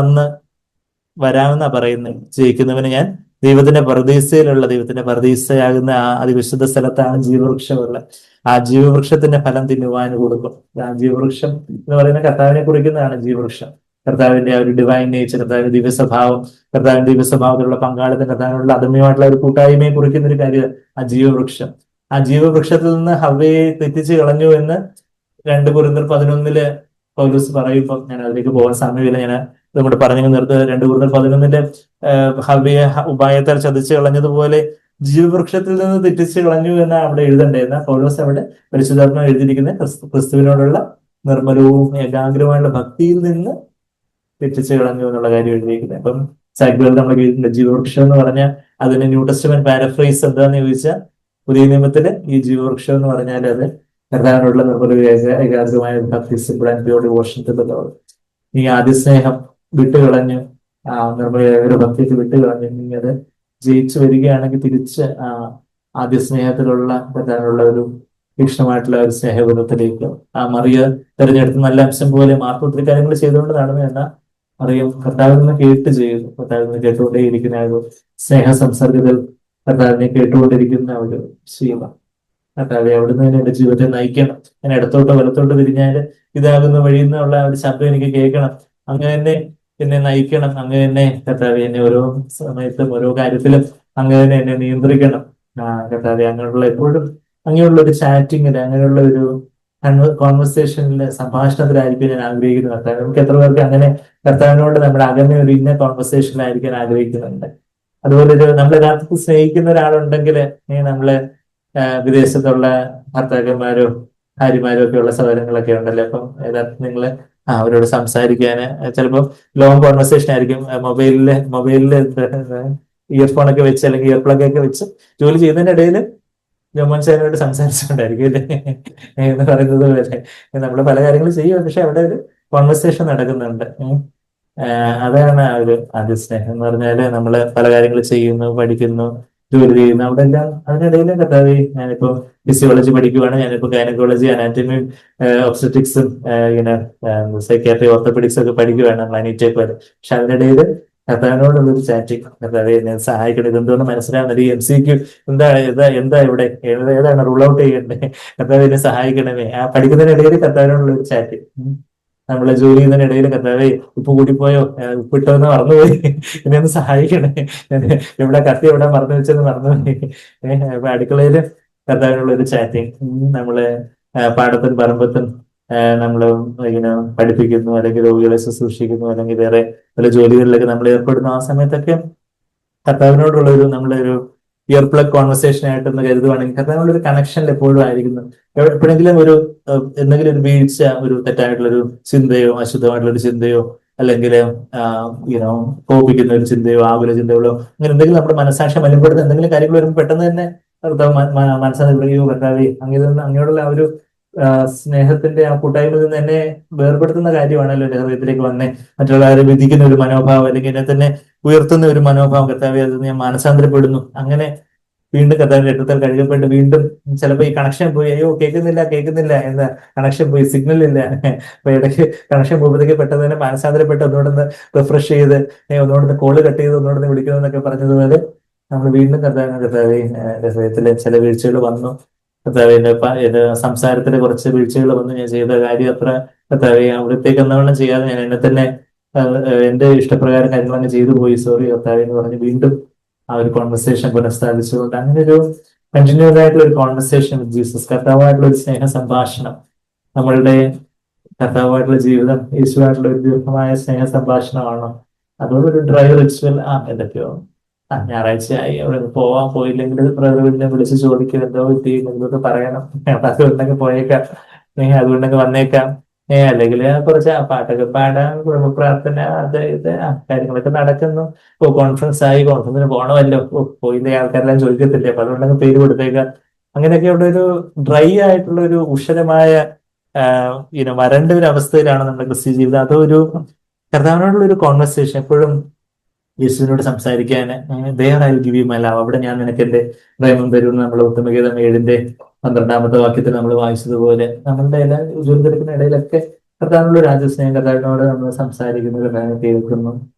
വരാമെന്നാ പറയുന്നത്. ജയിക്കുന്നവന് ഞാൻ ദൈവത്തിന്റെ പറുദീസയാകുന്ന ആ അതിവിശുദ്ധ സ്ഥലത്താണ് ജീവവൃക്ഷമുള്ള. ആ ജീവവൃക്ഷത്തിന്റെ ഫലം തിന്നുവാൻ കൊടുക്കും. ആ ജീവവൃക്ഷം എന്ന് പറയുന്ന കർത്താവിനെ കുറിക്കുന്നതാണ് ജീവവൃക്ഷം. കർത്താവിന്റെ ആ ഒരു ഡിവൈൻ നേച്ചർ, കർത്താവിന്റെ ദിവ്യസ്വഭാവം, കർത്താവിന്റെ ദിവ്യസ്വഭാവത്തിലുള്ള പങ്കാളിത്തം, കർത്താവിനുള്ള അദമ്യമായിട്ടുള്ള ഒരു കൂട്ടായ്മയെ കുറിക്കുന്ന ഒരു കാര്യം ആ ജീവവൃക്ഷം. ആ ജീവവൃക്ഷത്തിൽ നിന്ന് ഹവ്വയെ തെറ്റിച്ച് കളഞ്ഞു എന്ന് 2 കൊരിന്ത്യർ 11 പൗലോസ് പറയുമ്പോൾ, ഞാൻ അതിലേക്ക് പോകാൻ സമയമില്ല, ഞാൻ നമ്മുടെ പറഞ്ഞു നിർത്തുക. 2 കൊരിന്ത്യർ 11 ഹവ്വയെ ഉപായത്താൽ ചതിച്ച് കളഞ്ഞതുപോലെ ജീവവൃക്ഷത്തിൽ നിന്ന് തെറ്റിച്ച് കളഞ്ഞു എന്നാണ് അവിടെ എഴുതണ്ടേ. എന്നാൽ പൗലോസ് അവിടെ പരിശുദ്ധാത്മാവ് എഴുതിയിരിക്കുന്ന ക്രിസ്തുവിനോടുള്ള നിർമ്മലവും ഏകാഗ്രമായുള്ള ഭക്തിയിൽ നിന്ന് തെറ്റിച്ച് കളഞ്ഞു എന്നുള്ള കാര്യം എഴുതിയിരിക്കുന്നത്. അപ്പം സൈക്കിളിൽ നമ്മൾ കേട്ടിട്ടുണ്ട് ജീവവൃക്ഷം എന്ന് പറഞ്ഞാൽ അതിന് ന്യൂ ടെസ്റ്റ്മെന്റ് പാരഫ്രൈസ് എന്താന്ന് ചോദിച്ചാൽ, പുതിയ നിയമത്തില് ഈ ജീവവൃക്ഷം എന്ന് പറഞ്ഞാൽ അത് കർത്താവിനോടുള്ള നിർമ്മല ഏകാഗ്രമായ ഭക്തി, സിമ്പിൾ ആൻഡ് പ്യൂർ ഡിവോഷൻസ്. നീ ആദ്യ സ്നേഹം വിട്ടുകളഞ്ഞ്, നിർമ്മല ഭക്തിക്ക് വിട്ടുകളഞ്ഞ് നീ അത് ജയിച്ചു വരികയാണെങ്കിൽ തിരിച്ച് ആദ്യ സ്നേഹത്തിലുള്ള കർത്താവിനുള്ള ഒരു തീക്ഷ്ണമായിട്ടുള്ള ഒരു സ്നേഹബന്ധത്തിലേക്ക് മറിയ തെരഞ്ഞെടുത്ത നല്ല അംശം പോലെ മാർക്ക് ഒത്തിരി കാര്യങ്ങൾ ചെയ്തുകൊണ്ട് നടന്നു. എന്നാൽ അറിയാം, കർത്താവിൽ നിന്ന് ചെയ്യുന്നു. കർത്താവിൽ നിന്ന് കേട്ടുകൊണ്ടേയിരിക്കുന്ന ഒരു സ്നേഹ സംസർഗത്തിൽ കർത്താവിനെ കേട്ടുകൊണ്ടിരിക്കുന്ന ഒരു ശീലം. കർത്താവെ, അവിടുന്ന് തന്നെ എന്റെ ജീവിതത്തെ നയിക്കണം. ഞാൻ ഇടത്തോട്ടോ വലത്തോട്ടോ തിരിഞ്ഞാൽ ഇതാകുന്ന വഴിയിൽ നിന്നുള്ള ഒരു ശബ്ദം എനിക്ക് കേൾക്കണം. അങ്ങനെ തന്നെ എന്നെ നയിക്കണം. അങ്ങനെ തന്നെ കർത്താവെ, എന്നെ ഓരോ സമയത്തും ഓരോ കാര്യത്തിലും അങ്ങനെ തന്നെ എന്നെ നിയന്ത്രിക്കണം. കർത്താവെ, അങ്ങനെയുള്ള എപ്പോഴും അങ്ങനെയുള്ള ഒരു ചാറ്റിങ്ങിൽ, അങ്ങനെയുള്ള ഒരു കോൺവെർസേഷനിൽ, സംഭാഷണത്തിലായിരിക്കും ഞാൻ ആഗ്രഹിക്കുന്നത്. കർത്താവ്, നമുക്ക് എത്ര പേർക്ക് അങ്ങനെ കർത്താവിനോട് നമ്മുടെ അകമേ ഒരു ഇന്ന കോൺവെർസേഷനിലായിരിക്കാൻ ആഗ്രഹിക്കുന്നുണ്ട്. അതുപോലെ നമ്മൾ യഥാർത്ഥത്തിൽ സ്നേഹിക്കുന്ന ഒരാളുണ്ടെങ്കിൽ, നമ്മള് വിദേശത്തുള്ള ഭർത്താക്കന്മാരോ ഭാര്യമാരോ ഒക്കെ ഉള്ള സഹോദരങ്ങളൊക്കെ ഉണ്ടല്ലോ, അപ്പം യഥാർത്ഥത്തിൽ നിങ്ങള് അവരോട് സംസാരിക്കാന് ചിലപ്പോൾ ലോങ് കോൺവെർസേഷൻ ആയിരിക്കും. മൊബൈലില് ഇയർഫോൺ ഒക്കെ വെച്ച്, അല്ലെങ്കിൽ ഇയർ പ്ലഗ് ഒക്കെ വെച്ച് ജോലി ചെയ്യുന്നതിന്റെ ഇടയിൽ ജോമോൻ സാറിനോട് സംസാരിച്ചുകൊണ്ടായിരിക്കും അല്ലേ എന്ന് പറയുന്നത് പോലെ നമ്മൾ പല കാര്യങ്ങളും ചെയ്യും, പക്ഷെ അവിടെ ഒരു കോൺവെർസേഷൻ നടക്കുന്നുണ്ട്. അതാണ് ആ ഒരു ആദ്യ സ്നേഹം എന്ന് പറഞ്ഞാല്. നമ്മൾ പല കാര്യങ്ങൾ ചെയ്യുന്നു, പഠിക്കുന്നു, ജോലി ചെയ്യുന്നു, അവിടെ എല്ലാം അതിനിടയിൽ കർത്താവേ, ഞാനിപ്പോ ഫിസിയോളജി പഠിക്കുവാണ്, ഞാനിപ്പോ ഗൈനക്കോളജി, അനാറ്റമിയും ഒബ്സ്റ്ററ്റിക്സും ഇങ്ങനെ സൈക്യാട്രി, ഓർത്തോപെഡിക്സ് ഒക്കെ പഠിക്കുവാണ് നമ്മൾ അനീറ്റേക്ക് വരെ. പക്ഷെ അതിനിടയിൽ കർത്താവിനോടുള്ളൊരു ചാറ്റിങ്, കർത്താവെ എന്നെ സഹായിക്കണം, ഇതെന്തുകൊണ്ട് മനസ്സിലാവുന്നില്ല, ഈ MCQ എന്താ ഇവിടെ, ഏതാണ് റൂൾ ഔട്ട് ചെയ്യണ്ടേ, കർത്താവെ എന്നെ സഹായിക്കണമേ. ആ പഠിക്കുന്നതിനിടയിൽ കർത്താവിനോടുള്ള ഒരു ചാറ്റിങ്. നമ്മളെ ജോലി ചെയ്യുന്നതിനിടയിൽ കർത്താവെ, ഉപ്പ് കൂടിപ്പോയോ, ഉപ്പിട്ടോന്ന് മറന്നുപോയി, എന്നെ ഒന്ന് സഹായിക്കണേ, എവിടെ കത്തി എവിടെ മറന്നു വെച്ചെന്ന് മറന്നുപോയി. അപ്പൊ അടുക്കളയില് കർത്താവിനുള്ള ഒരു ചാറ്റിങ്. നമ്മള് പാടത്തും പറമ്പത്തും നമ്മള് ഇങ്ങനെ പഠിപ്പിക്കുന്നു, അല്ലെങ്കിൽ രോഗികളെ ശുശ്രൂഷിക്കുന്നു, അല്ലെങ്കിൽ വേറെ പല ജോലികളിലൊക്കെ നമ്മൾ ഏർപ്പെടുന്നു. ആ സമയത്തൊക്കെ കർത്താവിനോടുള്ള ഒരു നമ്മളൊരു ഇയർ പ്ലഗ് കോൺവെർസേഷൻ ആയിട്ടൊന്ന് കരുതുവാണെങ്കിൽ കർത്താവിനുള്ള ഒരു കണക്ഷനിൽ എപ്പോഴും ആയിരിക്കുന്നു. എപ്പോഴെങ്കിലും എന്തെങ്കിലും ഒരു വീഴ്ച, ഒരു തെറ്റായിട്ടുള്ള ഒരു ചിന്തയോ, അശുദ്ധമായിട്ടുള്ള ഒരു ചിന്തയോ, അല്ലെങ്കിൽ കോപിക്കുന്ന ഒരു ചിന്തയോ, ആകുല ചിന്തകളോ, അങ്ങനെ എന്തെങ്കിലും നമ്മുടെ മനസ്സാക്ഷി മലിനപ്പെടുന്ന എന്തെങ്കിലും കാര്യങ്ങൾ വരുമ്പോൾ പെട്ടെന്ന് തന്നെ കർത്താവ് മനസ്സാകുകയോ, കർത്താവെ അങ്ങോട്ടുള്ള ആ ഒരു സ്നേഹത്തിന്റെ ആ കൂട്ടായ്മയിൽ നിന്ന് എന്നെ വേർപെടുത്തുന്ന കാര്യമാണല്ലോ എന്റെ ഹൃദയത്തിലേക്ക് വന്നേ. മറ്റുള്ളവരെ വിധിക്കുന്ന ഒരു മനോഭാവം, അല്ലെങ്കിൽ എന്നെ തന്നെ ഉയർത്തുന്ന ഒരു മനോഭാവം, കർത്താവെ, അത് ഞാൻ മാനസാന്തരപ്പെടുന്നു. അങ്ങനെ വീണ്ടും കർത്താവിന്റെ രക്തത്താൽ കഴുകപ്പെട്ട് വീണ്ടും ചിലപ്പോൾ ഈ കണക്ഷൻ പോയി, അയ്യോ കേൾക്കുന്നില്ല എന്ന്, കണക്ഷൻ പോയി, സിഗ്നൽ ഇല്ല. അപ്പൊ ഇടയ്ക്ക് കണക്ഷൻ പോകുമ്പോഴത്തേക്ക് പെട്ടെന്ന് തന്നെ മാനസാന്തരപ്പെട്ട് ഒന്നുകൂടെ റിഫ്രഷ് ചെയ്ത് ഒന്നുകൂടെ കോള് കട്ട് ചെയ്ത് ഒന്നുകൂടെ വിളിക്കണമെന്നൊക്കെ പറഞ്ഞതുപോലെ നമ്മൾ വീണ്ടും കർത്താവ് ഹൃദയത്തിലെ ചില വീഴ്ചകൾ വന്നു. കർത്താവിന്റെ ഇത് സംസാരത്തില് കുറച്ച് വീഴ്ചകൾ വന്നു. ഞാൻ ചെയ്ത കാര്യം അത്ര കർത്താവെ അവിടത്തേക്ക് എന്നവണ്ണം ചെയ്യാതെ ഞാൻ എന്നെ തന്നെ എന്റെ ഇഷ്ടപ്രകാരം കാര്യങ്ങളങ്ങ് ചെയ്തു പോയി, സോറി കർത്താവെ എന്ന് പറഞ്ഞ് വീണ്ടും ആ ഒരു കോൺവെർസേഷൻ പുനഃസ്ഥാപിച്ചുകൊണ്ട് അങ്ങനെ ഒരു കണ്ടിന്യൂഡ് ആയിട്ടുള്ള ഒരു കോൺവെർസേഷൻ വിത്ത് ജീസസ്, കർത്താവായിട്ടുള്ള ഒരു സ്നേഹ സംഭാഷണം, നമ്മളുടെ കർത്താവായിട്ടുള്ള ജീവിതം യേശുവായിട്ടുള്ള ഒരു ദീർഘമായ സ്നേഹ സംഭാഷണമാണോ, അതോടൊരു ഡ്രൈ റിച്വൽ എന്തൊക്കെയോ ഞായറാഴ്ചയായി അവിടെ പോവാൻ പോയില്ലെങ്കിൽ പ്രകൃതിനെ വിളിച്ച് ചോദിക്കും എന്തോ പറ്റി, എന്തൊക്കെ പറയണം, അപ്പൊ അതുകൊണ്ടൊക്കെ പോയേക്കാം, അതുകൊണ്ടൊക്കെ വന്നേക്കാം, അല്ലെങ്കിൽ കുറച്ച് പാട്ടൊക്കെ പാടാൻ, കുടുംബ പ്രാർത്ഥന, അത് ഇത് കാര്യങ്ങളൊക്കെ നടക്കുന്നു. കോൺഫറൻസ് ആയി, കോൺഫറൻസിന് പോകണമല്ലോ, പോയില്ലേ ആൾക്കാരെല്ലാം ചോദിക്കത്തില്ലേ, അപ്പൊ അതുകൊണ്ടൊക്കെ പേര് കൊടുത്തേക്കാം. അങ്ങനെയൊക്കെയുള്ള ഒരു ഡ്രൈ ആയിട്ടുള്ള ഒരു ഉഷരമായ വരണ്ട ഒരു അവസ്ഥയിലാണ് നമ്മുടെ ക്രിസ്ത്യ ജീവിതം. അതൊരു കർത്താവിനോടുള്ള ഒരു കോൺവെർസേഷൻ എപ്പോഴും യേശുവിനോട് സംസാരിക്കാൻ there I give you my love, അവിടെ ഞാൻ നിനക്ക് എന്റെ പ്രേമം തരും, നമ്മൾ ഉത്തമഗീതം 7-12 വാക്യത്തിൽ നമ്മൾ വായിച്ചതുപോലെ നമ്മളുടെ എല്ലാ ജോലിതിരക്കിന്റെ ഇടയിലൊക്കെ കർത്താവിനുള്ള ഒരു ആദ്യസ്നേഹം, കർത്താവിനോട് നമ്മൾ സംസാരിക്കുന്നു, കർത്താവിനെ കേൾക്കുന്നു.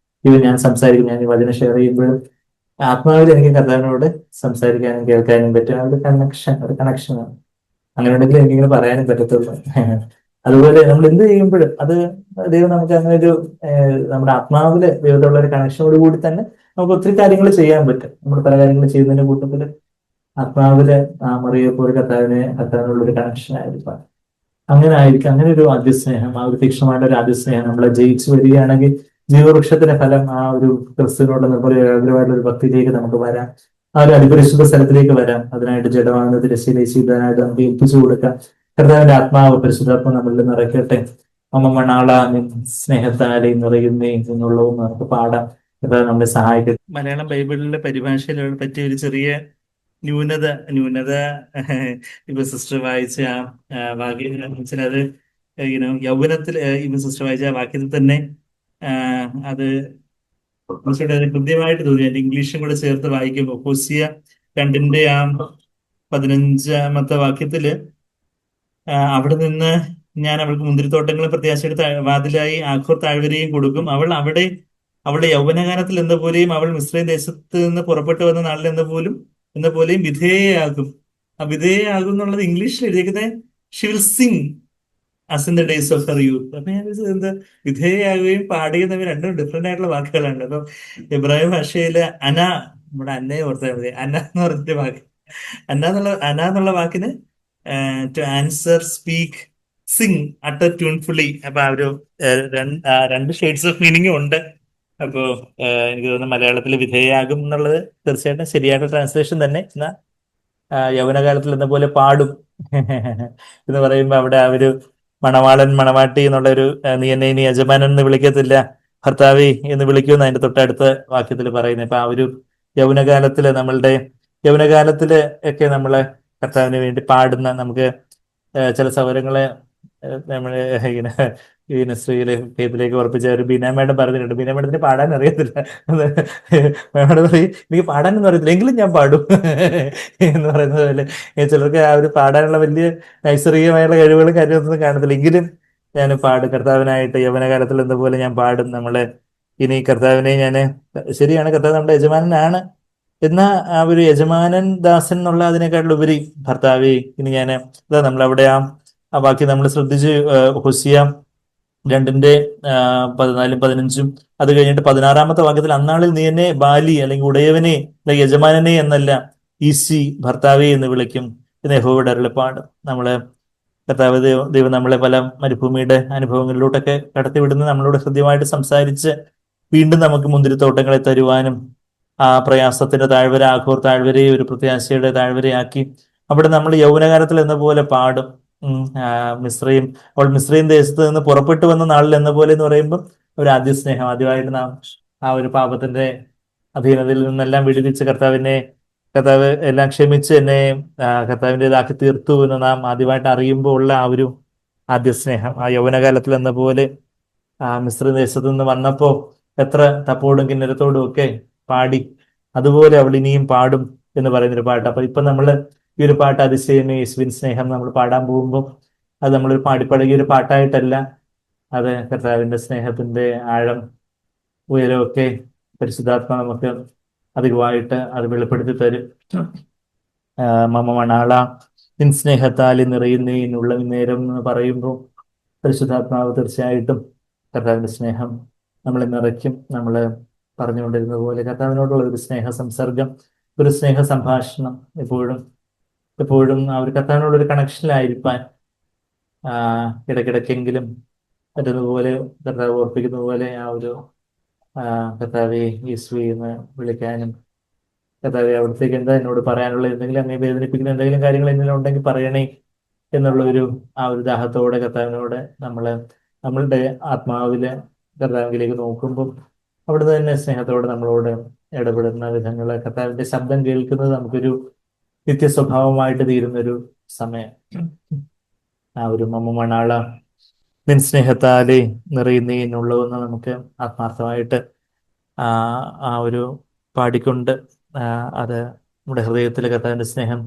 ഇത് ഞാൻ സംസാരിക്കും, ഞാൻ ഈ വചനം ഷെയർ ചെയ്യുമ്പോഴും ആത്മാവിൽ എനിക്ക് കർത്താവിനോട് സംസാരിക്കാനും കേൾക്കാനും പറ്റും. ആ ഒരു കണക്ഷനാണ്. അങ്ങനെ ഉണ്ടെങ്കിൽ എനിക്കിങ്ങനെ പറയാനും പറ്റത്തുള്ളൂ. അതുപോലെ നമ്മൾ എന്ത് ചെയ്യുമ്പോഴും അത് ദൈവം നമുക്ക് അങ്ങനെ ഒരു നമ്മുടെ ആത്മാവില് ദൈവത്തോടുള്ള ഒരു കണക്ഷനോട് കൂടി തന്നെ നമുക്ക് ഒത്തിരി കാര്യങ്ങൾ ചെയ്യാൻ പറ്റും. നമ്മൾ പല കാര്യങ്ങൾ ചെയ്യുന്നതിന്റെ കൂട്ടത്തില് ആത്മാവില് മറിയെ പോലെ കർത്താവിനുള്ള ഒരു കണക്ഷൻ ആയിരിക്കും. അങ്ങനെ ആയിരിക്കും. അങ്ങനെ ഒരു ആദ്യസ്നേഹം, ആ ഒരു തീക്ഷ്ണമായിട്ട് ഒരു ആദ്യസ്നേഹം നമ്മളെ ജയിച്ചു വരികയാണെങ്കിൽ ജീവവൃക്ഷത്തിന്റെ ഫലം ആ ഒരു ക്രിസ്തുവിനോട് നിർഭയ ഏകാഗ്രമായിട്ടുള്ള ഒരു ഭക്തിയിലേക്ക് നമുക്ക് വരാം. ആ ഒരു അതിപരിശുദ്ധ സ്ഥലത്തിലേക്ക് വരാം. അതിനായിട്ട് ജഡമാകുന്ന തിരശ്ശീലയിടാനായിട്ട് നമുക്ക് ഏൽപ്പിച്ചു കൊടുക്കാം. കർത്താവിന്റെ ആത്മാവ്, പരിശുദ്ധാത്മ നമ്മളിൽ നിറയ്ക്കട്ടെ. അമ്മ മണാള നിൻ സ്നേഹത്താലെ നിറയുന്നേ എന്നുള്ളതും നമുക്ക് പാടാം. കർത്താവ് നമ്മളെ സഹായിക്കട്ടെ. മലയാളം ബൈബിളിലെ പരിഭാഷയിൽ പറ്റിയ ഒരു ചെറിയ ന്യൂനത ഇപ്പൊ സിസ്റ്റർ വായിച്ച വാക്യം, അത് യൗവനത്തിൽ ഇപ്പൊ സിസ്റ്റർ വായിച്ച ആ വാക്യത്തിൽ തന്നെ അത് കുറച്ചുകൂടെ കൃത്യമായിട്ട് തോന്നി. അതിന്റെ ഇംഗ്ലീഷും കൂടെ ചേർത്ത് വായിക്കുമ്പോൾ ഹോസിയ 2:15 വാക്യത്തില് അവിടെ നിന്ന് ഞാൻ അവൾക്ക് മുന്തിരിത്തോട്ടങ്ങളും പ്രത്യാശയുടെ വാതിലായി ആഖോർ താഴ്വരയും കൊടുക്കും. അവൾ അവളുടെ യൗവനകാലത്തിൽ എന്ന പോലെയും അവൾ മിസ്രൈം ദേശത്ത് നിന്ന് പുറപ്പെട്ടു വന്ന നാളിൽ എന്ന പോലെയും വിധേയയാകും. ആ വിധേയയാകും എന്നുള്ളത് ഇംഗ്ലീഷിൽ എഴുതിയിരിക്കുന്നത് she will Singh as in the days of her youth. അപ്പൊ ഞാൻ എന്താ വിധേയയാകുകയും പാടുകയും തമ്മിൽ രണ്ടും ഡിഫറെന്റ് ആയിട്ടുള്ള വാക്കുകളാണ്. അപ്പൊ ഇബ്രാഹിം ഭാഷയില് നമ്മുടെ അന്നയെ ഓർത്താൽ മതി, അന എന്ന് പറഞ്ഞിട്ട് വാക്ക്, അന എന്നുള്ള വാക്കിന് to answer, speak, sing, utter tunefully. അപ്പൊ ആ ഒരു രണ്ട് ഷെയ്ഡ്സ് ഓഫ് മീനിങ്ങും ഉണ്ട്. അപ്പോ എനിക്ക് തോന്നുന്നു മലയാളത്തിൽ വിധേയയാകും എന്നുള്ളത് തീർച്ചയായിട്ടും ശരിയായിട്ടുള്ള ട്രാൻസ്ലേഷൻ തന്നെ. എന്നാ യൗവനകാലത്തിൽ എന്ന പോലെ പാടും എന്ന് പറയുമ്പോ അവിടെ ആ ഒരു മണവാളൻ മണവാട്ടി എന്നുള്ള ഒരു നീ എന്നെ ഇനി യജമാനൻ എന്ന് വിളിക്കത്തില്ല ഭർത്താവി എന്ന് വിളിക്കുമെന്ന് അതിന്റെ തൊട്ടടുത്ത വാക്യത്തിൽ പറയുന്നത്. അപ്പൊ ആ ഒരു യൗവനകാലത്തില് ഒക്കെ നമ്മളെ കർത്താവിന് വേണ്ടി പാടുന്ന നമുക്ക് ചില സൗരങ്ങളെ നമ്മള് ഇങ്ങനെ സ്ത്രീയില് ഫേത്തിലേക്ക് ഉറപ്പിച്ച ഒരു ബീന മേഡം പറഞ്ഞിട്ടുണ്ട്. ബീന മേഡത്തിന് പാടാൻ അറിയത്തില്ല. മേഡം പറയും എനിക്ക് പാടാനൊന്നും അറിയത്തില്ല എങ്കിലും ഞാൻ പാടും എന്ന് പറയുന്നത് പോലെ ചിലർക്ക് ആ ഒരു പാടാനുള്ള വലിയ നൈസർഗികമായുള്ള കഴിവുകളും കാര്യമൊന്നും കാണത്തില്ല, എങ്കിലും ഞാൻ പാടും കർത്താവിനായിട്ട്. യൗവനകാലത്തിൽ എന്ന പോലെ ഞാൻ പാടും. ഇനി കർത്താവിനെ ശരിയാണ്, കർത്താവ് നമ്മുടെ യജമാനനാണ്. എന്നാ ആ ഒരു യജമാനൻ ദാസൻ എന്നുള്ള അതിനേക്കാളുപരി ഭർത്താവേ ഇനി നമ്മളവിടെ ആ ബാക്കി നമ്മൾ ശ്രദ്ധിച്ച് ഹോസിയ 2:14-15 അത് കഴിഞ്ഞിട്ട് 16 വാക്യത്തിൽ അന്നാളിൽ നീ എന്നെ ബാലി അല്ലെങ്കിൽ ഉടയവനെ അല്ലെങ്കിൽ യജമാനനെ എന്നല്ല ഈസി ഭർത്താവേ എന്ന് വിളിക്കും എന്ന് യഹോവയുടെ അരുളപ്പാട്. കർത്താവ് ദൈവം നമ്മളെ പല മരുഭൂമിയുടെ അനുഭവങ്ങളിലോട്ടൊക്കെ കടത്തിവിടുന്ന നമ്മളോട് ഹൃദ്യമായിട്ട് സംസാരിച്ച് വീണ്ടും നമുക്ക് മുന്തിരിത്തോട്ടങ്ങളെ തരുവാനും ആ പ്രയാസത്തിന്റെ താഴ്വര, ആഘോർ താഴ്വരയെ ഒരു പ്രത്യാശയുടെ താഴ്വരയാക്കി അവിടെ നമ്മൾ യൗവനകാലത്തിൽ എന്ന പോലെ പാടും. മിസ്രൈം ദേശത്ത് നിന്ന് പുറപ്പെട്ടു വന്ന നാളിൽ എന്ന പോലെ എന്ന് പറയുമ്പോൾ ഒരു ആദ്യ സ്നേഹം, ആദ്യമായിട്ട് നാം ആ ഒരു പാപത്തിന്റെ അധീനതയിൽ നിന്നെല്ലാം വിടുവിച്ച് കർത്താവ് എല്ലാം ക്ഷമിച്ച് എന്നെ കർത്താവിൻ്റെതാക്കി തീർത്തു എന്ന് നാം ആദ്യമായിട്ട് അറിയുമ്പോൾ ഉള്ള ആ ഒരു ആദ്യ സ്നേഹം, ആ യൗവനകാലത്തിൽ എന്ന പോലെ മിസ്രൈം ദേശത്ത് നിന്ന് വന്നപ്പോ എത്ര തപ്പോടും കിന്നരത്തോടും ഒക്കെ പാടി, അതുപോലെ അവൾ ഇനിയും പാടും എന്ന് പറയുന്നൊരു പാട്ട്. അപ്പൊ ഇപ്പൊ നമ്മൾ ഈ ഒരു പാട്ട് അതിശയമേ യേശുവിൻ സ്നേഹം നമ്മൾ പാടാൻ പോകുമ്പോൾ അത് നമ്മളൊരു പാടിപ്പഴകിയ ഒരു പാട്ടായിട്ടല്ല, അത് കർത്താവിന്റെ സ്നേഹത്തിന്റെ ആഴം ഉയരമൊക്കെ പരിശുദ്ധാത്മ നമുക്ക് അധികമായിട്ട് അത് വെളിപ്പെടുത്തി തരും. മമ മണാള നിൻ സ്നേഹത്താൽ നിറയുന്നേ എന്നുള്ള നേരം എന്ന് പറയുമ്പോൾ പരിശുദ്ധാത്മാവ് തീർച്ചയായിട്ടും കർത്താവിന്റെ സ്നേഹം നമ്മളെ നിറയ്ക്കും. നമ്മൾ പറഞ്ഞുകൊണ്ടിരുന്നത് പോലെ കർത്താവിനോടുള്ള ഒരു സ്നേഹ സംസർഗം, ഒരു സ്നേഹ സംഭാഷണം എപ്പോഴും ആ ഒരു കർത്താവിനോട് ഒരു കണക്ഷനിലായിരിക്കാൻ ഇടയ്ക്കിടയ്ക്കെങ്കിലും പറ്റുന്നതുപോലെ കർത്താവ് ഓർപ്പിക്കുന്ന പോലെ ആ ഒരു കർത്താവെ യേശുവേ എന്ന് വിളിക്കാനും, കർത്താവെ അവിടത്തേക്ക് എന്താ എന്നോട് പറയാനുള്ള എന്തെങ്കിലും അങ്ങനെ വേദനിപ്പിക്കുന്ന എന്തെങ്കിലും കാര്യങ്ങൾ എന്തെങ്കിലും ഉണ്ടെങ്കിൽ പറയണേ എന്നുള്ള ആ ഒരു ദാഹത്തോടെ കർത്താവിനോട് നമ്മളുടെ ആത്മാവില് കർത്താവിലേക്ക് നോക്കുമ്പോൾ അവിടുന്ന് തന്നെ സ്നേഹത്തോടെ നമ്മളോട് ഇടപെടുന്ന വിധങ്ങൾ, കർത്താവിന്റെ ശബ്ദം കേൾക്കുന്നത് നമുക്കൊരു നിത്യ സ്വഭാവമായിട്ട് തീരുന്നൊരു സമയം. ആ ഒരു മമ്മ മണാള നിൻ സ്നേഹത്താലേ നിറയുന്നേ എന്നുള്ളതെന്ന് നമുക്ക് ആത്മാർത്ഥമായിട്ട് ആ ഒരു പാടിക്കൊണ്ട് അത് നമ്മുടെ ഹൃദയത്തിൽ കർത്താവിന്റെ സ്നേഹം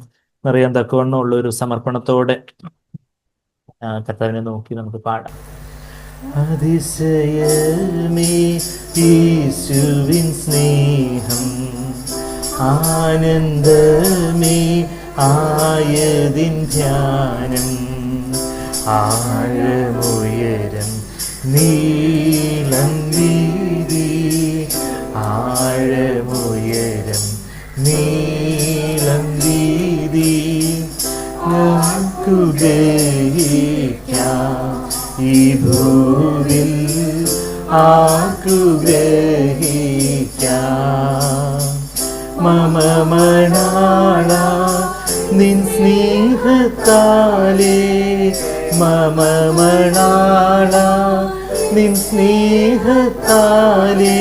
നിറയാൻ തക്കവണ്ണം ഉള്ള ഒരു സമർപ്പണത്തോടെ കർത്താവിനെ നോക്കി നമുക്ക് പാടാം. അതിശയമേ യേശുവിൻ സ്നേഹം, ആനന്ദമേ ആയതിൻ ധ്യാനം, ആഴമുയരം നീളം വീതി, ആഴമുയരം നീളം വീതി, നമുക്ക് ഗ്രഹിക്കാം ഈ ഭൂവിൽ ആർക്കു ഗ്രഹിക്കാം. മമ മണാള നിൻ സ്നേഹത്താലേ, മമ മണാള നിൻ സ്നേഹത്താലേ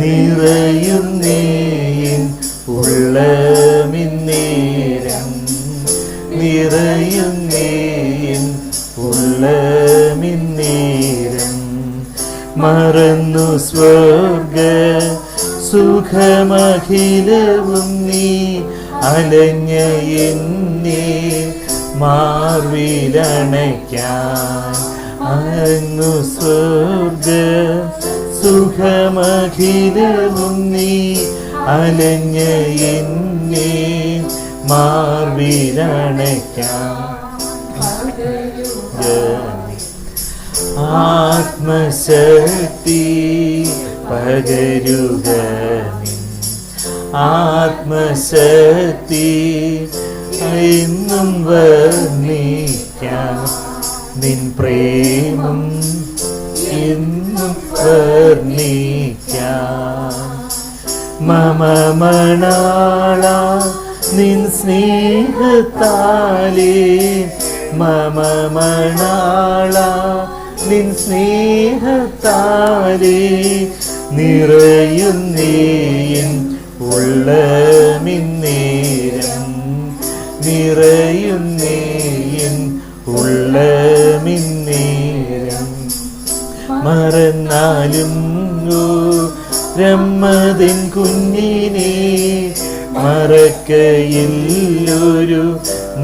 നിറയുന്നേ ഉള്ളമിന്നേരം, നിറയുന്നേ ഉള്ളമിന്നേരം. മറന്നു സ്വർഗ സുഖമഖിലവും നീ അലഞ്ഞ എന്നെ മാർവിലണയ്ക്കാൻ, അങ്ങു സ്വർഗ സുഖമഖിലവും നീ അലഞ്ഞ എന്നെ മാർവിലണയ്ക്കാൻ. ആത്മശക്തി പകരുക നിൻ, ആത്മശക്തി എന്നും വർണ്ണിക്കാം, നിൻ പ്രേമം എന്നും വർണ്ണിക്കാം. മമ മണാള നിൻ സ്നേഹത്താലേ, മമ മണാള നിൻ സ്നേഹത്താലേ നിറയുന്നേ ഉള്ളമിന്നേരം, നിറയുന്നേ ഉള്ളമിന്നേരം. മറന്നാലും രമ്മതിൻ കുഞ്ഞിനെ മറക്കയില്ലൊരു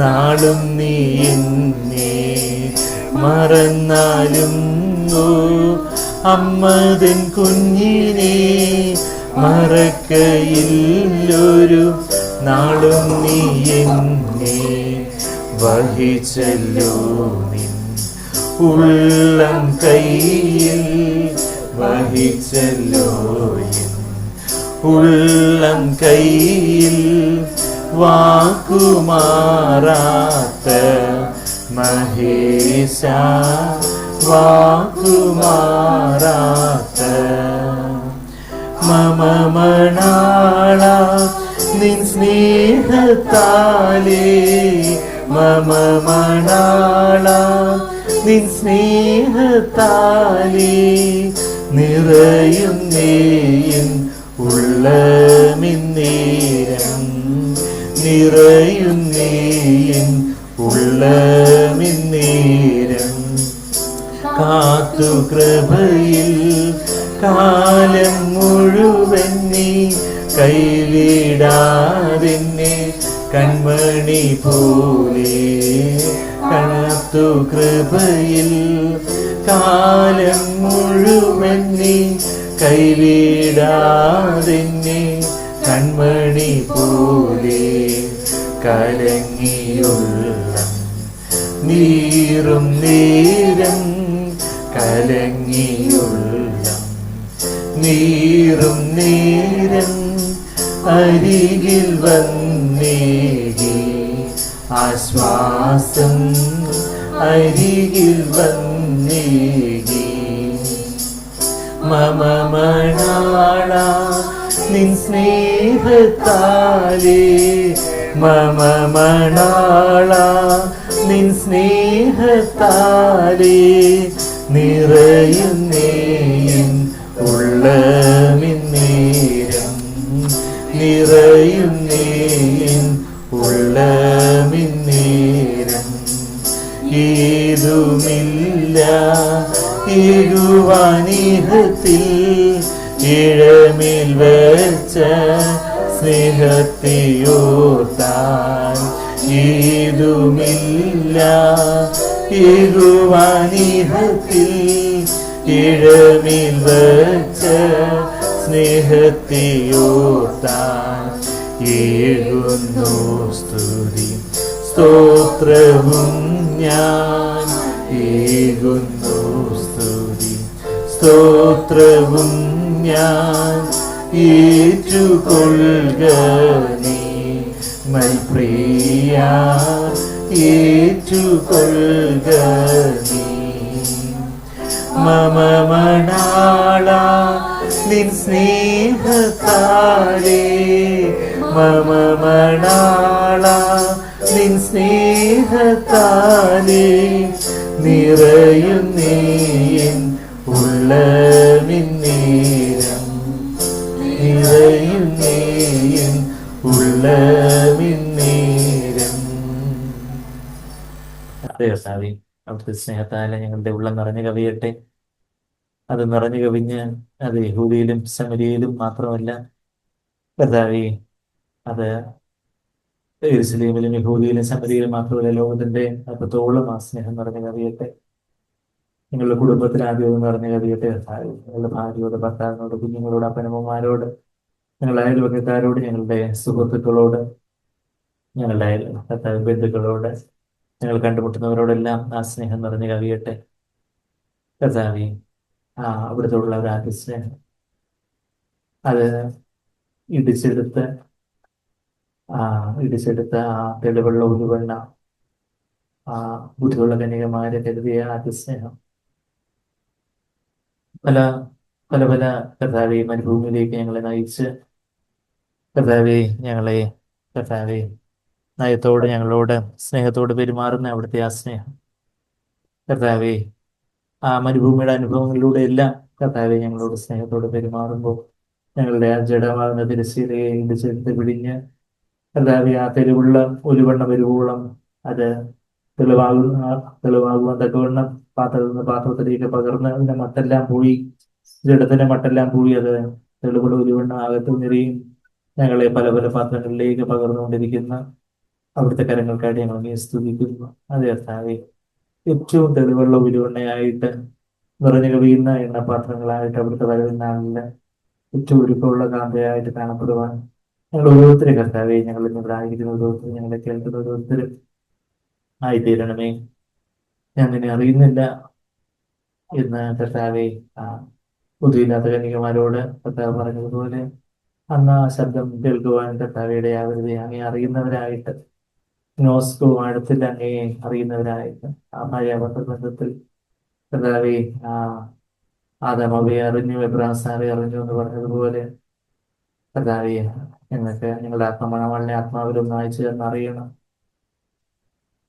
നാളും നീ എന്നെ, മറന്നാലും അമ്മതിൻ കുഞ്ഞിനെ മറക്കയില്ലൊരു നാളും നീ എന്നെ. വഹിച്ചല്ലോ നിൻ ഉള്ളം കയ്യിൽ, വഹിച്ചല്ലോ ഉള്ളം കയ്യിൽ, വാക്കുമാറാത്ത മഹേശ, വാക്കുമാറാത്ത. മമ മണാള നിൻ സ്നേഹത്താലേ, മമ മണാള നിൻ സ്നേഹത്താലേ നിറയുന്നേ ഉള്ളമിന്നേരം, നിറയുന്നേ ഉള്ളമിന്നേരം. കാത്തു കൃപയിൽ കാലം മുഴുവൻ നീ കൈവിടാതിന്നെ കൺമണി പോലെ കണത്തു കൃപയിൽ കാലം മുഴുവൻ നീ കൈവിടാതിന്നെ കൺമണി പോലെ കലങ്ങിയുള്ള നീറും നേരം കലങ്ങിയുള്ള നീറും നേരം അരികിൽ വന്നേകി ആശ്വാസം അരികിൽ വന്നേകി മമ മണാള നിൻ സ്നേഹത്താലേ മമ മണാള നിൻ സ്നേഹത്താലേ നിറയുന്നേൻ ഉള്ളമിന്നേരം നിറയുന്നേൻ ഉള്ളമിന്നേരം ഏതുമില്ല ഏകുവാനിഹത്തിൽ ഇഴമേൽ വച്ച സ്നേഹത്തെയോർത്താൻ ഏതുമില്ല ഏകുവാനിഹത്തിൽ ഇഴമേൽ വച്ച സ്നേഹത്തെയോർത്താൻ ഏകുന്നു സ്തുതി സ്തോത്രവും ഞാൻ ഏകുന്നു സ്തുതി സ്തോത്രവും ഞാൻ ഏറ്റുകൊള്ളുക നീ മൽപ്രിയ ഏറ്റുകൊള്ളുക നീ മമ മണാള നിൻ സ്നേഹത്താലേ മമ മണാള നിൻ സ്നേഹത്താലേ നിറയുന്നേൻ ഉള്ളമിന്നേരം നിറയുന്നേൻ ഉള്ളമിന്നേരം. അതെ കർത്താവേ, അവിടുത്തെ സ്നേഹത്താലെ ഞങ്ങളുടെ ഉള്ളം നിറഞ്ഞു കവിയട്ടെ. അത് നിറഞ്ഞു കവിഞ്ഞ് അത് യഹൂദിയിലും ശമരിയയിലും മാത്രമല്ല കർത്താവേ, അത് യെരൂശലേമിലും യഹൂദിയിലും ശമരിയയിലും മാത്രമല്ല, ലോകത്തിന്റെ അപ്പത്തോളം ആ സ്നേഹം നിറഞ്ഞു കവിയട്ടെ. നിങ്ങളുടെ കുടുംബത്തിൽ ആദ്യം നിറഞ്ഞു കവിയട്ടെ കർത്താവേ. നിങ്ങളുടെ ഭാര്യയോട്, ഭർത്താവിനോട്, കുഞ്ഞുങ്ങളോട്, അപ്പനമ്മമാരോട്, ഞങ്ങളുടെ അയൽവക്കക്കാരോട്, ഞങ്ങളുടെ സുഹൃത്തുക്കളോട്, ഞങ്ങളുടെ കർത്താവ് ബന്ധുക്കളോട്, ഞങ്ങൾ കണ്ടുമുട്ടുന്നവരോടെല്ലാം ആ സ്നേഹം നിറഞ്ഞു കവിയട്ടെ കർത്താവേ. അവിടുത്തെ ഉള്ള ഒരു സ്നേഹം അത് ഇടിച്ചെടുത്ത് ഇടിച്ചെടുത്ത ആ തെളിവുള്ള ഉരുവെണ്ണ, ആ ബുദ്ധിയുള്ള കന്യകമാരെ കരുതിയ സ്നേഹം പല പല പല കർത്താവെ മരുഭൂമിയിലേക്ക് ഞങ്ങളെ നയിച്ച് കർത്താവെ ഞങ്ങളെ കർത്താവെ നയത്തോട് ഞങ്ങളോട് സ്നേഹത്തോട് പെരുമാറുന്ന അവിടുത്തെ ആ സ്നേഹം കർത്താവെ, ആ മരുഭൂമിയുടെ അനുഭവങ്ങളിലൂടെ എല്ലാം കർത്താവെ ഞങ്ങളോട് സ്നേഹത്തോട് പെരുമാറുമ്പോൾ ഞങ്ങളുടെ ആ ജഡമാകുന്ന തിരശ്ശീലയെ ഇടിച്ചെടുത്ത് പിടിഞ്ഞ് കർത്താവെ ആ തെളിവുള്ള ഒരുവണ്ണ വരുവോളം അത് തെളിവാകുവാൻ തക്കവണ്ണം പാത്രത്തിൽ നിന്ന് പാത്രത്തിലേക്ക് പകർന്ന് അതിന്റെ മട്ടെല്ലാം പോയി, ജഡത്തിന്റെ മട്ടെല്ലാം പോയി, അത് തെളിവുള്ള ഒരുവണ്ണ അകത്തു നിറയും ഞങ്ങളെ പല പല പാത്രങ്ങളിലേക്ക് പകർന്നുകൊണ്ടിരിക്കുന്ന അവിടുത്തെ കരങ്ങൾക്കായിട്ട് ഞങ്ങൾ നീ സ്തുതിക്കുന്നു. അതെ കർത്താവെ, ഏറ്റവും തെളിവുള്ള ഒരുവണ്ണയായിട്ട് നിറഞ്ഞു കവിയുന്ന എണ്ണപാത്രങ്ങളായിട്ട് അവിടുത്തെ വരവിനാളില് ഏറ്റവും ഒരുക്കമുള്ള കാന്തയായിട്ട് കാണപ്പെടുവാൻ ഞങ്ങൾ ഓരോരുത്തരും കർത്താവെ, ഞങ്ങൾ ഇന്നിവിടെ ആയിരിക്കുന്ന ഓരോരുത്തരും, ഞങ്ങളെ കേൾക്കുന്ന ഓരോരുത്തരും ആയിത്തീരണമേ. ഞാൻ നിന്നെ അറിയുന്നില്ല എന്ന് കർത്താവെ ബുദ്ധിയില്ലാത്ത കന്യകമാരോട് കർത്താവ് പറഞ്ഞതുപോലെ അന്ന് ആ ശബ്ദം കേൾക്കുവാൻ കർത്താവയുടെ ആവൃത്തി അങ്ങേ അറിയുന്നവരായിട്ട്, നോസ്കോ അടുത്തിൽ അങ്ങേ അറിയുന്നവരായിട്ട്, ആ ഭാര്യാഭർത്തൃബന്ധത്തിൽ കർത്താവെ ആദാമവയെ അറിഞ്ഞു, എബ്രാസാറെ അറിഞ്ഞു എന്ന് പറഞ്ഞതുപോലെ കർത്താവെ ഞങ്ങൾക്ക് ഞങ്ങളുടെ ആത്മമണവാളിനെ ആത്മാവിലൊന്ന് അയച്ചു എന്നറിയണം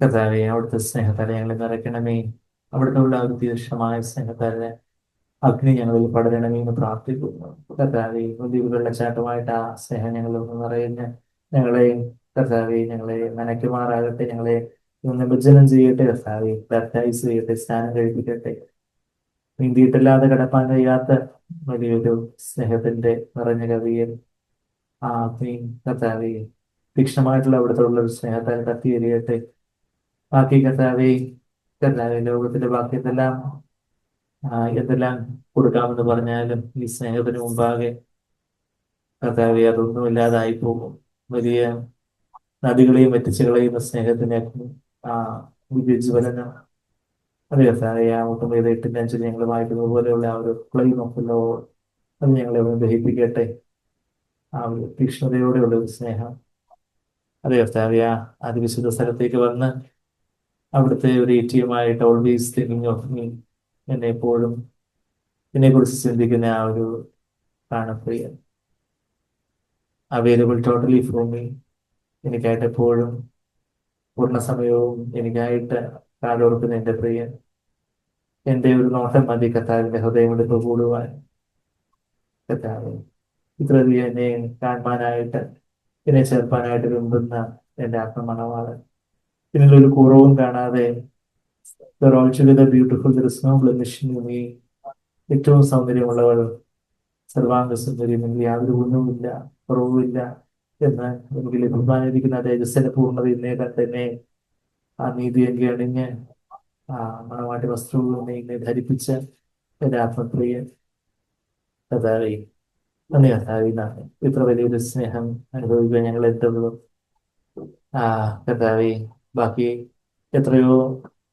കർത്താവെ. അവിടുത്തെ സ്നേഹത്താലെ ഞങ്ങളെ നിറയ്ക്കണമേ. അവിടുത്തെ ഉള്ള ഒരു തീക്ഷണമായ സ്നേഹത്താലെ അഗ്നി ഞങ്ങളിൽ പടരണമേ എന്ന് പ്രാർത്ഥിക്കുന്നു കർത്താവെ. വലിയ വെള്ളച്ചാട്ടമായിട്ട് ആ സ്നേഹം ഞങ്ങളൊന്ന് നിറയുന്ന ഞങ്ങളെ കർത്താവെ ഞങ്ങളെ നനയ്ക്കുമാറാകട്ടെ, ഞങ്ങളെ നിമജ്ജനം ചെയ്യട്ടെ കർത്താവെ, ബാപ്റ്റൈസ് ചെയ്യട്ടെ, സ്നാനം കഴിപ്പിക്കട്ടെ. നീന്തിയിട്ടല്ലാതെ കിടപ്പാൻ കഴിയാത്ത വലിയൊരു സ്നേഹത്തിന്റെ നിറഞ്ഞ കവിയൽ ആ നീ കർത്താവെ തീക്ഷ്ണമായിട്ടുള്ള അവിടുത്തെ ഉള്ള ഒരു സ്നേഹത്താൽ കത്തി എരിയട്ടെ. ബാക്കി കർത്താവെ, കർത്താവെ ലോകത്തിന്റെ ബാക്കി എന്തെല്ലാം കൊടുക്കാമെന്ന് പറഞ്ഞാലും ഈ സ്നേഹത്തിന് മുമ്പാകെ കർത്താവെ അതൊന്നുമില്ലാതായി പോകും. വലിയ നദികളെയും വറ്റിച്ചു കളയുന്ന സ്നേഹത്തിന് ആ വിജ്വലനം. അതെ കർത്താവെ, ആ ഒട്ടും ചെയ്ത എട്ടിന്റെ അഞ്ചിൽ ഞങ്ങൾ വായിക്കുന്നത് പോലെയുള്ള ആ ഒരു ക്ലെയിം ഓഫ് ലോ, അത് ഞങ്ങളെ ഒന്ന് ദഹിപ്പിക്കട്ടെ. ആ ഒരു തീക്ഷ്ണതയോടെയുള്ള ഒരു സ്നേഹം. അതെ കർത്താവെ, ആ അതിവിശുദ്ധ സ്ഥലത്തേക്ക് വന്ന് അവിടുത്തെ ഒരു ATM ആയിട്ട് ഓൾവേസ് തിങ്കിങ് ഓഫ് മീ, എന്നെ എപ്പോഴും എന്നെ കുറിച്ച് ചിന്തിക്കുന്ന ആ ഒരു പ്രാണപ്രിയൻ, അവൈലബിൾ ടോട്ടലി ഫോർ മീ, എനിക്കായിട്ട് എപ്പോഴും പൂർണ്ണ സമയവും എനിക്കായിട്ട് കാതോർക്കുന്ന എൻ്റെ പ്രിയൻ. എൻ്റെ ഒരു നോട്ടം മതി കർത്താവിന്റെ ഹൃദയം എടുത്ത് കൂടുവാൻ. കർത്താവ് ഇത്രയധികം എന്നെ കാണുവാനായിട്ട്, എന്നെ ചേർപ്പാനായിട്ട് വിമ്പുന്ന എൻ്റെ ആത്മമണവാളൻ, ഇതിലൊരു കുറവും കാണാതെ altogether beautiful, there is no blemish in me. ഏറ്റവും സൗന്ദര്യമുള്ളവൾ, സർവാംഗ സുന്ദരിയും, എനിക്ക് യാതൊരു ഗുണവുമില്ല, കുറവുമില്ല എന്ന് എനിക്ക് ലഭ്യമായിരിക്കുന്ന തേജസ്സിന്റെ പൂർണ്ണതയിൽ നേടാൻ തന്നെ ആ നീതി എനിക്ക് അണിഞ്ഞ് ആ മണവാട്ടി വസ്ത്രവും എന്നെ ധരിപ്പിച്ച എൻ്റെ ആത്മപ്രിയൻ കർത്താവേ, നന്ദി കർത്താവേ. ഇത്ര വലിയൊരു സ്നേഹം അനുഭവിക്കാൻ ഞങ്ങൾ എന്തുള്ളൂ. ആ കർത്താവേ, ബാക്കി എത്രയോ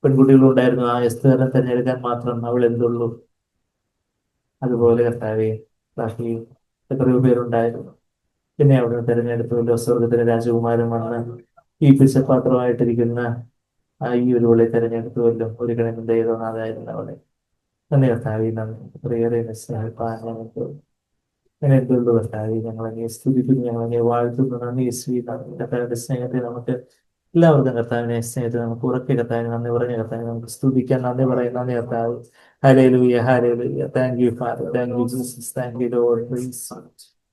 പെൺകുട്ടികളുണ്ടായിരുന്നു ആ എസ്തേറിനെ തിരഞ്ഞെടുക്കാൻ മാത്രം, അവൾ എന്തുള്ളൂ. അതുപോലെ കർത്താവേ, ബാക്കി എത്രയോ പേരുണ്ടായിരുന്നു, പിന്നെ അവിടെ തിരഞ്ഞെടുത്തുവല്ലോ. സ്വർഗത്തിലെ രാജകുമാരൻ വന്ന് ഈ പിച്ചപാത്രമായിട്ടിരിക്കുന്ന ഈ ഒരു വിളി തിരഞ്ഞെടുത്തുവല്ലോ. ഒരു കിണമിന്റെ ഏതോ നാഥായിരുന്നു അവളെ. നന്ദി കർത്താവേ, നന്ദി. അത്രയേറെ സ്നേഹിപ്പാൻ ഞങ്ങൾക്ക് അങ്ങനെ എന്തുള്ളൂ കർത്താവേ. ഞങ്ങളങ്ങനെ സ്തുതിക്കുന്നു, ഞങ്ങളങ്ങനെ വാഴ്ത്തുന്നു. നന്ദി യേശുവേ, നന്ദി. കർത്താവിന്റെ സ്നേഹത്തെ നമുക്ക് എല്ലാവർക്കും, കർത്താവിനെ സ്നേഹത്തെ നമുക്ക് ഉറക്കെ കർത്താവിനെ നന്ദി പറഞ്ഞ കർത്താവിനെ നമുക്ക് സ്തുതിക്കാൻ നന്ദി പറയാം. നന്ദി കർത്താവ്. ഹല്ലേലൂയ, ഹല്ലേലൂയ. Thank you Father, thank you Jesus, thank you Lord.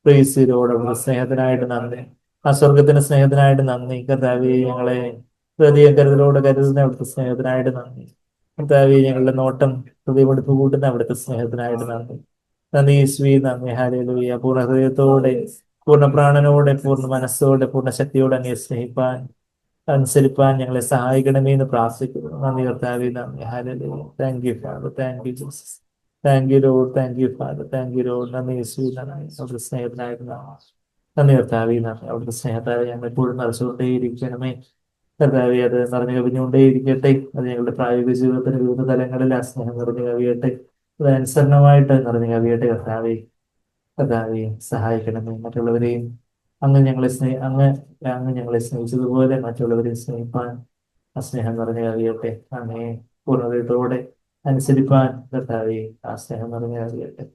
Praise you Lord. നമ്മുടെ സ്നേഹത്തിനായിട്ട് നന്ദി, ആ സ്വർഗത്തിന്റെ സ്നേഹത്തിനായിട്ട് നന്ദി കർത്താവേ. ഞങ്ങളെ ഹൃദയം കരുതലോടെ കരുതുന്ന അവിടുത്തെ സ്നേഹത്തിനായിട്ട് നന്ദി കർത്താവേ. ഞങ്ങളുടെ നോട്ടം ഹൃദയമെടുത്ത് കൂട്ടുന്ന അവിടുത്തെ സ്നേഹത്തിനായിട്ട് നന്ദി. നന്ദി യേശുവേ, നന്ദി. ഹല്ലേലൂയ. പൂർണ്ണ ഹൃദയത്തോടെ, പൂർണ്ണ പ്രാണനോടെ, പൂർണ്ണ മനസ്സോടെ, പൂർണ്ണ ശക്തിയോടെ അങ്ങേ സ്നേഹിപ്പാൻ, അനുസരിപ്പാൻ ഞങ്ങളെ സഹായിക്കണമേ എന്ന് പ്രാർത്ഥിക്കുന്നു. നന്ദി കർത്താവേ, നന്ദി. Hallelujah. Thank you Father, thank you Jesus, thank you Lord, thank you Father, thank you Lord. നന്ദി യേശുവേ, നന്ദി. അവിടുത്തെ സ്നേഹത്തിനായിട്ട് നന്ദി കർത്താവേ, നന്ദി. അവിടുത്തെ സ്നേഹത്താൽ ഞങ്ങൾ എപ്പോഴും നിറച്ചുകൊണ്ടേയിരിക്കണമേ കർത്താവേ. അത് നിറഞ്ഞു കവിഞ്ഞുകൊണ്ടേയിരിക്കട്ടെ. അത് ഞങ്ങളുടെ പ്രായോഗിക ജീവിതത്തിന് വിവിധ തലങ്ങളിൽ ആ സ്നേഹം നിറഞ്ഞു കവിയട്ടെ. അത് അനുസരണമായിട്ട് നിറഞ്ഞു കവിയട്ടെ കർത്താവേ. കർത്താവേ, സഹായിക്കണമേ. മറ്റുള്ളവരെയും അങ്ങ് ഞങ്ങളെ സ്നേഹിച്ചതുപോലെ മറ്റുള്ളവരെയും സ്നേഹിപ്പാൻ ആ സ്നേഹം നിറഞ്ഞു കവിയട്ടെ. അങ്ങേ പൂർണ്ണതയോടെ അനുസരിപ്പാൻ കർത്താവേ ആ സ്നേഹം നിറഞ്ഞു കവിയട്ടെ.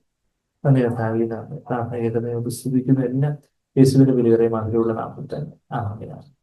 നന്ദി കർത്താവേ, നന്ദി. പ്രാർത്ഥന കേൾക്കുന്നതിനെ സ്തുതിക്കുന്ന എല്ലാം യേശുവിന്റെ വിലയേറിയ മധുരമുള്ള നാമത്തിൽ തന്നെ. ആമേൻ.